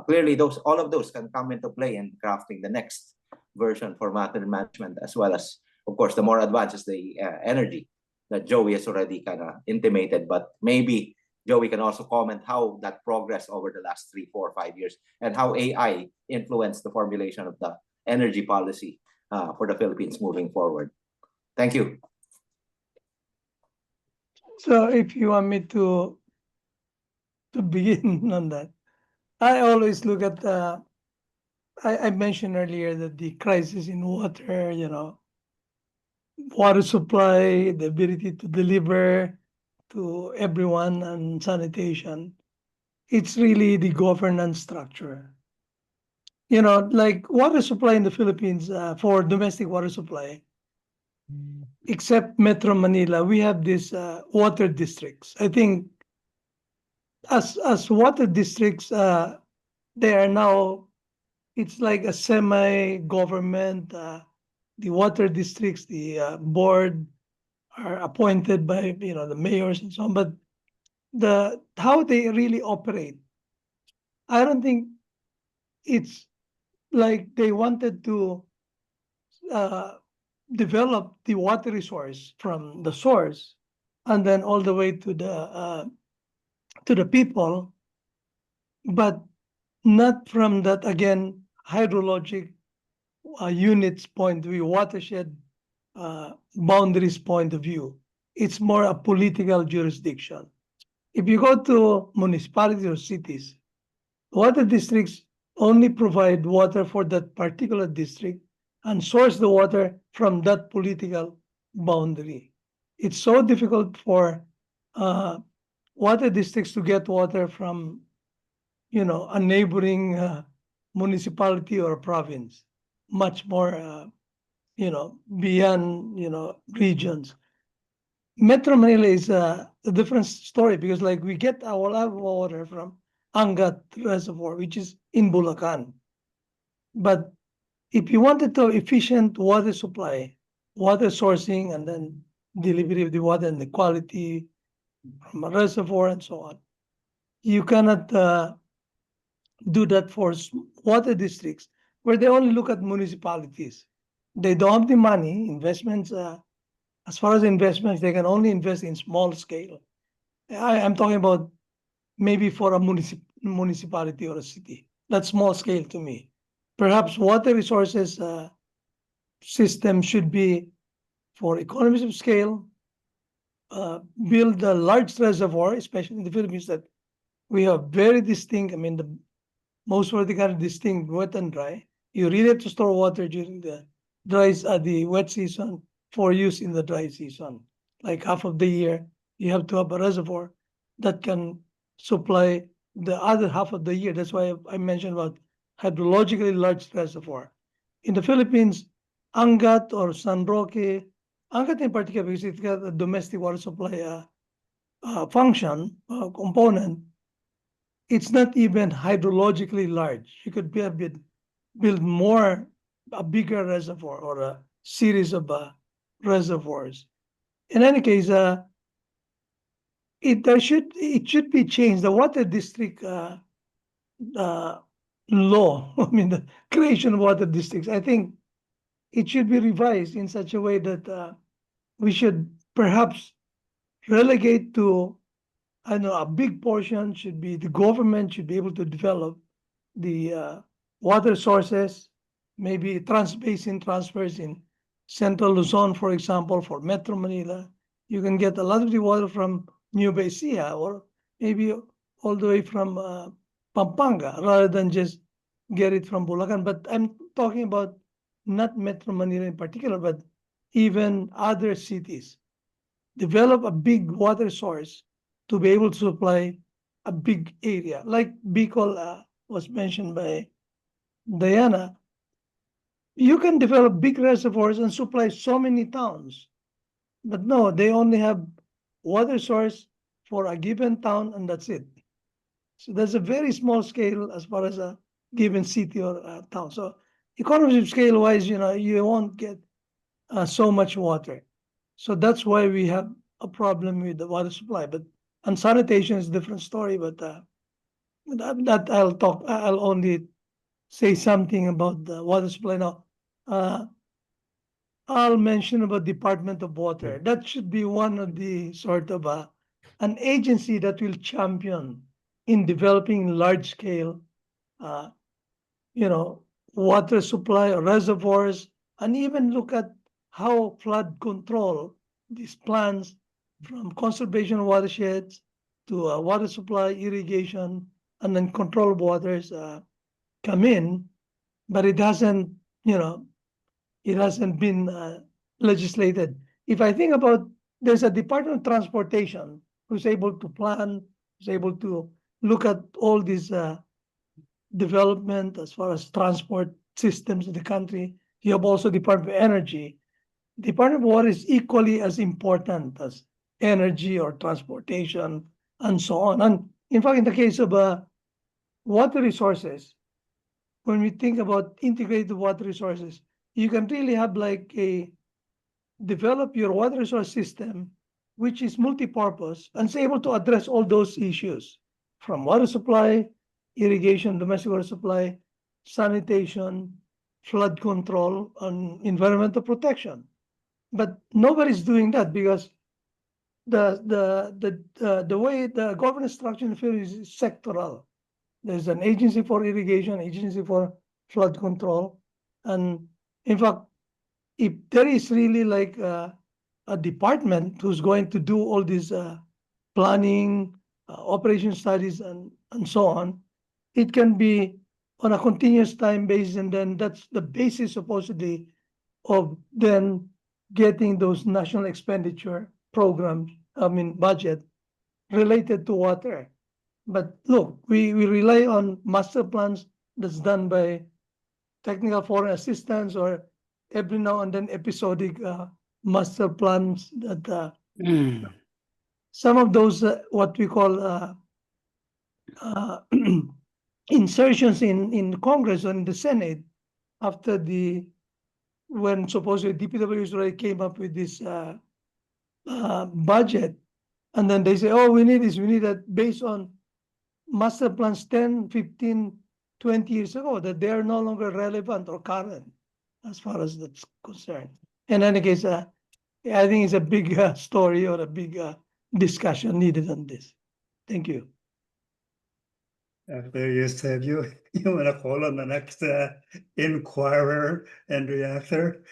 Clearly, all of those can come into play in crafting the next version for water management, as well as, of course, the more advanced is the energy. that Joey has already kind of intimated, but maybe Joey can also comment how that progressed over the last 3, 4, 5 years and how AI influenced the formulation of the energy policy for the Philippines moving forward. Thank you. So if you want me to begin on that, I always look at I mentioned earlier that the crisis in water, water supply, the ability to deliver to everyone, and sanitation, it's really the governance structure. Like water supply in the Philippines, for domestic water supply, except Metro Manila, we have these water districts. I think as water districts, they are now, it's like a semi-government. The water districts, the board are appointed by the mayors and so on. But how they really operate, I don't think it's like they wanted to develop the water resource from the source and then all the way to the people, but not from that, again, hydrologic units point of view, watershed boundaries point of view. It's more a political jurisdiction. If you go to municipalities or cities, water districts only provide water for that particular district and source the water from that political boundary. It's so difficult for water districts to get water from a neighboring municipality or province, much more beyond regions. Metro Manila is a different story because like we get our water from Angat Reservoir, which is in Bulacan. But if you wanted to efficient water supply, water sourcing, and then delivery of the water and the quality from a reservoir and so on, you cannot do that for water districts where they only look at municipalities. They don't have the money, investments. As far as investments, they can only invest in small scale. I'm talking about maybe for a municipality or a city. That's small scale to me. Perhaps water resources system should be for economies of scale, build a large reservoir, especially in the Philippines, that we have very distinct, most vertically distinct wet and dry. You really have to store water during the the wet season for use in the dry season. Like half of the year, you have to have a reservoir that can supply the other half of the year. That's why I mentioned about hydrologically large reservoir. In the Philippines, Angat or San Roque, Angat in particular, because it's got a domestic water supply function, component, it's not even hydrologically large. You could build a bigger reservoir or a series of reservoirs. In any case, it should be changed. The water district law, the creation of water districts, I think it should be revised in such a way that we should perhaps relegate to, I know, a big portion should be the government should be able to develop the water sources, maybe trans-basin transfers in Central Luzon, for example, for Metro Manila. You can get a lot of the water from New Ecija or maybe all the way from Pampanga rather than just get it from Bulacan. But I'm talking about not Metro Manila in particular, but even other cities. Develop a big water source to be able to supply a big area. Like Bicol was mentioned by Diana, you can develop big reservoirs and supply so many towns. But no, they only have water source for a given town and that's it. So that's a very small scale as far as a given city or town. So economies of scale wise, you won't get so much water. So that's why we have a problem with the water supply. But and sanitation is a different story. But that I'll only say something about the water supply now. I'll mention about Department of Water. That should be one of the sort of an agency that will champion in developing large scale, water supply reservoirs, and even look at how flood control these plans from conservation watersheds to water supply, irrigation, and then controlled waters come in, but it hasn't, it hasn't been legislated. If I think about, there's a Department of Transportation who's able to plan, who's able to look at all these development as far as transport systems in the country. You have also Department of Energy. Department of Water is equally as important as energy or transportation and so on. And in fact, in the case of water resources, when we think about integrated water resources, you can really have like develop your water resource system, which is multi-purpose and is able to address all those issues from water supply, irrigation, domestic water supply, sanitation, flood control, and environmental protection. But nobody's doing that because the way the governance structure in the field is sectoral. There's an agency for irrigation, agency for flood control, and in fact, if there is really like a department who's going to do all these planning, operation studies, and so on, it can be on a continuous time basis, and then that's the basis supposedly of then getting those national expenditure programs, budget related to water. But look, we rely on master plans that's done by technical foreign assistance or every now and then episodic master plans that some of those what we call insertions in Congress or in the Senate after when supposedly DPWs came up with this budget, and then they say, oh, we need this, we need that, based on master plans 10, 15, 20 years ago, that they are no longer relevant or current as far as that's concerned. In any case, I think it's a big story or a big discussion needed on this. Thank you. Yes, have you want to call on the next Inquirer and Reactor?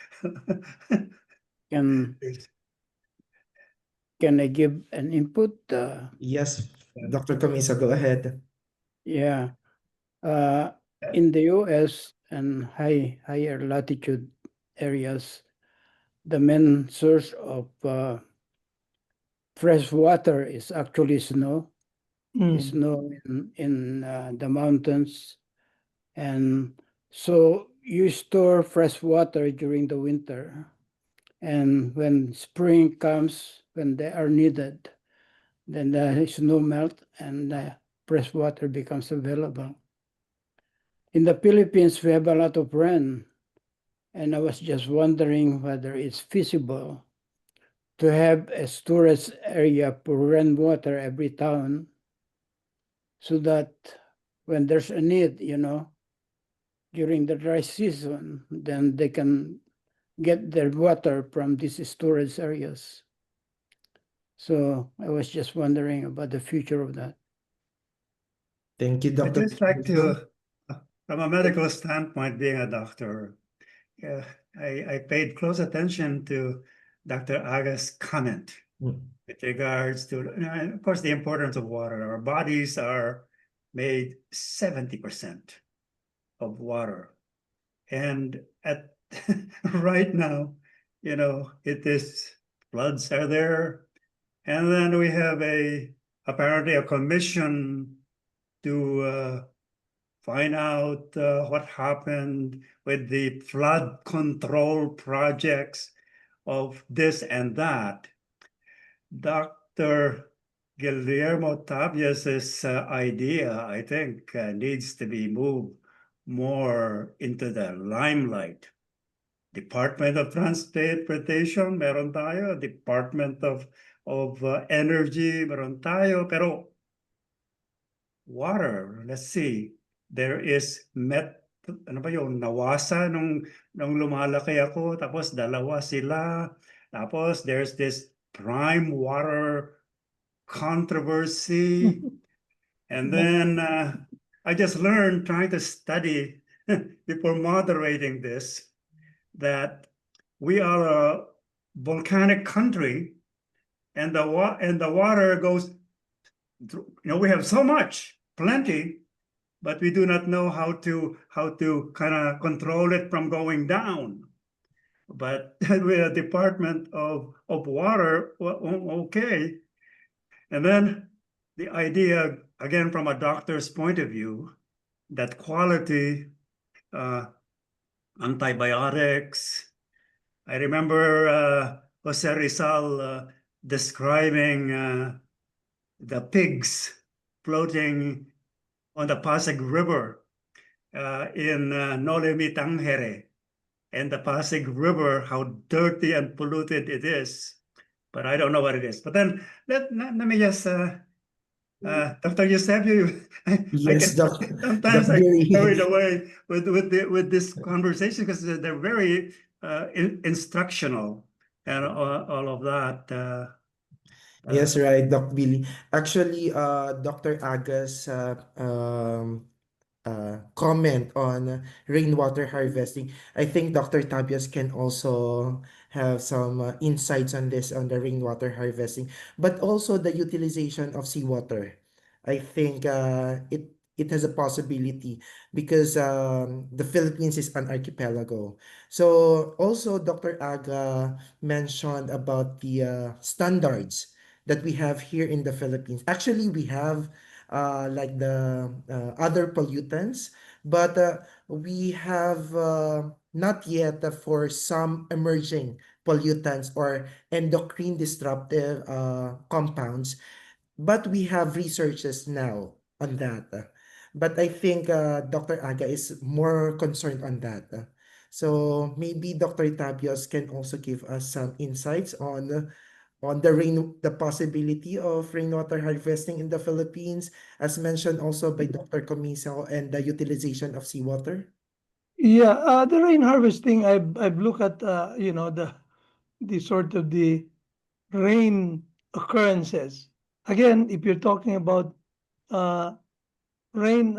Can I give an input? Yes, Dr. Camisa, go ahead. Yeah. In the US and higher latitude areas, the main source of fresh water is actually snow. Snow in the mountains. And so you store fresh water during the winter. And when spring comes, when they are needed, then the snow melt and the fresh water becomes available. In the Philippines, we have a lot of rain. And I was just wondering whether it's feasible to have a storage area for rainwater every town, so that when there's a need, during the dry season, then they can get their water from these storage areas. So I was just wondering about the future of that. Thank you, Dr. I'd just like to, from a medical standpoint, being a doctor, I paid close attention to Dr. Aga's comment with regards to, of course, the importance of water. Our bodies are made 70% of water. And at right now, it is, floods are there. And then we have apparently a commission to find out what happened with the flood control projects of this and that. Dr. Guillermo Tabios' idea, I think, needs to be moved more into the limelight. Department of Transportation, meron tayo. Department of Energy, meron tayo. Pero water, let's see, there is ano ba yun, nawasa nung lumalaki ako, tapos dalawa sila, tapos there's this prime water controversy, and then I just learned trying to study before moderating this that we are a volcanic country, and the water goes through, we have so much, plenty, but we do not know how to kind of control it from going down. But with a Department of Water, well, okay. And then the idea, again, from a doctor's point of view, that quality, antibiotics. I remember Jose Rizal describing the pigs floating on the Pasig River in Nolemi Tangere, and the Pasig River, how dirty and polluted it is. But I don't know what it is. But then let me just, Dr. Eusebio, Yes, sometimes I Billy. get carried away with this conversation because they're very instructional and all of that. Yes, right, Doc Billy. Actually, Dr. Aga's comment on rainwater harvesting, I think Dr. Tabios can also have some insights on this, on the rainwater harvesting, but also the utilization of seawater. I think it has a possibility because the Philippines is an archipelago. So also Dr. Aga mentioned about the standards that we have here in the Philippines. Actually, we have like the other pollutants, but we have not yet for some emerging pollutants or endocrine disruptive compounds, but we have researches now on that. But I think Dr. Aga is more concerned on that. So maybe Dr. Tabios can also give us some insights on the possibility of rainwater harvesting in the Philippines, as mentioned also by Dr. Comiso, and the utilization of seawater. Yeah, the rain harvesting, I've looked at the sort of the rain occurrences. Again, if you're talking about rain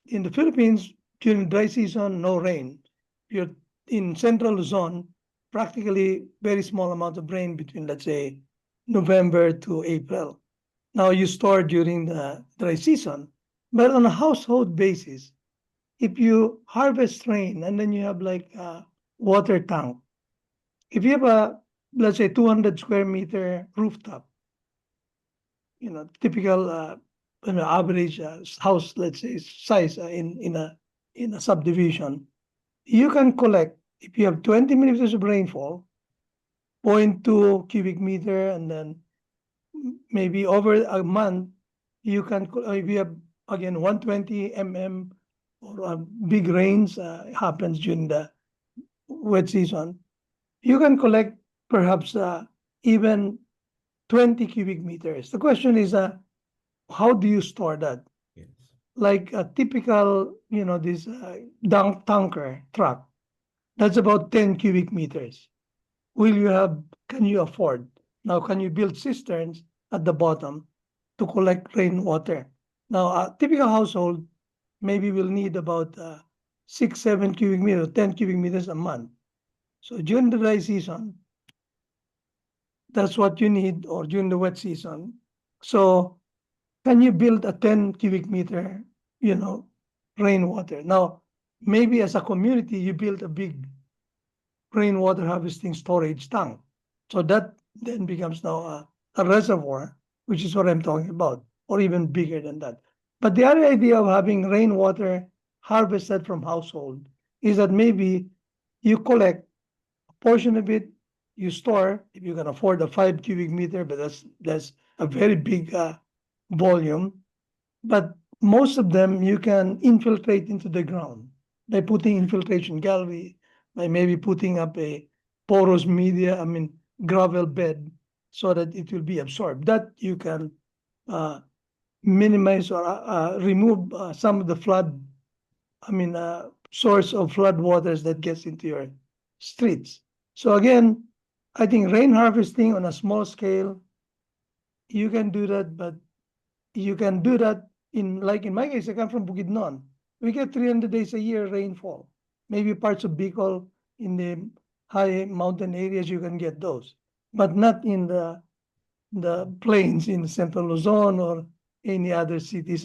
in the Philippines during dry season, no rain. If you're in central Luzon, practically very small amount of rain between, let's say, November to April. Now you store during the dry season, but on a household basis, if you harvest rain and then you have like a water tank, if you have a, let's say, 200 square meter rooftop, typical average house, let's say, size in a subdivision, you can collect, if you have 20 millimeters of rainfall, 0.2 cubic meter, and then maybe over a month, you can, if you have, again, 120 mm, or big rains happens during the wet season, you can collect perhaps even 20 cubic meters. The question is, how do you store that? Yes. Like a typical, this tanker truck, that's about 10 cubic meters. Can you afford? Now, can you build cisterns at the bottom to collect rainwater? Now, a typical household maybe will need about 6, 7 cubic meters, 10 cubic meters a month. So during the dry season, that's what you need, or during the wet season. So can you build a 10 cubic meter, rainwater? Now, maybe as a community, you build a big rainwater harvesting storage tank. So that then becomes now a reservoir, which is what I'm talking about, or even bigger than that. But the other idea of having rainwater harvested from household is that maybe you collect a portion of it, you store, if you can afford a 5 cubic meter, but that's a very big volume. But most of them you can infiltrate into the ground by putting infiltration gallery, by maybe putting up a porous media, gravel bed, so that it will be absorbed. That you can minimize or remove some of the flood source of flood waters that gets into your streets. So again, I think rain harvesting on a small scale, you can do that, but you can do that in my case, I come from Bukidnon. We get 300 days a year rainfall. Maybe parts of Bicol in the high mountain areas, you can get those, but not in the plains in central Luzon or any other cities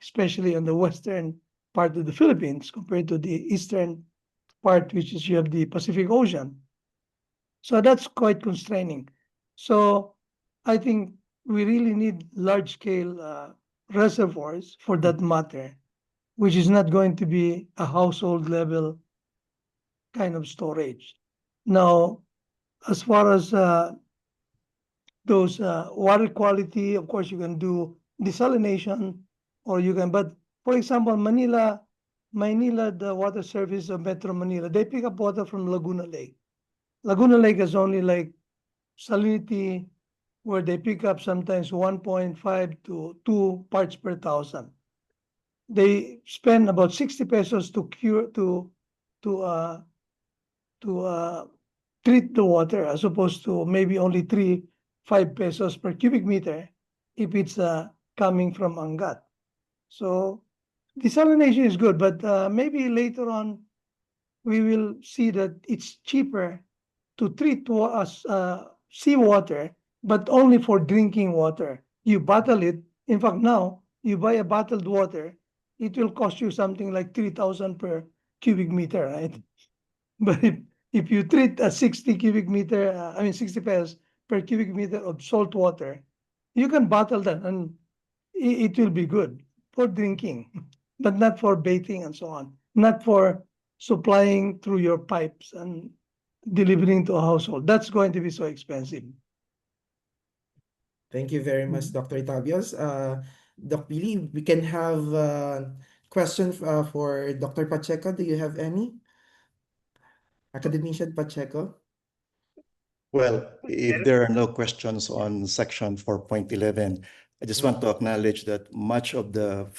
especially on the western part of the Philippines compared to the eastern part, which is you have the Pacific Ocean. So that's quite constraining. So I think we really need large-scale reservoirs for that matter, which is not going to be a household level kind of storage. Now, as far as those water quality, of course, you can do desalination, or you can, but for example, Manila, the water service of Metro Manila, they pick up water from Laguna Lake. Laguna Lake is only like salinity, where they pick up sometimes 1.5 to 2 parts per thousand. They spend about 60 pesos to treat the water, as opposed to maybe only 5 pesos per cubic meter if it's coming from Angat. So desalination is good, but maybe later on we will see that it's cheaper to treat seawater, but only for drinking water. You bottle it. In fact, now you buy a bottled water, it will cost you something like 3,000 per cubic meter, right? But if you treat a 60 pesos per cubic meter of salt water, you can bottle that and it will be good for drinking, but not for bathing and so on, not for supplying through your pipes and delivering to a household. That's going to be so expensive. Thank you very much, Dr. Tabios. Doc Billy, we can have a question for Dr. Pacheco. Do you have any? Academician Pacheco? Well, if there are no questions on section 4.11, I just want to acknowledge that much of the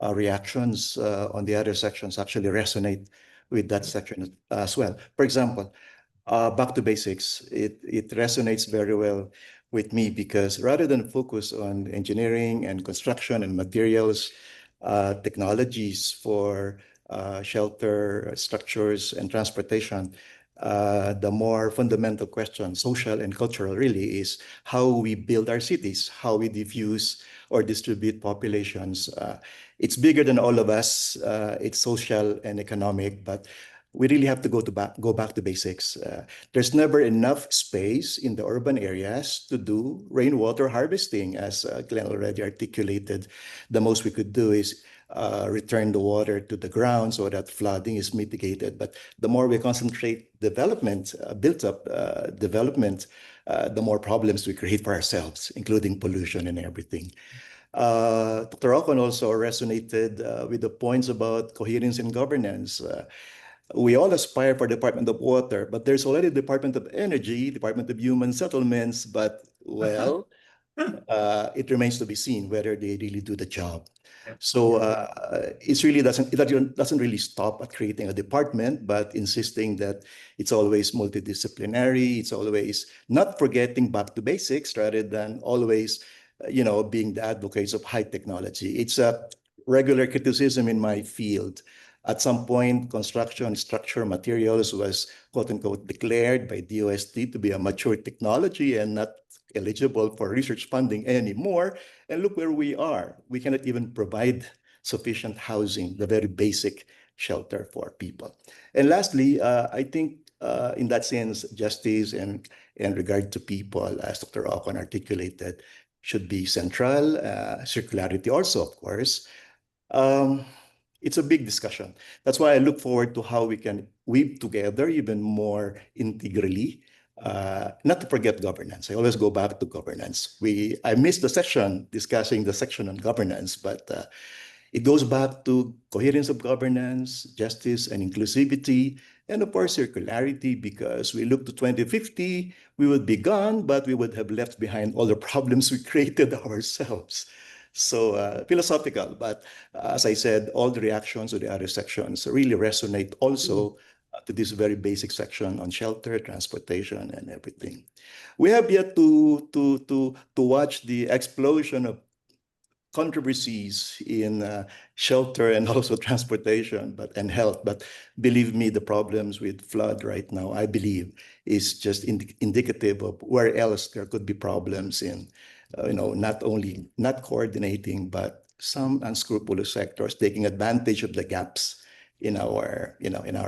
reactions on the other sections actually resonate with that section as well. For example, back to basics, it resonates very well with me because rather than focus on engineering and construction and materials, technologies for shelter, structures, and transportation, the more fundamental question, social and cultural, really is how we build our cities, how we diffuse or distribute populations. It's bigger than all of us. It's social and economic, but we really have to go back to basics. There's never enough space in the urban areas to do rainwater harvesting, as Glenn already articulated. The most we could do is return the water to the ground so that flooding is mitigated. But the more we concentrate development, development, the more problems we create for ourselves, including pollution and everything. Dr. Ocon also resonated with the points about coherence and governance. We all aspire for Department of Water, but there's already Department of Energy, Department of Human Settlements, but well, it remains to be seen whether they really do the job. So it doesn't really stop at creating a department, but insisting that it's always multidisciplinary. It's always not forgetting back to basics, rather than always, being the advocates of high technology. It's a regular criticism in my field. At some point, construction structure materials was quote unquote declared by DOST to be a mature technology and not eligible for research funding anymore. And look where we are. We cannot even provide sufficient housing, the very basic shelter for people. And lastly, I think in that sense, justice and regard to people, as Dr. Ocon articulated, should be central. Circularity also, of course. It's a big discussion. That's why I look forward to how we can weave together even more integrally. Not to forget governance. I always go back to governance. I missed the section discussing the section on governance, but it goes back to coherence of governance, justice and inclusivity, and of course circularity, because we look to 2050, we would be gone, but we would have left behind all the problems we created ourselves. so philosophical. But as I said, all the reactions to the other sections really resonate also to this very basic section on shelter, transportation, and everything. We have yet to watch the explosion of controversies in shelter and also transportation and health. But believe me, the problems with flood right now, I believe, is just indicative of where else there could be problems in, not coordinating, but some unscrupulous sectors taking advantage of the gaps in our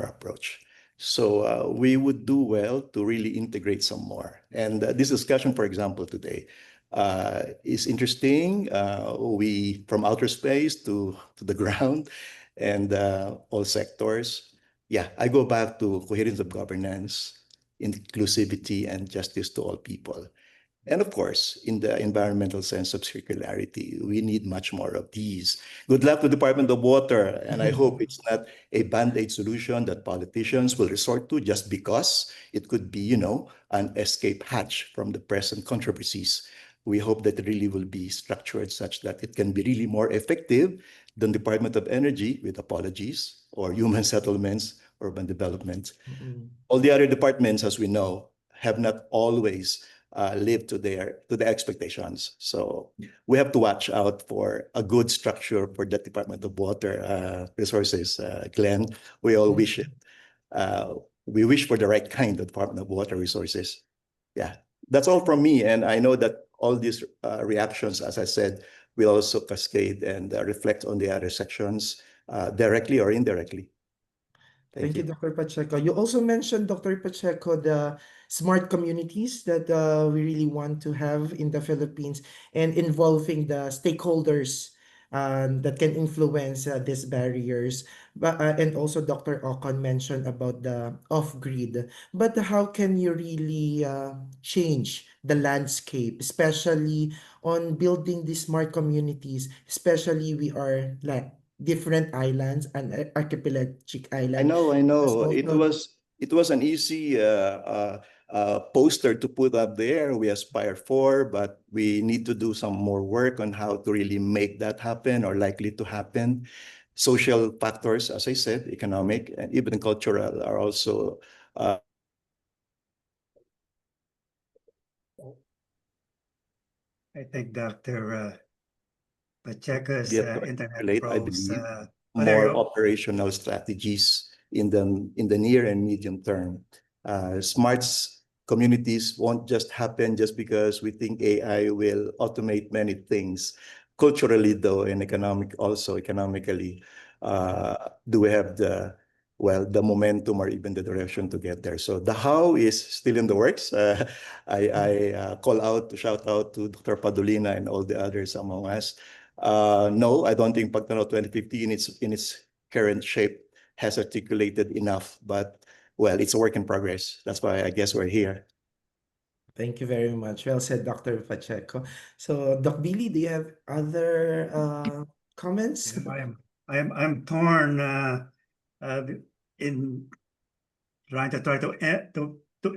approach. So we would do well to really integrate some more. And this discussion, for example, today, is interesting. We from outer space to the ground and all sectors. Yeah, I go back to coherence of governance, inclusivity, and justice to all people. And of course, in the environmental sense of circularity, we need much more of these. Good luck to the Department of Water. And I hope it's not a band-aid solution that politicians will resort to just because it could be, an escape hatch from the present controversies. We hope that it really will be structured such that it can be really more effective than Department of Energy, with apologies, or human settlements, urban development. All the other departments, as we know, have not always lived to the expectations. So we have to watch out for a good structure for the Department of Water Resources. Glenn, we all wish it. We wish for the right kind of Department of Water Resources. Yeah, that's all from me. And I know that all these reactions, as I said, will also cascade and reflect on the other sections directly or indirectly. Thank you, Dr. Pacheco. You also mentioned, Dr. Pacheco, the smart communities that we really want to have in the Philippines and involving the stakeholders that can influence these barriers. But and also Dr. Ocon mentioned about the off-grid. But how can you really change the landscape, especially on building these smart communities, especially we are like different islands and archipelagic island. I know. It was an easy poster to put up there. We aspire for, but we need to do some more work on how to really make that happen or likely to happen. Social factors, as I said, economic and even cultural are also I think Dr. Pacheco's internet I froze. believe, There you more go. operational strategies in the near and medium term. Smart communities won't just happen just because we think AI will automate many things. Culturally, though, and economically, do we have the momentum or even the direction to get there? So the how is still in the works. I shout out to Dr. Padolina and all the others among us. No, I don't think PAGTANAW 2050 in its current shape has articulated enough, but well, it's a work in progress. That's why I guess we're here. Thank you very much. Well said, Dr. Pacheco. So, Doc Billy, do you have other comments? I'm torn in trying to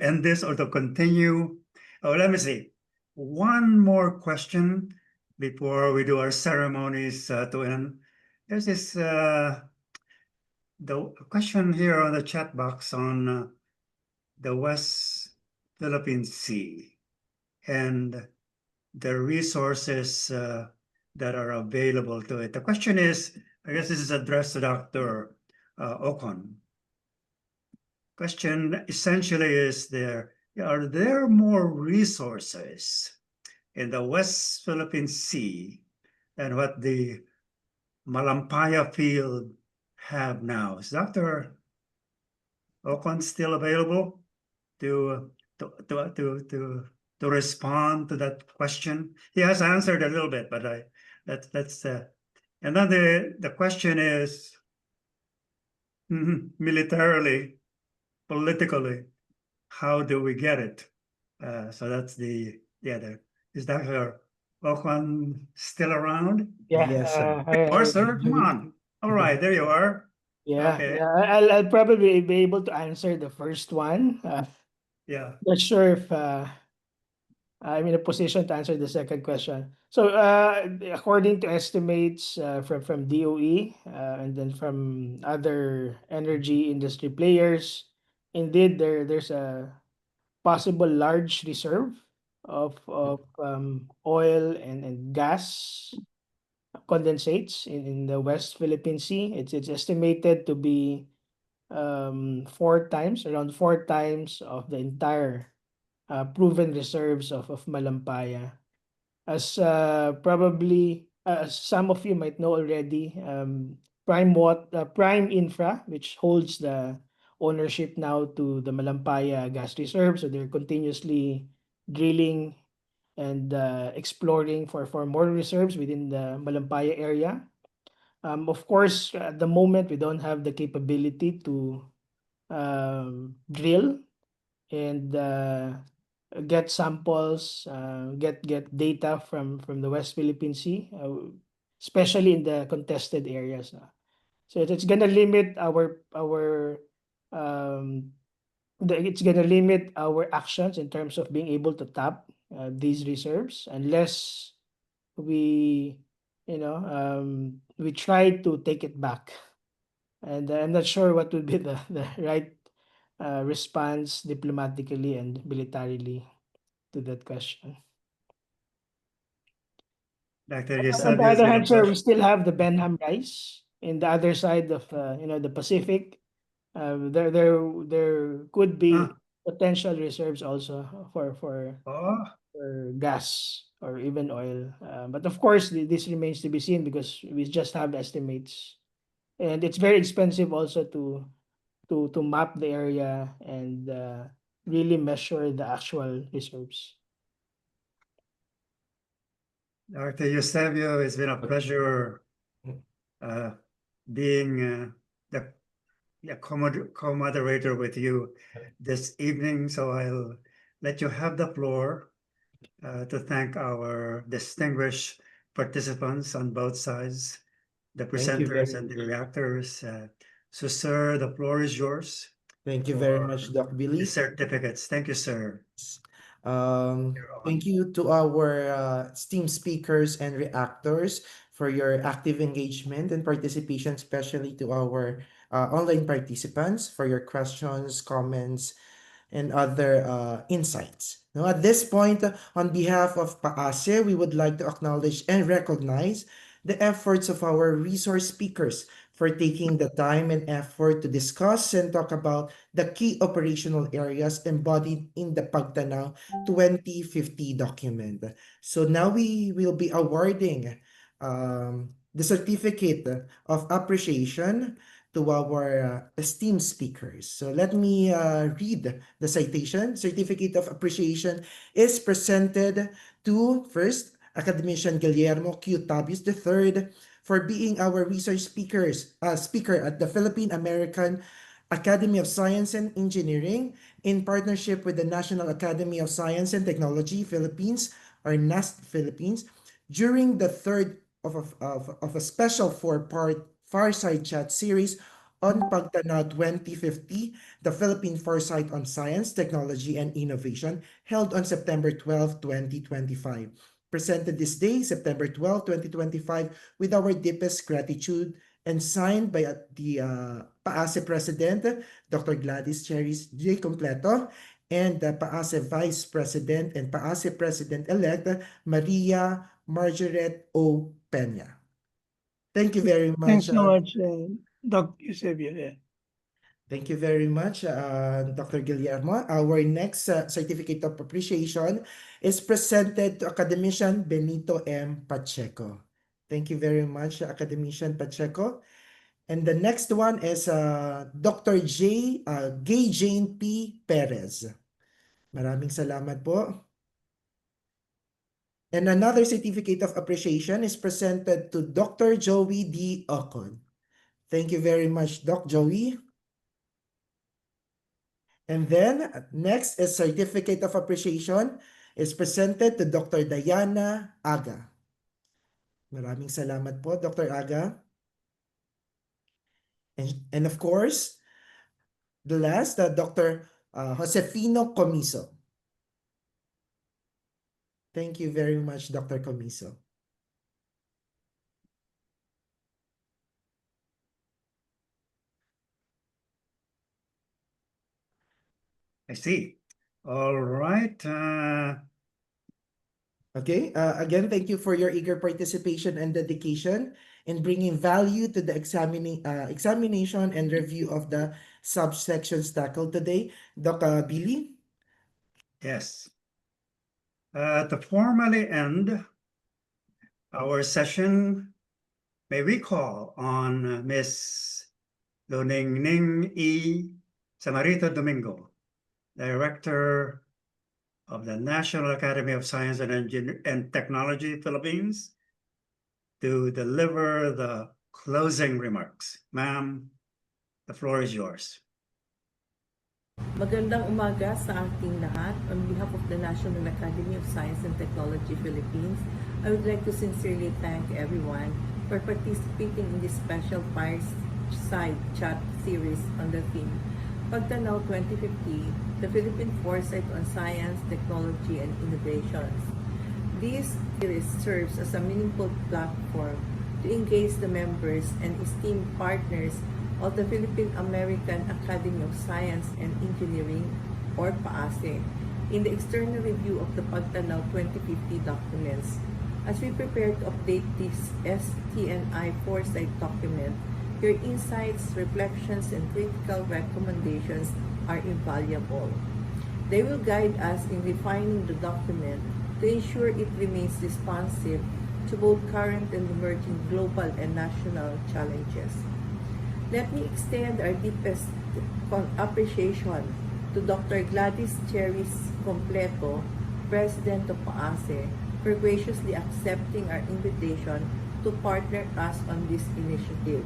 end this or to continue. Oh, let me see. One more question before we do our ceremonies to end. There's this the question here on the chat box on the West Philippine Sea and the resources that are available to it. The question is, I guess this is addressed to Dr. Ocon. Question essentially is are there more resources in the West Philippine Sea than what the Malampaya field have now? Is Dr. Ocon still available to respond to that question? He has answered a little bit, but that's and then the question is militarily, politically, how do we get it? So that's is Dr. Ocon still around? Yeah. Yes, sir. Sir, come on. All right, there you are. Yeah, Okay. yeah. I'll probably be able to answer the first one. Yeah. Not sure if I'm in a position to answer the second question. So, according to estimates from DOE and then from other energy industry players, indeed there's a possible large reserve of oil and gas condensates in the West Philippine Sea. It's estimated to be around four times of the entire proven reserves of Malampaya. As probably as some of you might know already, Prime Infra, which holds the ownership now to the Malampaya gas reserve, so they're continuously drilling and exploring for more reserves within the Malampaya area. Of course, at the moment, we don't have the capability to drill and get samples, get data from the West Philippine Sea, especially in the contested areas. So it's gonna limit um, it's gonna limit our actions in terms of being able to tap these reserves unless we, we try to take it back. And I'm not sure what would be the right response diplomatically and militarily to that question. Dr. On the Eusebio, it's other been a hand, sir, we pleasure. still have the Benham rice in the other side of the Pacific. There could be potential reserves also for gas or even oil. But of course, this remains to be seen because we just have estimates, and it's very expensive also to map the area and really measure the actual reserves. Dr. Eusebio, it's been a pleasure being the co-moderator with you this evening. So I'll let you have the floor to thank our distinguished participants on both sides, the presenters and the reactors. So, sir, the floor is yours. Thank you very much, Doc Billy. The certificates. Thank you, sir. Thank you to our esteemed speakers and reactors for your active engagement and participation, especially to our online participants for your questions, comments, and other insights. Now, at this point, on behalf of PAASE, we would like to acknowledge and recognize the efforts of our resource speakers for taking the time and effort to discuss and talk about the key operational areas embodied in the PAGTANAW 2050 document. So now we will be awarding the certificate of appreciation to our esteemed speakers. So let me read the citation. Certificate of appreciation is presented to, first, Academician Guillermo Q. Tabios III for being our research speaker at the Philippine American Academy of Science and Engineering in partnership with the National Academy of Science and Technology Philippines, or NAST Philippines, during the third of a special four-part Fireside Chat series on PAGTANAW 2050, the Philippine Foresight on Science, Technology, and Innovation, held on September 12, 2025. Presented this day, September 12, 2025, with our deepest gratitude and signed by the PAASE President, Dr. Gladys Cherries J. Completo, and the PAASE Vice President and PAASE President-elect, Maria Margaret O. Peña. Thank you very much. Thanks so much, Dr. Eusebio. Yeah. Thank you very much, Dr. Guillermo. Our next certificate of appreciation is presented to Academician Benito M. Pacheco. Thank you very much, Academician Pacheco. And the next one is Dr. Gay Jane P. Perez. Maraming salamat po. And another certificate of appreciation is presented to Dr. Joey D. Ocon. Thank you very much, Doc Joey. And then next is certificate of appreciation is presented to Dr. Diana Aga. Maraming salamat po, Dr. Aga. And of course, the last, Dr. Josefino Comiso. Thank you very much, Dr. Comiso. I see. All right. Okay, again, thank you for your eager participation and dedication in bringing value to the examination and review of the subsections tackled today. Dr. Billy? Yes. To formally end our session, may we call on Ms. Luningning E. Samarito Domingo, Director of the National Academy of Science and Technology, Philippines, to deliver the closing remarks. Ma'am, the floor is yours. Magandang umaga sa ating lahat. On behalf of the National Academy of Science and Technology Philippines, I would like to sincerely thank everyone for participating in this special fireside chat series on the theme PAGTANAW 2050, the Philippine Foresight on Science, Technology, and Innovations. This series serves as a meaningful platform to engage the members and esteemed partners of the Philippine American Academy of Science and Engineering, or PAASE, in the external review of the PAGTANAW 2050 documents. As we prepare to update this STNI Foresight document, your insights, reflections, and critical recommendations are invaluable. They will guide us in refining the document to ensure it remains responsive to both current and emerging global and national challenges. Let me extend our deepest appreciation to Dr. Gladys Cheris Completo, President of PAASE, for graciously accepting our invitation to partner us on this initiative.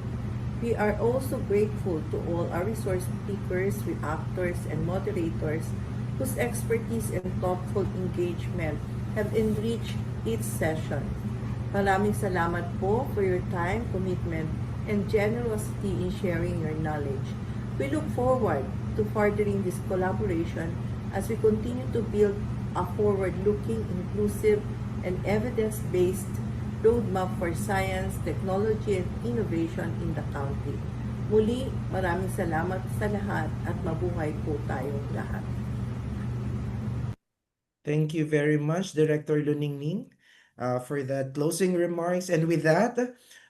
We are also grateful to all our resource speakers, reactors, and moderators whose expertise and thoughtful engagement have enriched each session. Maraming salamat po for your time, commitment, and generosity in sharing your knowledge. We look forward to furthering this collaboration as we continue to build a forward-looking, inclusive, and evidence-based roadmap for science, technology, and innovation in the county. Muli, maraming salamat sa lahat at mabuhay po tayong lahat. Thank you very much, Director Luningning, for that closing remarks. And with that,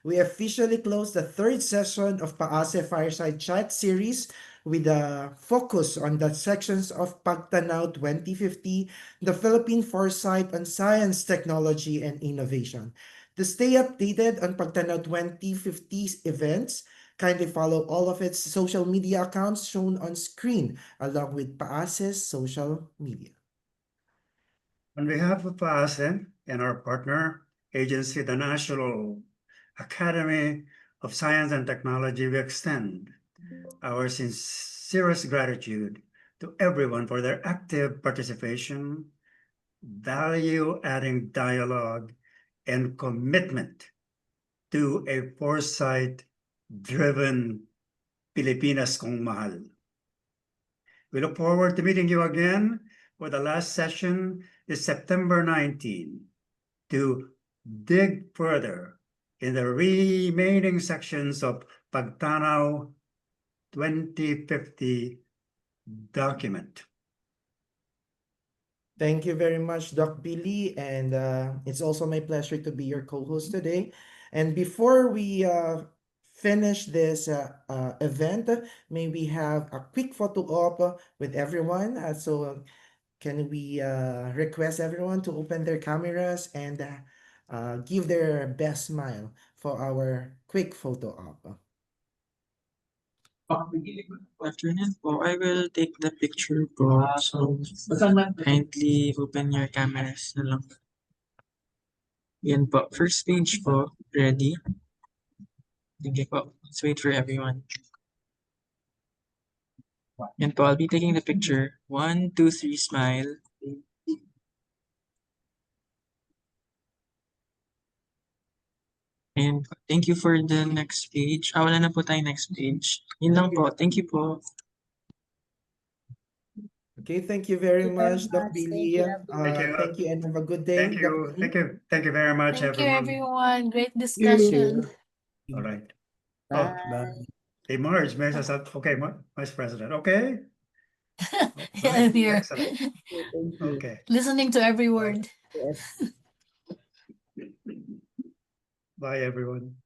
we officially close the third session of PAASE Fireside Chat series with a focus on the sections of PAGTANAW 2050, the Philippine Foresight on Science, Technology, and Innovation. To stay updated on PAGTANAW 2050's events, kindly follow all of its social media accounts shown on screen, along with PAASE's social media. On behalf of PAASE and our partner agency, the National Academy of Science and Technology, we extend our sincerest gratitude to everyone for their active participation, value-adding dialogue, and commitment to a foresight-driven Pilipinas kung mahal. We look forward to meeting you again for the last session is September 19 to dig further in the remaining sections of PAGTANAW 2050 document. Thank you very much, Doc Billy, and it's also my pleasure to be your co-host today. And before we finish this event, may we have a quick photo op with everyone. So can we request everyone to open their cameras and give their best smile for our quick photo op. Good afternoon po. I will take the picture po. So, kindly open your cameras na lang. Yan po. First page po. Ready? Sige po. Let's wait for everyone. Yan po. I'll be taking the picture. 1, 2, 3, smile. And thank you for the next page. Wala na po tayo next page. Yun lang po. Thank you po. Okay, thank you very Thank you very much, Doc much. Thank Billy. you, everyone. Thank you. Thank you and have a good day, Thank Doc you. Billy. Thank you very much, Thank you, everyone. everyone. Great You. discussion. All right. Bye. Bye. Hey, Marge, okay, Vice President. Okay. Yeah, I'm here. Excellent. Thank you. Okay. Listening to every word. Yes. Bye, everyone.